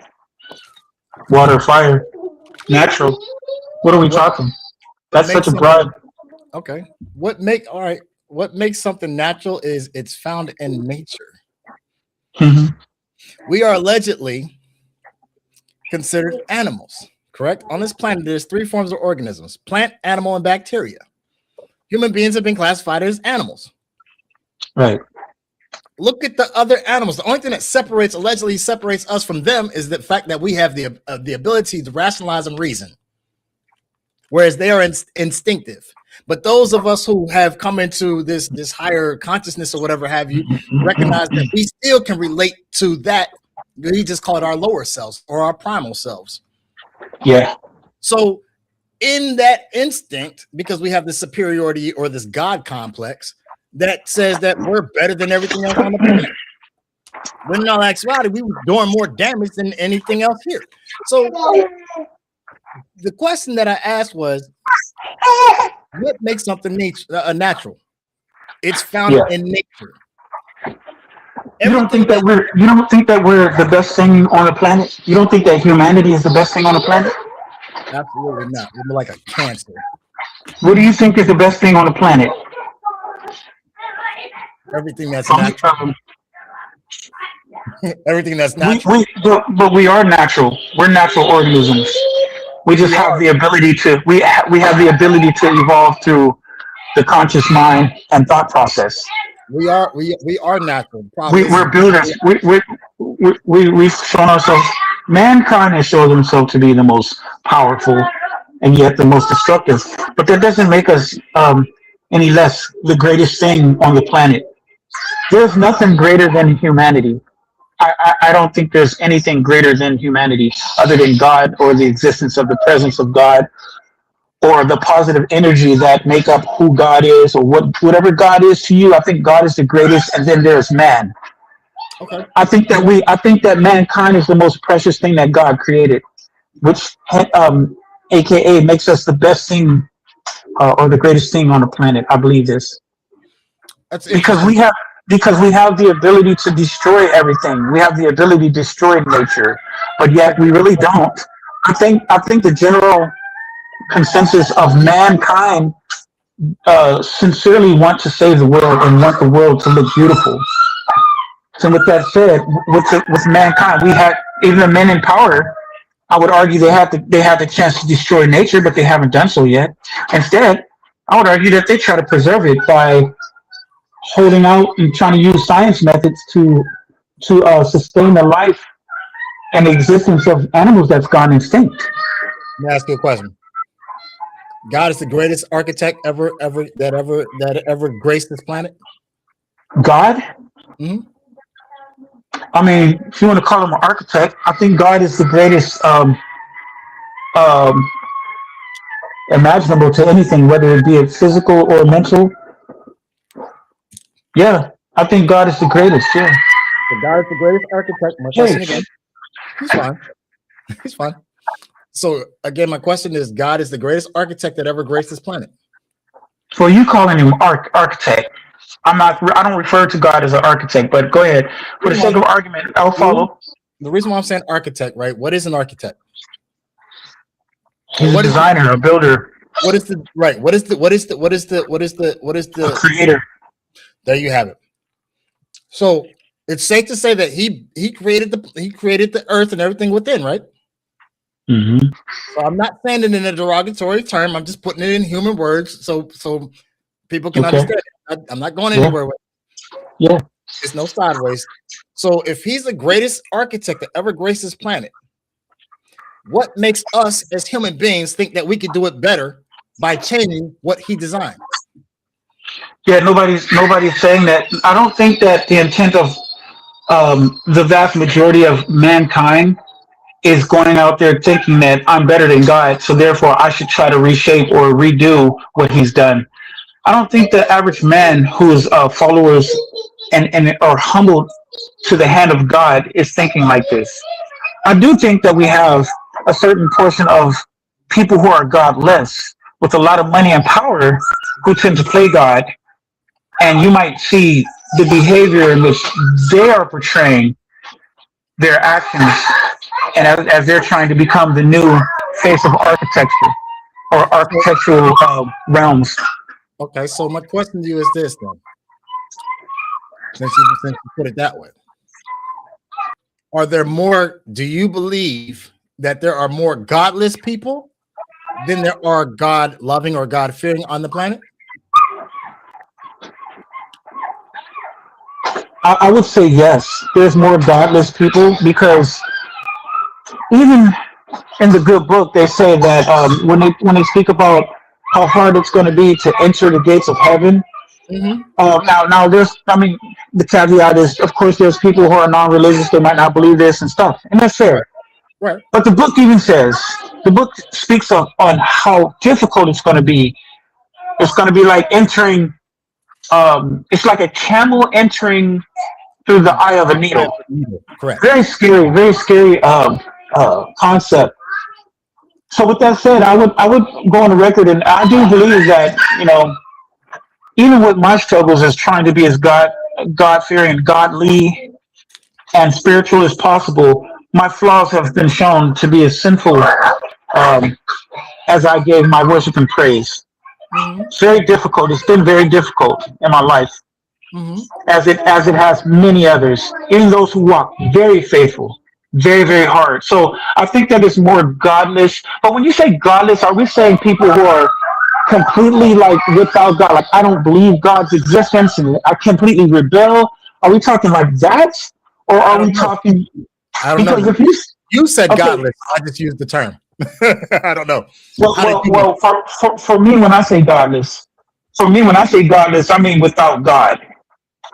water, fire, natural. What are we talking? That's such a broad. Okay. What makes something natural is it's found in nature. We are allegedly considered animals, correct? On this planet, there's 3 forms of organisms: plant, animal, and bacteria. Human beings have been classified as animals. Right. Look at the other animals. The only thing that allegedly separates us from them is the fact that we have the ability to rationalize and reason, whereas they are instinctive. But those of us who have come into this higher consciousness or whatever have you, recognize that we still can relate to that. We just call it our lower selves or our primal selves. Yeah. So in that instinct, because we have this superiority or this God complex that says that we're better than everything else on the planet, when in all actuality, we were doing more damage than anything else here. So the question that I asked was, what makes something natural? It's found in nature. You don't think that we're the best thing on the planet? You don't think that humanity is the best thing on the planet? Absolutely not. We're like a cancer. What do you think is the best thing on the planet? Everything that's natural. Everything that's natural. But we are natural. We're natural organisms. We just have the ability to we have the ability to evolve through the conscious mind and thought process. We are natural. We're builders. We've shown ourselves. Mankind has shown himself to be the most powerful and yet the most destructive. But that doesn't make us any less the greatest thing on the planet. There's nothing greater than humanity. I don't think there's anything greater than humanity other than God or the existence of the presence of God or the positive energy that make up who God is or whatever God is to you. I think God is the greatest, and then there's man. Okay. I think that mankind is the most precious thing that God created, which aka makes us the best thing or the greatest thing on the planet. I believe this That's because interesting. we have the ability to destroy everything. We have the ability to destroy nature, but yet we really don't. I think the general consensus of mankind sincerely want to save the world and want the world to look beautiful. So with that said, with mankind, we had even the men in power. I would argue they had the chance to destroy nature, but they haven't done so yet. Instead, I would argue that they try to preserve it by holding out and trying to use science methods to sustain the life and existence of animals that's gone extinct. Let me ask you a question. God is the greatest architect that ever graced this planet. God, Hmm. I mean, if you want to call him an architect, I think God is the greatest um, imaginable to anything, whether it be it physical or mental. Yeah, I think God is the greatest. Yeah. So God is the greatest architect. My Hey, question again. He's fine. He's fine. So again, my question is: God is the greatest architect that ever graced this planet. so you calling him architect? I'm not. I don't refer to God as an architect, but go ahead. For the sake of argument, I'll follow. The reason why I'm saying architect, right? What is an architect? He's a What is designer, a builder, what is the right? What is a the? creator. There you have it. So it's safe to say that he created the earth and everything within, right? Hmm. So I'm not saying it in a derogatory term. I'm just putting it in human words so people can Okay. understand it. I'm not going Yeah. anywhere with it. Yeah. It's no sideways. So if he's the greatest architect that ever graced this planet, what makes us as human beings think that we could do it better by changing what he designed? Yeah. Nobody's saying that. I don't think that the intent of the vast majority of mankind is going out there thinking that I'm better than God, so therefore I should try to reshape or redo what he's done. I don't think the average man whose followers and are humbled to the hand of God is thinking like this. I do think that we have a certain portion of people who are godless with a lot of money and power who tend to play God, and you might see the behavior in which they are portraying their actions, and as they're trying to become the new face of architecture or architectural realms. Okay, so my question to you is this then, since you put it that way. Do you believe that there are more godless people than there are God loving or God fearing on the planet? I would say yes. There's more godless people because even in the good book they say that when they speak about how hard it's going to be to enter the gates of heaven. Mm-hmm. Now there's, I mean, the caveat is, of course, there's people who are non-religious. They might not believe this and stuff, and that's fair. Right. But the book even says, the book speaks on how difficult it's going to be. It's going to be like entering. It's like a camel entering through the eye of a needle. Correct. Very scary. Very scary concept. So with that said, I would go on the record, and I do believe that, even with my struggles as trying to be as God fearing, godly, and spiritual as possible, my flaws have been shown to be as sinful as I gave my worship and praise. Mm-hmm. It's very difficult. It's been very difficult in my life, Mm-hmm. as it has many others, even those who walk very faithful, very, very hard. So I think that it's more godless. But when you say godless, are we saying people who are completely like without God, like I don't believe God's existence and I completely rebel? Are we talking like that, or are we talking? I don't Because know. if you said okay. godless, I just used the term. I don't know. Well, for me, when I say godless, I mean without God,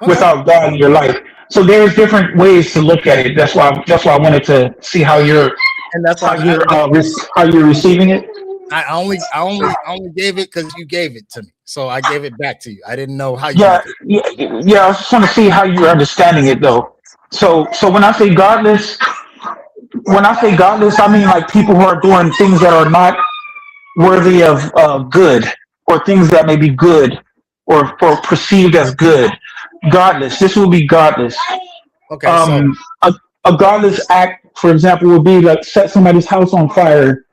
without God in your life. So there's different ways to look at it. That's why I wanted to see how you're receiving it. I only gave it because you gave it to me, so I gave it back to you. I didn't know how you. Yeah. I just want to see how you're understanding it, though. So when I say godless, I mean like people who are doing things that are not worthy of good, or things that may be good, or perceived as good. Godless. This will be godless. Okay, so Um, a, a godless act, for example, would be like set somebody's house on fire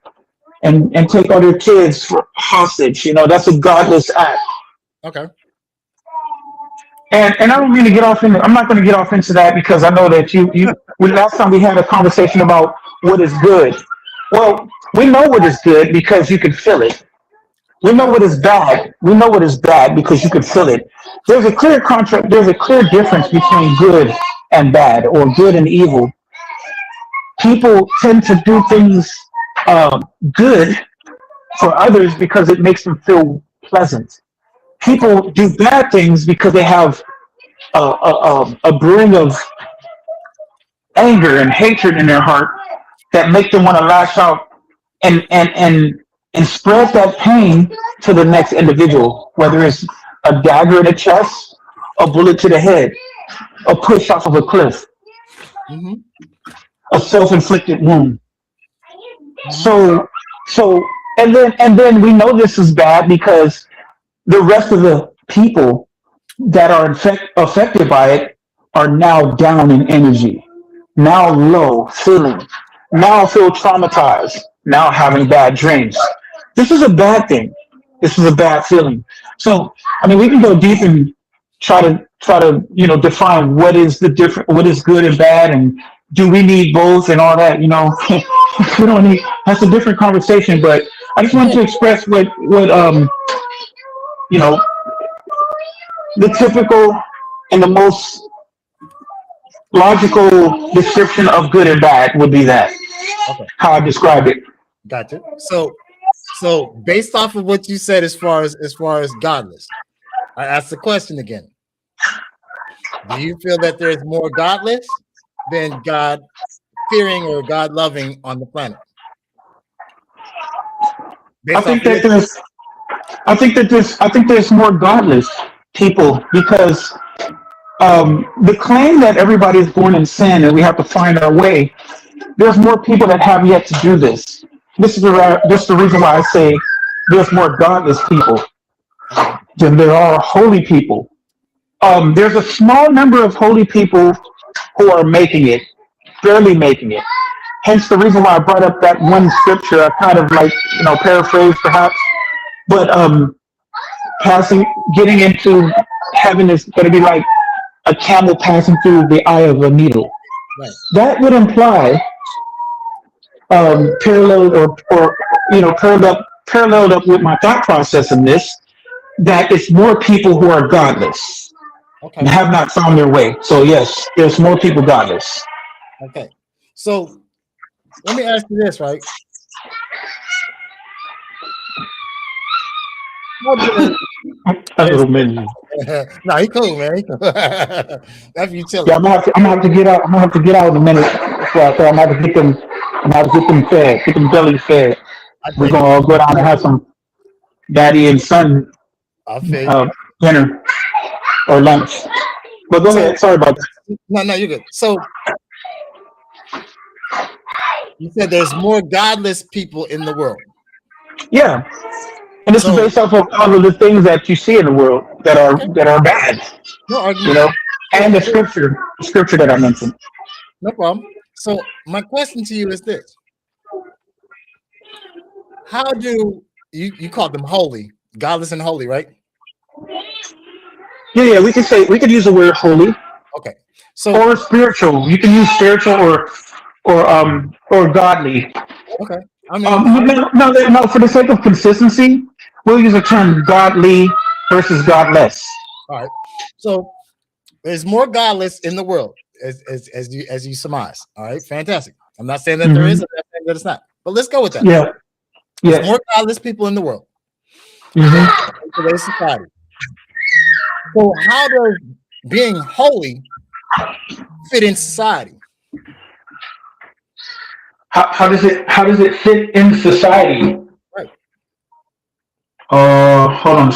and take all their kids for hostage. That's a godless act. okay, And I don't mean to get off into. I'm not going to get off into that because I know that last time we had a conversation about what is good. Well, we know what is good because you can feel it. We know okay, what is bad. We know what is bad because you can feel it. There's a clear contrast. There's a clear difference between good and bad, or good and evil. People tend to do things good for others because it makes them feel pleasant. okay, People do bad things because they have a brewing of anger and hatred in their heart that make them want to lash out and spread that pain to the next individual, whether it's a dagger in the chest, a bullet to the head, a push off of a cliff, mm-hmm, a self-inflicted wound. mm-hmm. So so and then we know this is bad because the rest of the people that are affected by it are now down in energy, now low feeling, now feel traumatized, now having bad dreams. This is a bad thing. This is a bad feeling. So, I mean, we can go deep and try to define what is the different, what is good and bad, and do we need both and all that. We don't need. That's a different conversation. But I just wanted to express what you know the typical and the most logical description of good and bad would be that Okay, how I describe it. gotcha. So based off of what you said, as far as godless, I ask the question again. Do you feel that there's more godless than God fearing or God loving on the planet? I Based off think of that what there's I think there's more godless people because the claim that everybody is born in sin and we have to find our way. There's more people that have yet to do this. This is the reason why I say there's more godless people okay, than there are holy people. There's a small number of holy people who are making it, barely making it. Hence the reason why I brought up that one scripture. I kind of like paraphrase perhaps, but passing, getting into heaven is going to be like a camel passing through the eye of a needle. right. That would imply parallel or paralleled up with my thought process in this, that it's more people who are godless and Okay, have not found their way. So yes, there's more people godless. okay. So let me ask you this, right? How does That there's little minion. no, he cool, man. He cool. That's you Yeah, chilling. I'm gonna have to get out. I'm gonna have to get out in a minute. So I'm gonna have to get them. I'm gonna have to get them fed. Get them belly fed. I We're dig gonna it. all go down and have some daddy and son I feel you. uh, dinner or lunch. But go So ahead. Sorry about that. no, you're good. So you said there's more godless people in the world. Yeah, and this is So based off of all of the things that you see in the world that are okay, that are bad. no You argument. know, So and the scripture that I mentioned. no problem. So my question to you is this: how do you call them holy, godless and holy, right? Yeah, we could use the word holy Okay. So or spiritual. You can use spiritual or godly. okay. I mean, I, No. For the sake of consistency, we'll use the term godly versus godless. all right. So there's more godless in the world, as you surmise. All right, fantastic. I'm not saying that there is, Hmm. I'm not saying that it's not. But let's go with that. Yeah. There's Yes. more godless people in the world Hmm. in today's society. So how does being holy fit in society? How does it fit in society? Right. Hold on.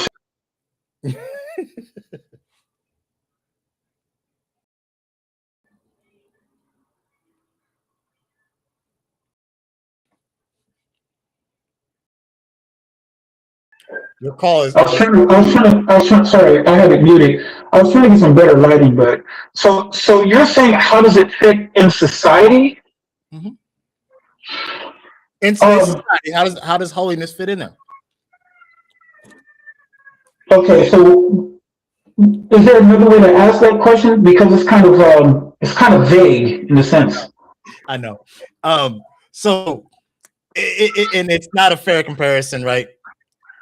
Your call is. Sorry, I had it muted. I was trying to get some better lighting, but so you're saying how does it fit in society? Mhm. In today's society, how does holiness fit in there? Okay, so is there another way to ask that question? Because it's kind of vague in a sense. I know. So, and it's not a fair comparison, right?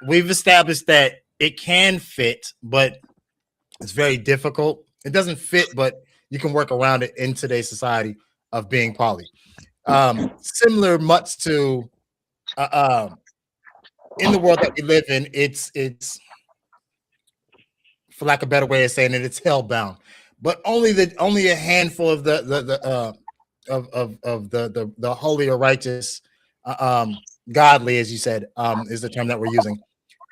We've established that it can fit, but it's very difficult. It doesn't fit, but you can work around it in today's society of being poly. Similar much to in the world that we live in, it's for lack of a better way of saying it, it's hellbound. But only a handful of the holy or righteous, godly, as you said, is the term that we're using.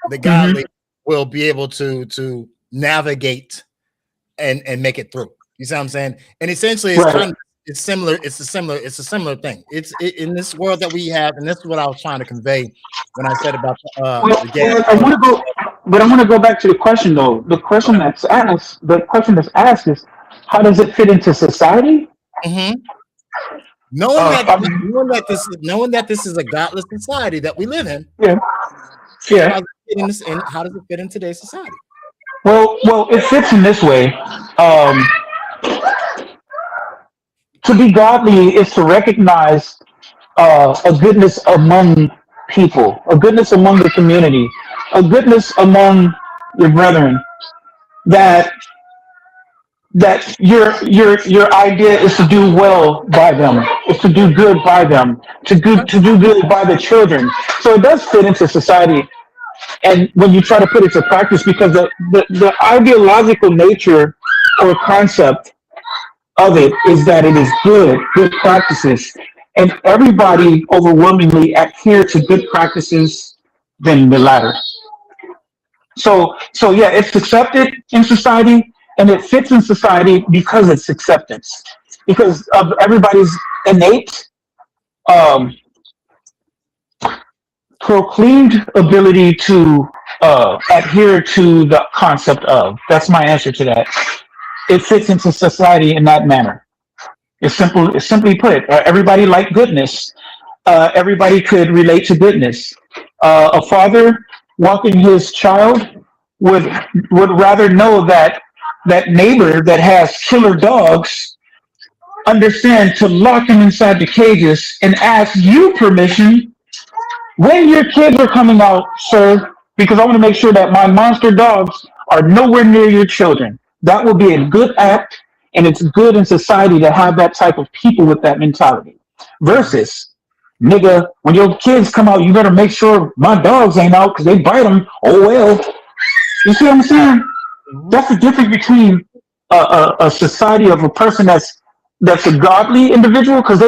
The godly will be able to navigate and make it through. You see what I'm saying? And essentially, it's similar. It's a similar thing. It's in this world that we have, and this is what I was trying to convey when I said about the game. I want to go back to the question though. The question that's asked is, how does it fit into society? Mm-hmm. Knowing that this is a godless society that we live in. Yeah. How does it fit in today's society? Well, it fits in this way. To be godly is to recognize a goodness among people, a goodness among the community, a goodness among your brethren. That your idea is to do well by them, is to do good by them, to do good by the children. So it does fit into society. And when you try to put it to practice, because the ideological nature or concept of it is that it is good practices, and everybody overwhelmingly adhere to good practices than the latter. So yeah, it's accepted in society, and it fits in society because it's acceptance, because of everybody's innate um, proclaimed ability to adhere to the concept of. That's my answer to that. It fits into society in that manner. It's simple. It's simply put, everybody liked goodness. Everybody could relate to goodness. A father walking his child would rather know that that neighbor that has killer dogs understand to lock them inside the cages and ask you permission when your kids are coming out, sir, because I want to make sure that my monster dogs are nowhere near your children. That will be a good act, and it's good in society to have that type of people with that mentality. Versus, nigga, when your kids come out, you better make sure my dogs ain't out because they bite them. Oh, well. You see what I'm saying? That's the difference between a society of a person that's a godly individual, because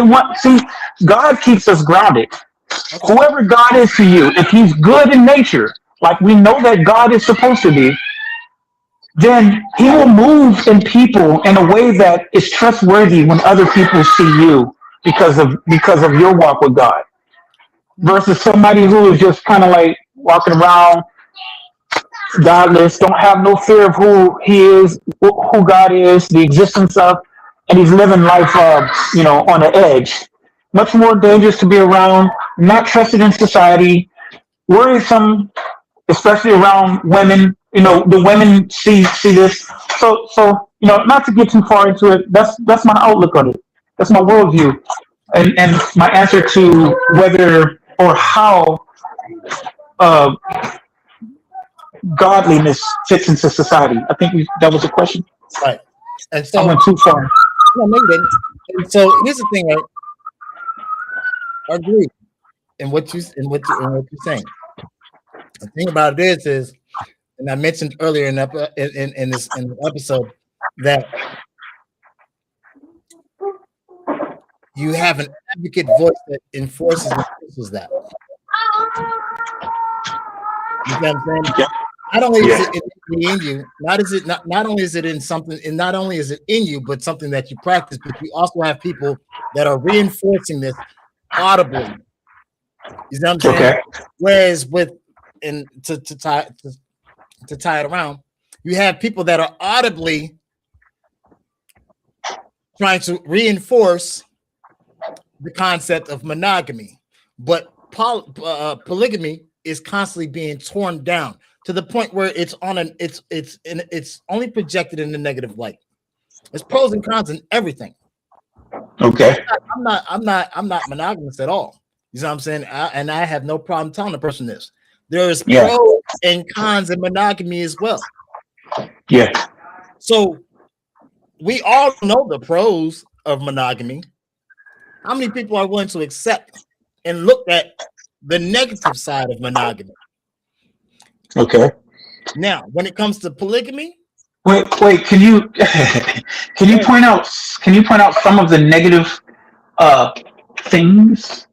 God keeps us grounded. Okay. Whoever God is to you, if he's good in nature, like we know that God is supposed to be, then he will move in people in a way that is trustworthy when other people see you because of your walk with God. Versus somebody who is just kind of like walking around godless, don't have no fear of who he is, who God is, the existence of, and he's living life, on the edge. Much more dangerous to be around, not trusted in society, worrisome, especially around women. The women see this. So not to get too far into it, that's my outlook on it. That's my worldview. And my answer to whether or how godliness fits into society. I think that was a question. Right. And so I went too far. No, maybe didn't. And so here's the thing, right? I agree in what you're saying. The thing about it is, and I mentioned earlier in this episode that you have an advocate voice that enforces and pushes that. You know what I'm saying? Yeah. Not only is it in you, not only is it in something, and not only is it in you, but something that you practice, but you also have people that are reinforcing this audibly. You know what I'm saying? Okay. Whereas with and to tie it around, you have people that are audibly trying to reinforce the concept of monogamy, but polygamy is constantly being torn down to the point where it's only projected in the negative light. There's pros and cons in everything. Okay. I'm not monogamous at all. You know what I'm saying? And I have no problem telling the person this. There's pros and cons in monogamy as well. Yeah. So we all know the pros of monogamy. How many people are willing to accept and look at the negative side of monogamy? Okay. Now, when it comes to polygamy, wait, can you point out some of the negative things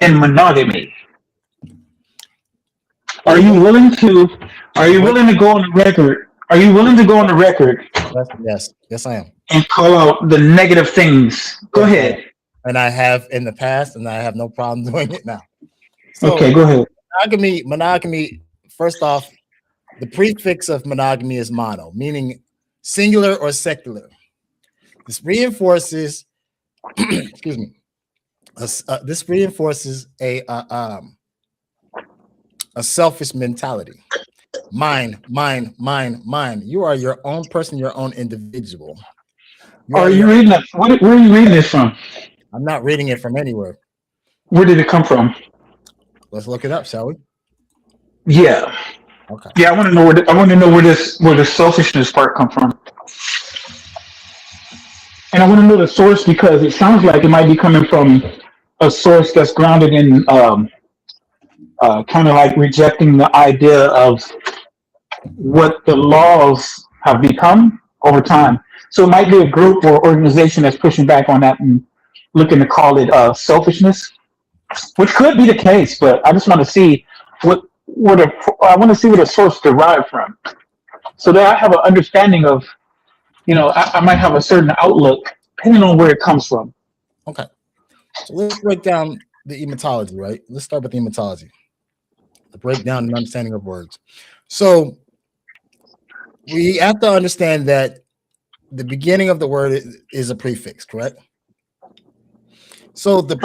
in monogamy? Are you willing to go on the record? Are you willing to go on the record? Yes, I am. And call out the negative things. Go ahead. And I have in the past, and I have no problem doing it now. So, okay, go ahead. Monogamy. First off, the prefix of monogamy is mono, meaning singular or secular. This reinforces, excuse me. This reinforces a selfish mentality. Mine. You are your own person, your own individual. Are you reading that? Where are you reading this from? I'm not reading it from anywhere. Where did it come from? Let's look it up, shall we? Yeah. Okay. Yeah, I want to know where the selfishness part come from. And I want to know the source because it sounds like it might be coming from a source that's grounded in kind of like rejecting the idea of what the laws have become over time. So it might be a group or organization that's pushing back on that and looking to call it selfishness, which could be the case. But I just want to see where the source derived from, so that I have an understanding of, I might have a certain outlook depending on where it comes from. Okay, so let's break down the etymology, right? Let's start with the etymology, the breakdown and understanding of words. So we have to understand that the beginning of the word is a prefix, correct? So the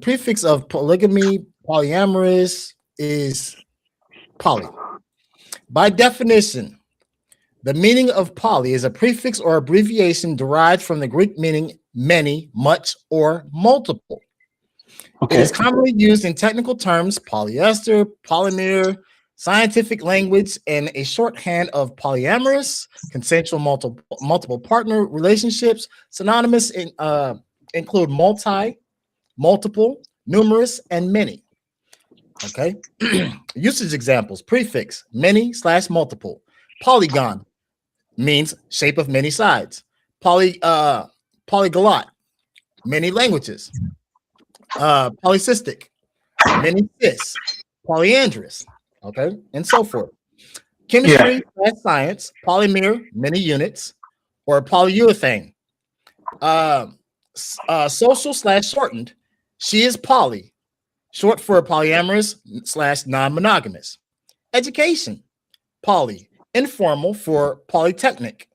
prefix of polygamy, polyamorous is poly. By definition, the meaning of poly is a prefix or abbreviation derived from the Greek meaning many, much, or multiple. Okay. It is commonly used in technical terms, polyester, polymer, scientific language, and a shorthand of polyamorous, consensual multiple partner relationships. Synonymous include multi, multiple, numerous, and many. Okay. Usage examples: prefix many/multiple. Polygon means shape of many sides. Polyglot, many languages. Polycystic, many cysts. Polyandrous, okay, and so forth. Chemistry / science, polymer, many units, or polyurethane. Social / shortened, she is poly, short for polyamorous / non-monogamous. Education, poly, informal for polytechnic.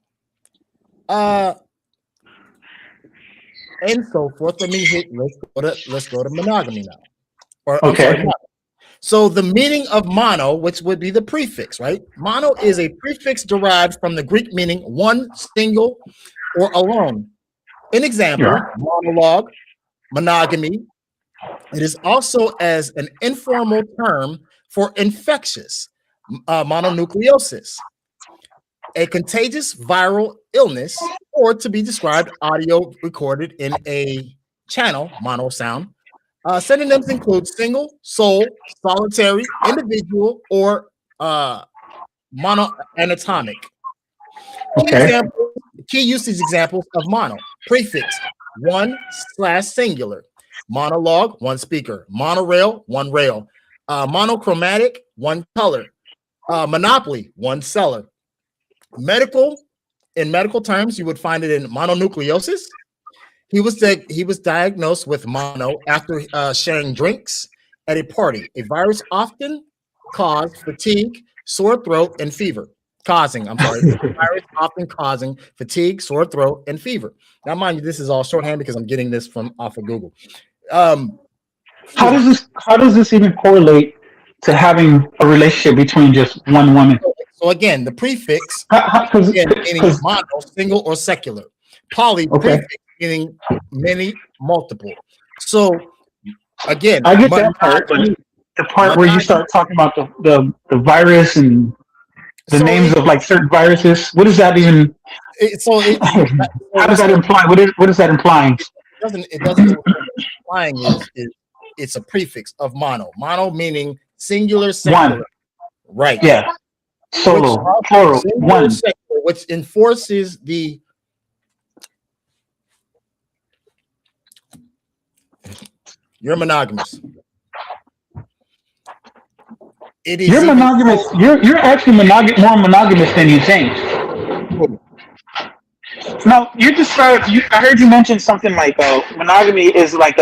And so forth. Let's go to monogamy now. Okay. So the meaning of mono, which would be the prefix, right? Mono is a prefix derived from the Greek meaning one, single, or alone. An example, monologue, monogamy. It is also as an informal term for infectious, mononucleosis, a contagious viral illness, or to be described audio recorded in a channel, mono sound. Synonyms include single, sole, solitary, individual, or monoanatomic. Key usage examples of mono: prefix, one/singular. Monologue, one speaker. Monorail, one rail. Monochromatic, one color. Monopoly, one seller. In medical terms, you would find it in mononucleosis. He was diagnosed with mono after sharing drinks at a party. A virus often causes fatigue, sore throat, and fever. A virus often causing fatigue, sore throat, and fever. Now, mind you, this is all shorthand because I'm getting this from off of Google. How does this even correlate to having a relationship between just one woman? So again, the prefix Meaning mono, single or secular. Poly, prefix meaning many, multiple. So again, I get that part, but the part where you start talking about the virus and the names of like certain viruses, what does that even? How does that imply? What is that implying? It doesn't. Implying is it's a prefix of mono. Mono meaning singular, secular. One. Right. Yeah. Solo, plural, one. Secular, which enforces the you're monogamous. You're monogamous. You're actually more monogamous than you think. Now you described. I heard you mention something like monogamy is like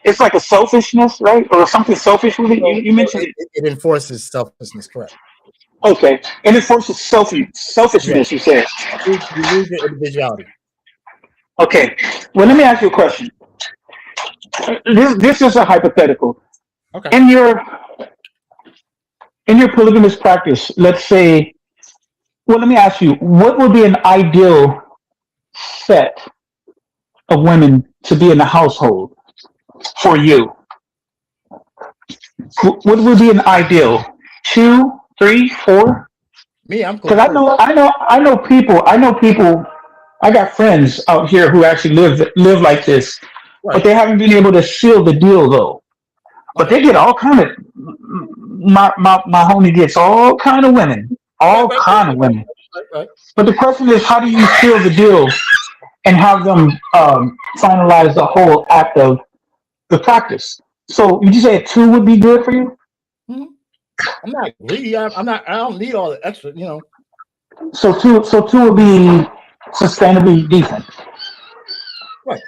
it's like a selfishness, right, or something selfish with it. You mentioned it enforces selfishness, correct? Okay, it enforces selfishness. Yeah. You said you lose your individuality. Okay, well, let me ask you a question. This is a hypothetical. Okay. In your polygamous practice, let's say, well, let me ask you, what would be an ideal set of women to be in the household for you? What would be an ideal? 2, 3, 4? Me, I'm cool. Because I know people. I got friends out here who actually live like this, right. But they haven't been able to seal the deal though. But they get all kind of my homie gets all kind of women, kind of women. Right. But the question is, how do you seal the deal and have them finalize the whole act of the practice? So would you say 2 would be good for you? Mm-hmm. I'm not greedy. I don't need all the extra, So two would be sustainably decent. Right.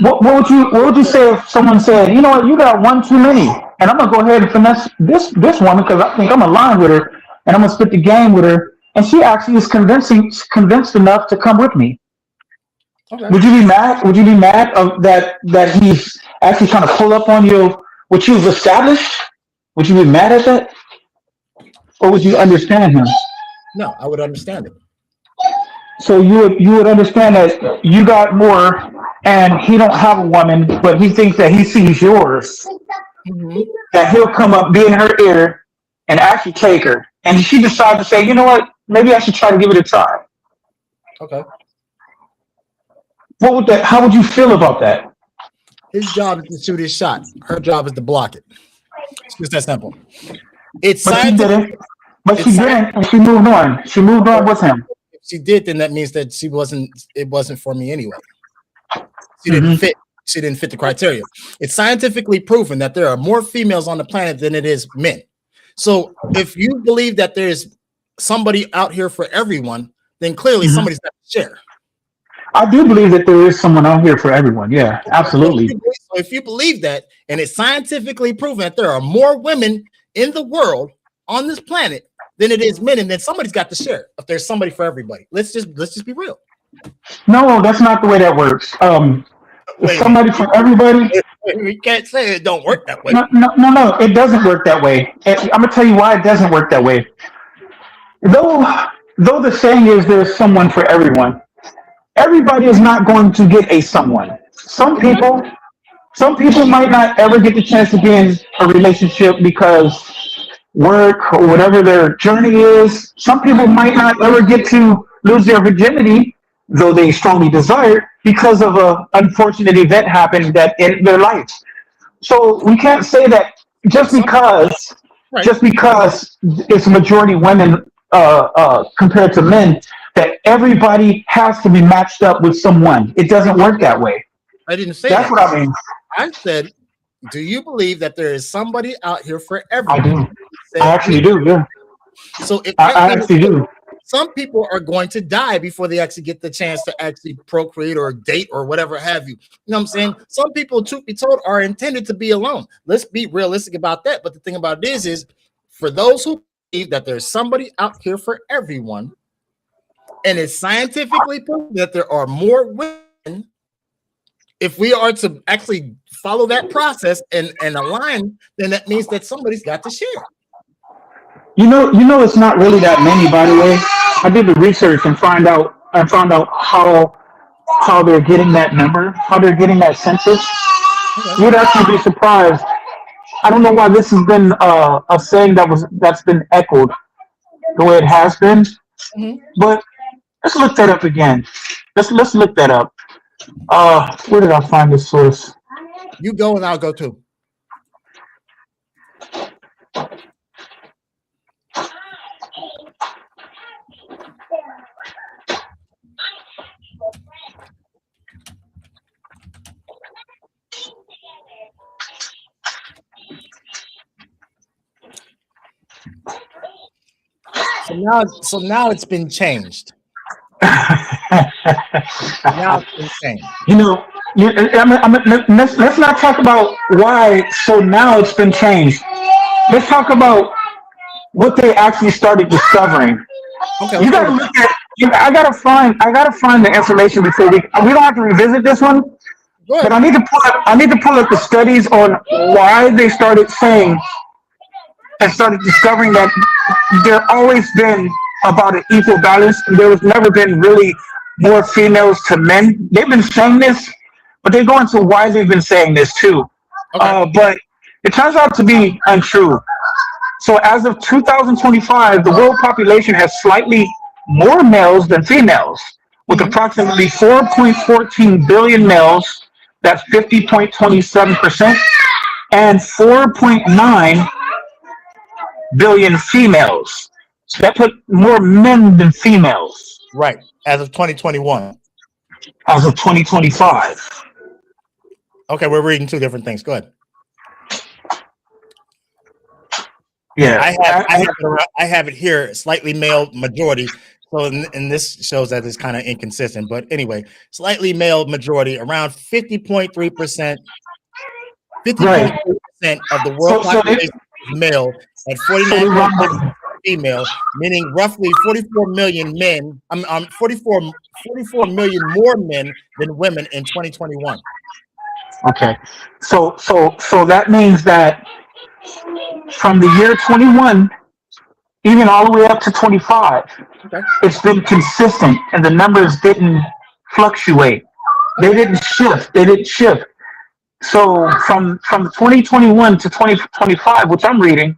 What would you say if someone said, you know what, you got one too many, and I'm gonna go ahead and finesse this woman because I think I'm aligned with her, and I'm gonna split the game with her, and she actually is convinced enough to come with me. Okay. Would you be mad? Would you be mad of that he's actually trying to pull up on you what you've established? Would you be mad at that? Or would you understand him? No, I would understand it. So you would understand that you got more, and he don't have a woman, but he thinks that he sees yours. Mm-hmm. That he'll come up, be in her ear, and actually take her. And she decides to say, you know what? Maybe I should try to give it a try. Okay. How would you feel about that? His job is to shoot his shot. Her job is to block it. It's just that simple. But she didn't. But she didn't, and she moved on. She moved on with him. If she did, then that means that it wasn't for me anyway. She didn't fit. She didn't fit the criteria. It's scientifically proven that there are more females on the planet than it is men. So if you believe that there's somebody out here for everyone, then clearly somebody's got to share. I do believe that there is someone out here for everyone. Yeah, absolutely. So if you believe that, and it's scientifically proven that there are more women in the world on this planet than it is men, and then somebody's got to share. If there's somebody for everybody, let's just be real. No, that's not the way that works. Somebody for everybody. We can't say it don't work that way. No, it doesn't work that way. I'm gonna tell you why it doesn't work that way. Though the saying is there's someone for everyone, everybody is not going to get a someone. Some people might not ever get the chance to be in a relationship because work or whatever their journey is. Some people might not ever get to lose their virginity, though they strongly desire it, because of an unfortunate event happened that in their life. So we can't say that just because it's majority women compared to men, that everybody has to be matched up with someone. It doesn't work that way. I didn't say that's what I mean. I said, do you believe that there is somebody out here for everyone? I do. I actually do. Yeah. So if I actually do. some people are going to die before they actually get the chance to actually procreate or date or whatever have you. You know what I'm saying? Some people, truth be told, are intended to be alone. Let's be realistic about that. But the thing about it is for those who believe that there's somebody out here for everyone, and it's scientifically proven that there are more women, if we are to actually follow that process and align, then that means that somebody's got to share. You know, it's not really that many, by the way. I did the research and found out how they're getting that number, how they're getting that census. Okay. You'd actually be surprised. I don't know why this has been a saying that's been echoed the way it has been, but let's look that up again. Let's look that up. Where did I find this source? You go and I'll go too. So now it's been changed. Now it's been changed. You know, let's not talk about why. So now it's been changed. Let's talk about what they actually started discovering. Okay. You gotta look at. I gotta find the information before we don't have to revisit this one. But I need to pull up the studies on why they started saying and started discovering that there always been about an equal balance. There was never been really more females to men. They've been saying this, but they go into why they've been saying this too. Okay. But it turns out to be untrue. So as of 2025, the world population has slightly more males than females, with approximately 4.14 billion males, that's 50.27%, and 4.9 billion females. So that put more men than females. Right. As of 2021. As of 2025. Okay, we're reading two different things. Go ahead. Yeah. I have it here, slightly male majority. So, and this shows that it's kind of inconsistent. But anyway, slightly male majority, around 50.3%. 50.3% of the world population is male, and 49% female, meaning roughly 44 million men. 44 million more men than women in 2021. Okay, so that means that from the year 21, even all the way up to 25, it's been consistent, and the numbers didn't fluctuate. They didn't shift. So from 2021 to 2025, which I'm reading,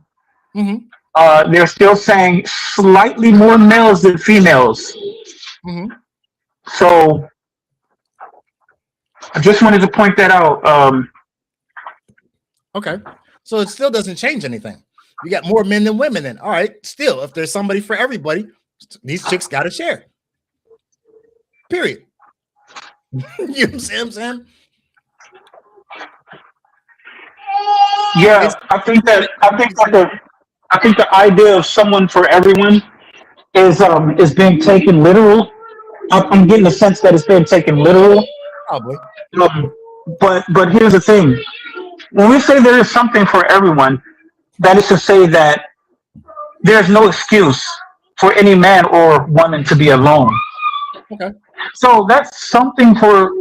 they're still saying slightly more males than females. So I just wanted to point that out. Okay, so it still doesn't change anything. You got more men than women then. All right, still, if there's somebody for everybody, these chicks got to share. Period. You know what I'm saying? Yeah, I think the idea of someone for everyone is being taken literal. I'm getting the sense that it's being taken literal. Probably. But here's the thing: when we say there is something for everyone, that is to say that there's no excuse for any man or woman to be alone. Okay. So that's something for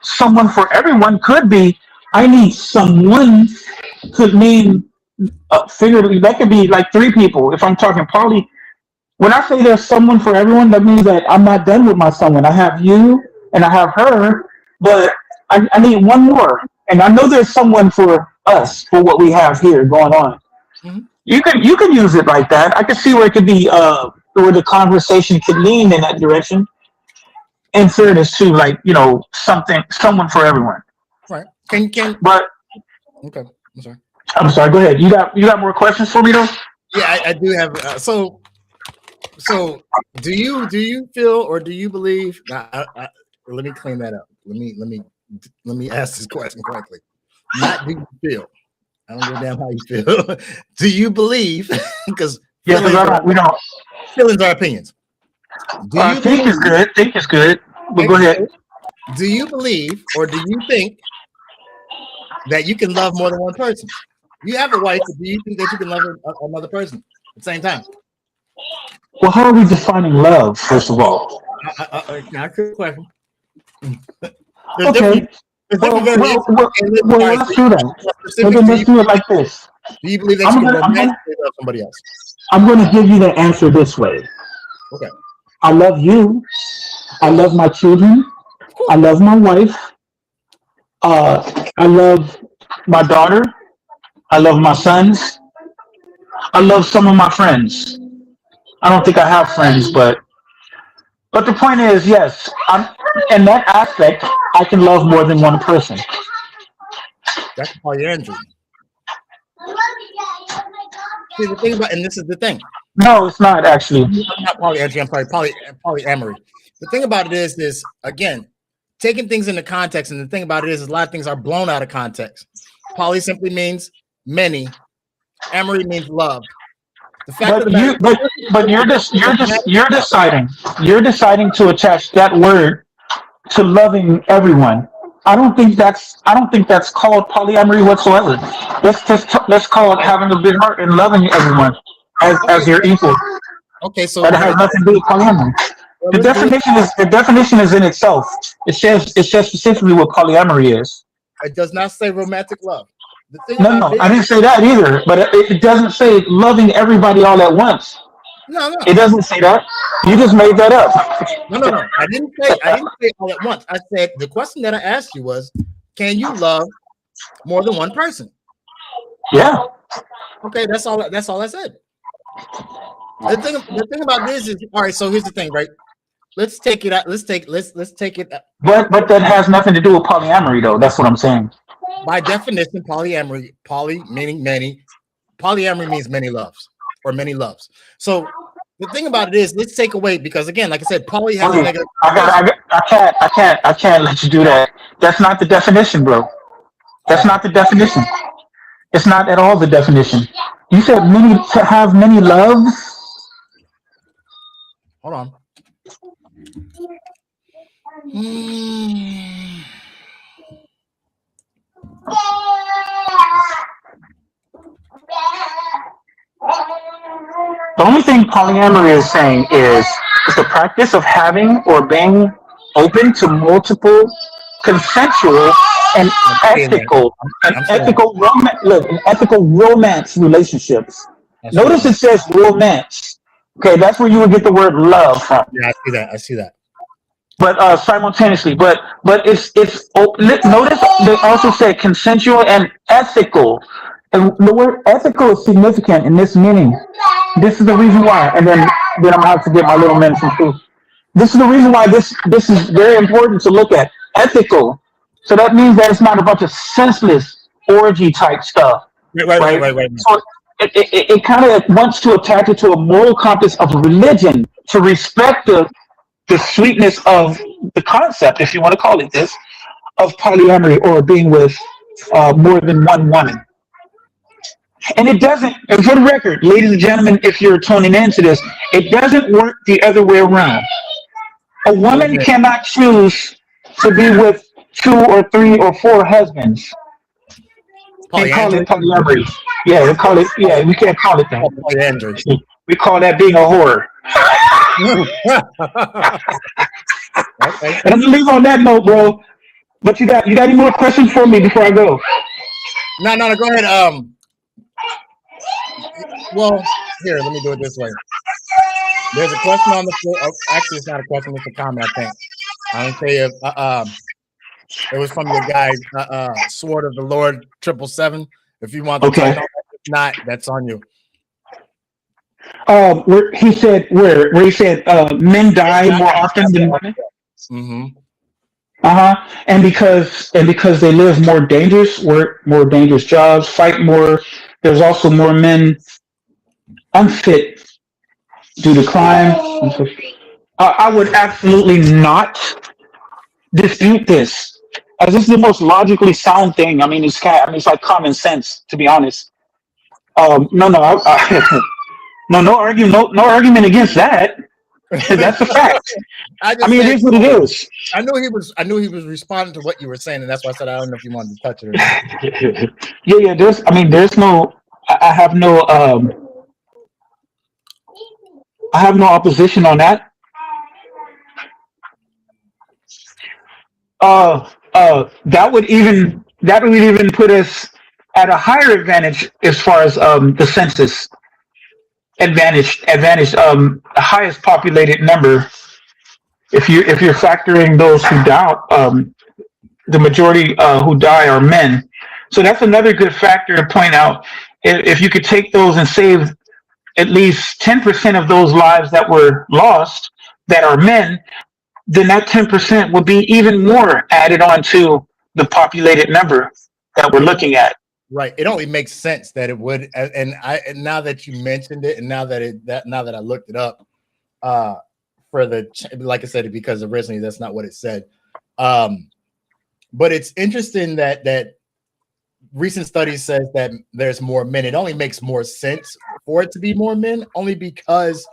someone for everyone could be. I need someone could mean figuratively that could be like three people. If I'm talking poly, when I say there's someone for everyone, that means that I'm not done with my someone. I have you and I have her, but I need one more. And I know there's someone for us for what we have here going on. You can use it like that. I can see where it could be where the conversation could lean in that direction. In fairness to, like, you know, someone for everyone. Right. But okay. I'm sorry. Go ahead. You got more questions for me though? Yeah, I do have. So do you feel or do you believe? Let me clean that up. Let me ask this question correctly. Not do you feel? I don't give a damn how you feel. Do you believe? Because we don't. Feelings are opinions. Do you Think is believe? good. Think is good. But go ahead. Do you believe, or do you think that you can love more than one person? You have a wife, but do you think that you can love another person at the same time? Well, how are we defining love, first of all? Not a good question. There's Okay. different. There's different variations. Well, let's do that. Well, then let's do it like this. Do you believe that you I'm can gonna, I'm gonna, romantically love somebody else? I'm gonna give you the answer this way. Okay. I love you. I love my children. I love my wife. I love my daughter. I love my sons. I love some of my friends. I don't think I have friends, but the point is, yes, I'm in that aspect. I can love more than one person. That's polyandry. See, the thing about, and this is the thing. No, it's not actually. I'm not polyandry. I'm sorry, polyamory. The thing about it is again, taking things into context, and the thing about it is a lot of things are blown out of context. Poly simply means many. Amory means love. The fact of the matter, But you're deciding to attach that word to loving everyone. I don't think that's called polyamory whatsoever. Let's call it having a big heart and loving everyone as your equal. Okay, so That has nothing to do with polyamory. The definition is in itself. It says specifically what polyamory is. It does not say romantic love. The thing No, I didn't say that either. But it doesn't say loving everybody all at once. No. It doesn't say that. You just made that up. No. I didn't say all at once. I said the question that I asked you was, can you love more than one person? Yeah. Okay, that's all I said. The thing about this is, all right, so here's the thing, right? Let's take it out. Let's take it. But that has nothing to do with polyamory, though. That's what I'm saying. By definition, polyamory, poly meaning many, polyamory means many loves or many loves. So the thing about it is, let's take away, because again, like I said, poly has a negative. I can't let you do that. That's not the definition, bro. That's not the definition. It's not at all the definition. You said to have many loves. Hold on. The only thing polyamory is saying is the practice of having or being open to multiple consensual and ethical romance relationships. Notice it says romance. Okay, that's where you would get the word love from. Yeah, I see that. But simultaneously, but it's notice they also said consensual and ethical. And the word ethical is significant in this meaning. This is the reason why, and then I'm gonna have to get my little men some food. This is the reason why this is very important to look at. Ethical. So that means that it's not a bunch of senseless orgy type stuff. Right. So it kind of wants to attach it to a moral compass of religion, to respect the sweetness of the concept, if you want to call it this, of polyamory or being with more than one woman. And it doesn't, and for the record, ladies and gentlemen, if you're tuning into this, it doesn't work the other way around. A woman cannot choose to be with 2 or 3 or 4 husbands. They call it polyamory. Yeah, we can't call it that. Polyandry. We call that being a whore. And I'm gonna leave on that note, bro. But you got any more questions for me before I go? No, go ahead. Well, here, let me do it this way. There's a question on the floor. Actually, it's not a question; it's a comment. I think. I don't say if it was from your guy, Sword of the Lord 777. If you want to touch on that, if not, that's on you. Where he said men die more often than women. Mm-hmm. And because they live more dangerous, work more dangerous jobs, fight more. There's also more men unfit due to crime. I would absolutely not dispute this, as this is the most logically sound thing. I mean, it's like common sense, to be honest. No argument against that. That's a fact. I I just mean, it said, is what it is. I knew he was responding to what you were saying, and that's why I said I don't know if you wanted to touch it or not. Yeah. There's no. I have no. I have no opposition on that. That would even put us at a higher advantage as far as the census advantage the highest populated number. If you're factoring those who die, the majority who die are men. So that's another good factor to point out. If you could take those and save at least 10% of those lives that were lost that are men, then that 10% would be even more added on to the populated number that we're looking at. Right. It only makes sense that it would, and now that you mentioned it, and now that I looked it up, for like I said, because originally that's not what it said. But it's interesting that recent studies says that there's more men. It only makes more sense for it to be more men, only because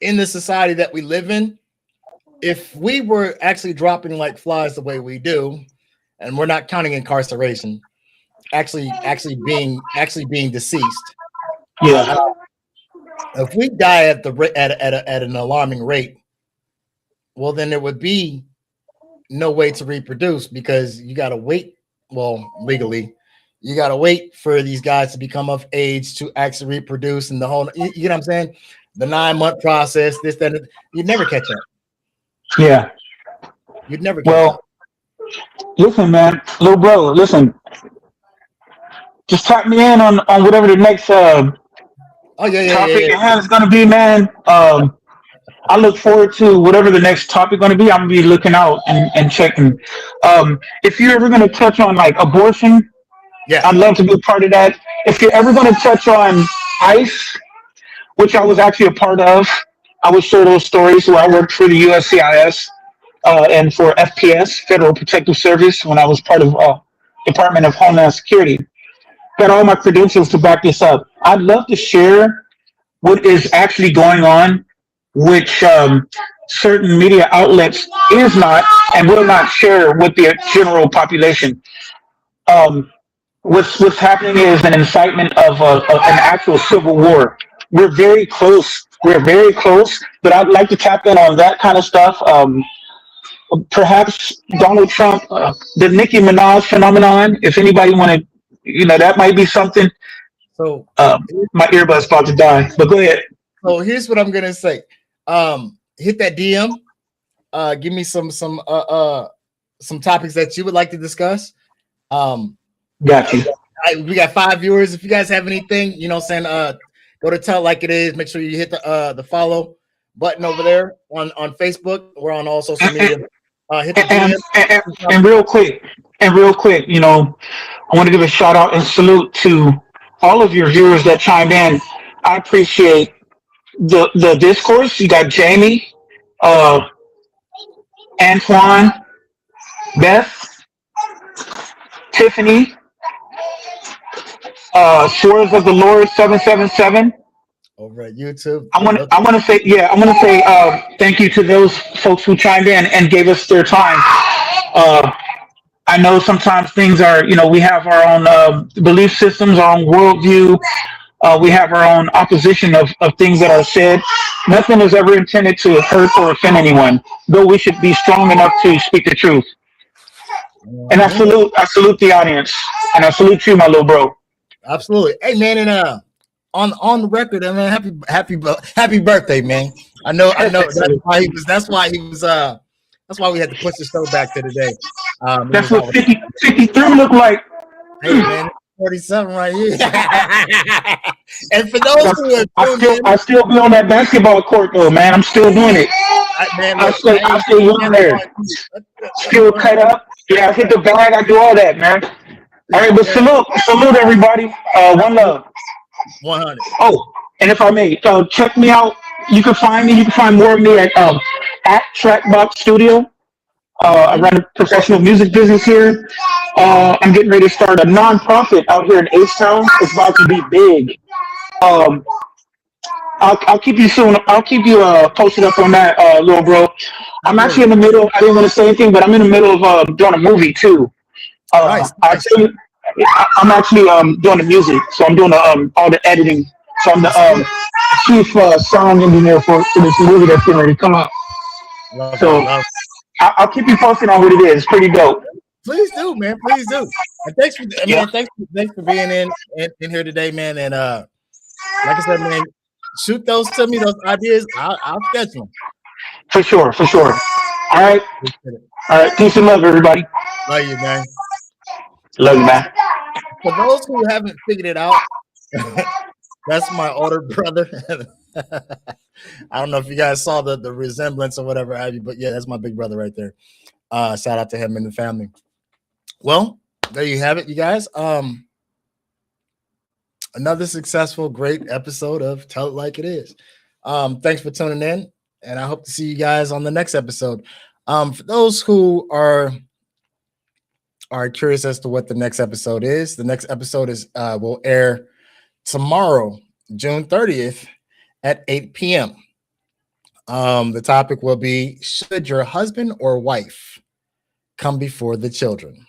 in the society that we live in, if we were actually dropping like flies the way we do, and we're not counting incarceration, actually being deceased. Yeah. If we die at an alarming rate, well, then there would be no way to reproduce, because you got to wait. Well, legally, you got to wait for these guys to become of age to actually reproduce, and the whole, you know what I'm saying? The 9-month process, this, that, you'd never catch up. Yeah. You'd never catch up. Listen, man, little bro, listen. Just tap me in on whatever the next topic is going to be, man. I look forward to whatever the next topic going to be. I'm going to be looking out and checking. If you're ever going to touch on like abortion, I'd love to be a part of that. If you're ever going to touch on ICE, which I was actually a part of, I would share those stories where I worked for the USCIS and for FPS, Federal Protective Service, when I was part of Department of Homeland Security. Got all my credentials to back this up. I'd love to share what is actually going on, which certain media outlets is not and will not share with the general population. What's happening is an incitement of an actual civil war. We're very close. But I'd like to tap in on that kind of stuff. Perhaps Donald Trump, the Nicki Minaj phenomenon. If anybody want to, that might be something. So my earbud's about to die, but go ahead. So here's what I'm gonna say. Hit that DM. Give me some topics that you would like to discuss. Got you. We got 5 viewers. If you guys have anything, go to Tell It Like It Is. Make sure you hit the follow button over there on Facebook. We're on all social media. Hit the DM. And real quick, I want to give a shout out and salute to all of your viewers that chimed in. I appreciate the discourse. You got Jamie, Antoine, Beth, Tiffany, Swords of the Lord 777 over at YouTube. I want to say thank you to those folks who chimed in and gave us their time. I know sometimes things are, we have our own belief systems, our own worldview. We have our own opposition of things that are said. Nothing is ever intended to hurt or offend anyone, though we should be strong enough to speak the truth. And I salute the audience, and I salute you, my little bro. Absolutely. Hey, man, and on the record, man, happy birthday, man. I know. That's why we had to push the show back to today. That's what 53 look like. Hey, man, 47 right here. And for those who are I still be on that basketball court though, man. I'm still doing it. I still on there. Still cut up. Yeah, I hit the bag. I do all that, man. All right, but salute everybody. One love. 100. Oh, and if I may, check me out. You can find more of me at Trackbox Studio. I run a professional music business here. I'm getting ready to start a non-profit out here in H-Town. It's about to be big. I'll keep you soon. I'll keep you posted up on that, little bro. I'm actually in Absolutely. the middle. I didn't want to say anything, but I'm in the middle of doing a movie too. Nice, I nice. tell you, I'm actually doing the music, so I'm doing all the editing. So I'm the That's good. chief sound engineer for this movie that's getting ready to come out. Lovely, So love. I'll keep you posted on what it is. It's pretty dope. Please do, man. Please do. And thanks for, Yeah, man. Thanks for being in here today, man. And like I said, man, shoot those to me, those ideas. I'll sketch them. for sure, for sure. All right, all right. Peace and love, everybody. Love you, man. Love you, man. For those who haven't figured it out, that's my older brother. I don't know if you guys saw the resemblance or whatever have you, but yeah, that's my big brother right there. Shout out to him and the family. Well, there you have it, you guys. Another successful, great episode of Tell It Like It Is. Thanks for tuning in, and I hope to see you guys on the next episode. For those who are curious as to what the next episode is, the next episode is will air tomorrow, June 30th at 8 p.m. The topic will be, should your husband or wife come before the children?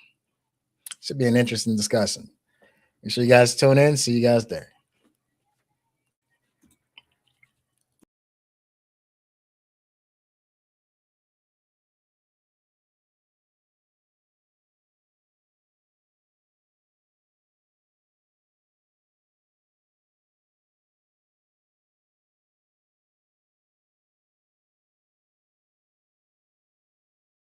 Should be an interesting discussion. Make sure you guys tune in. See you guys there.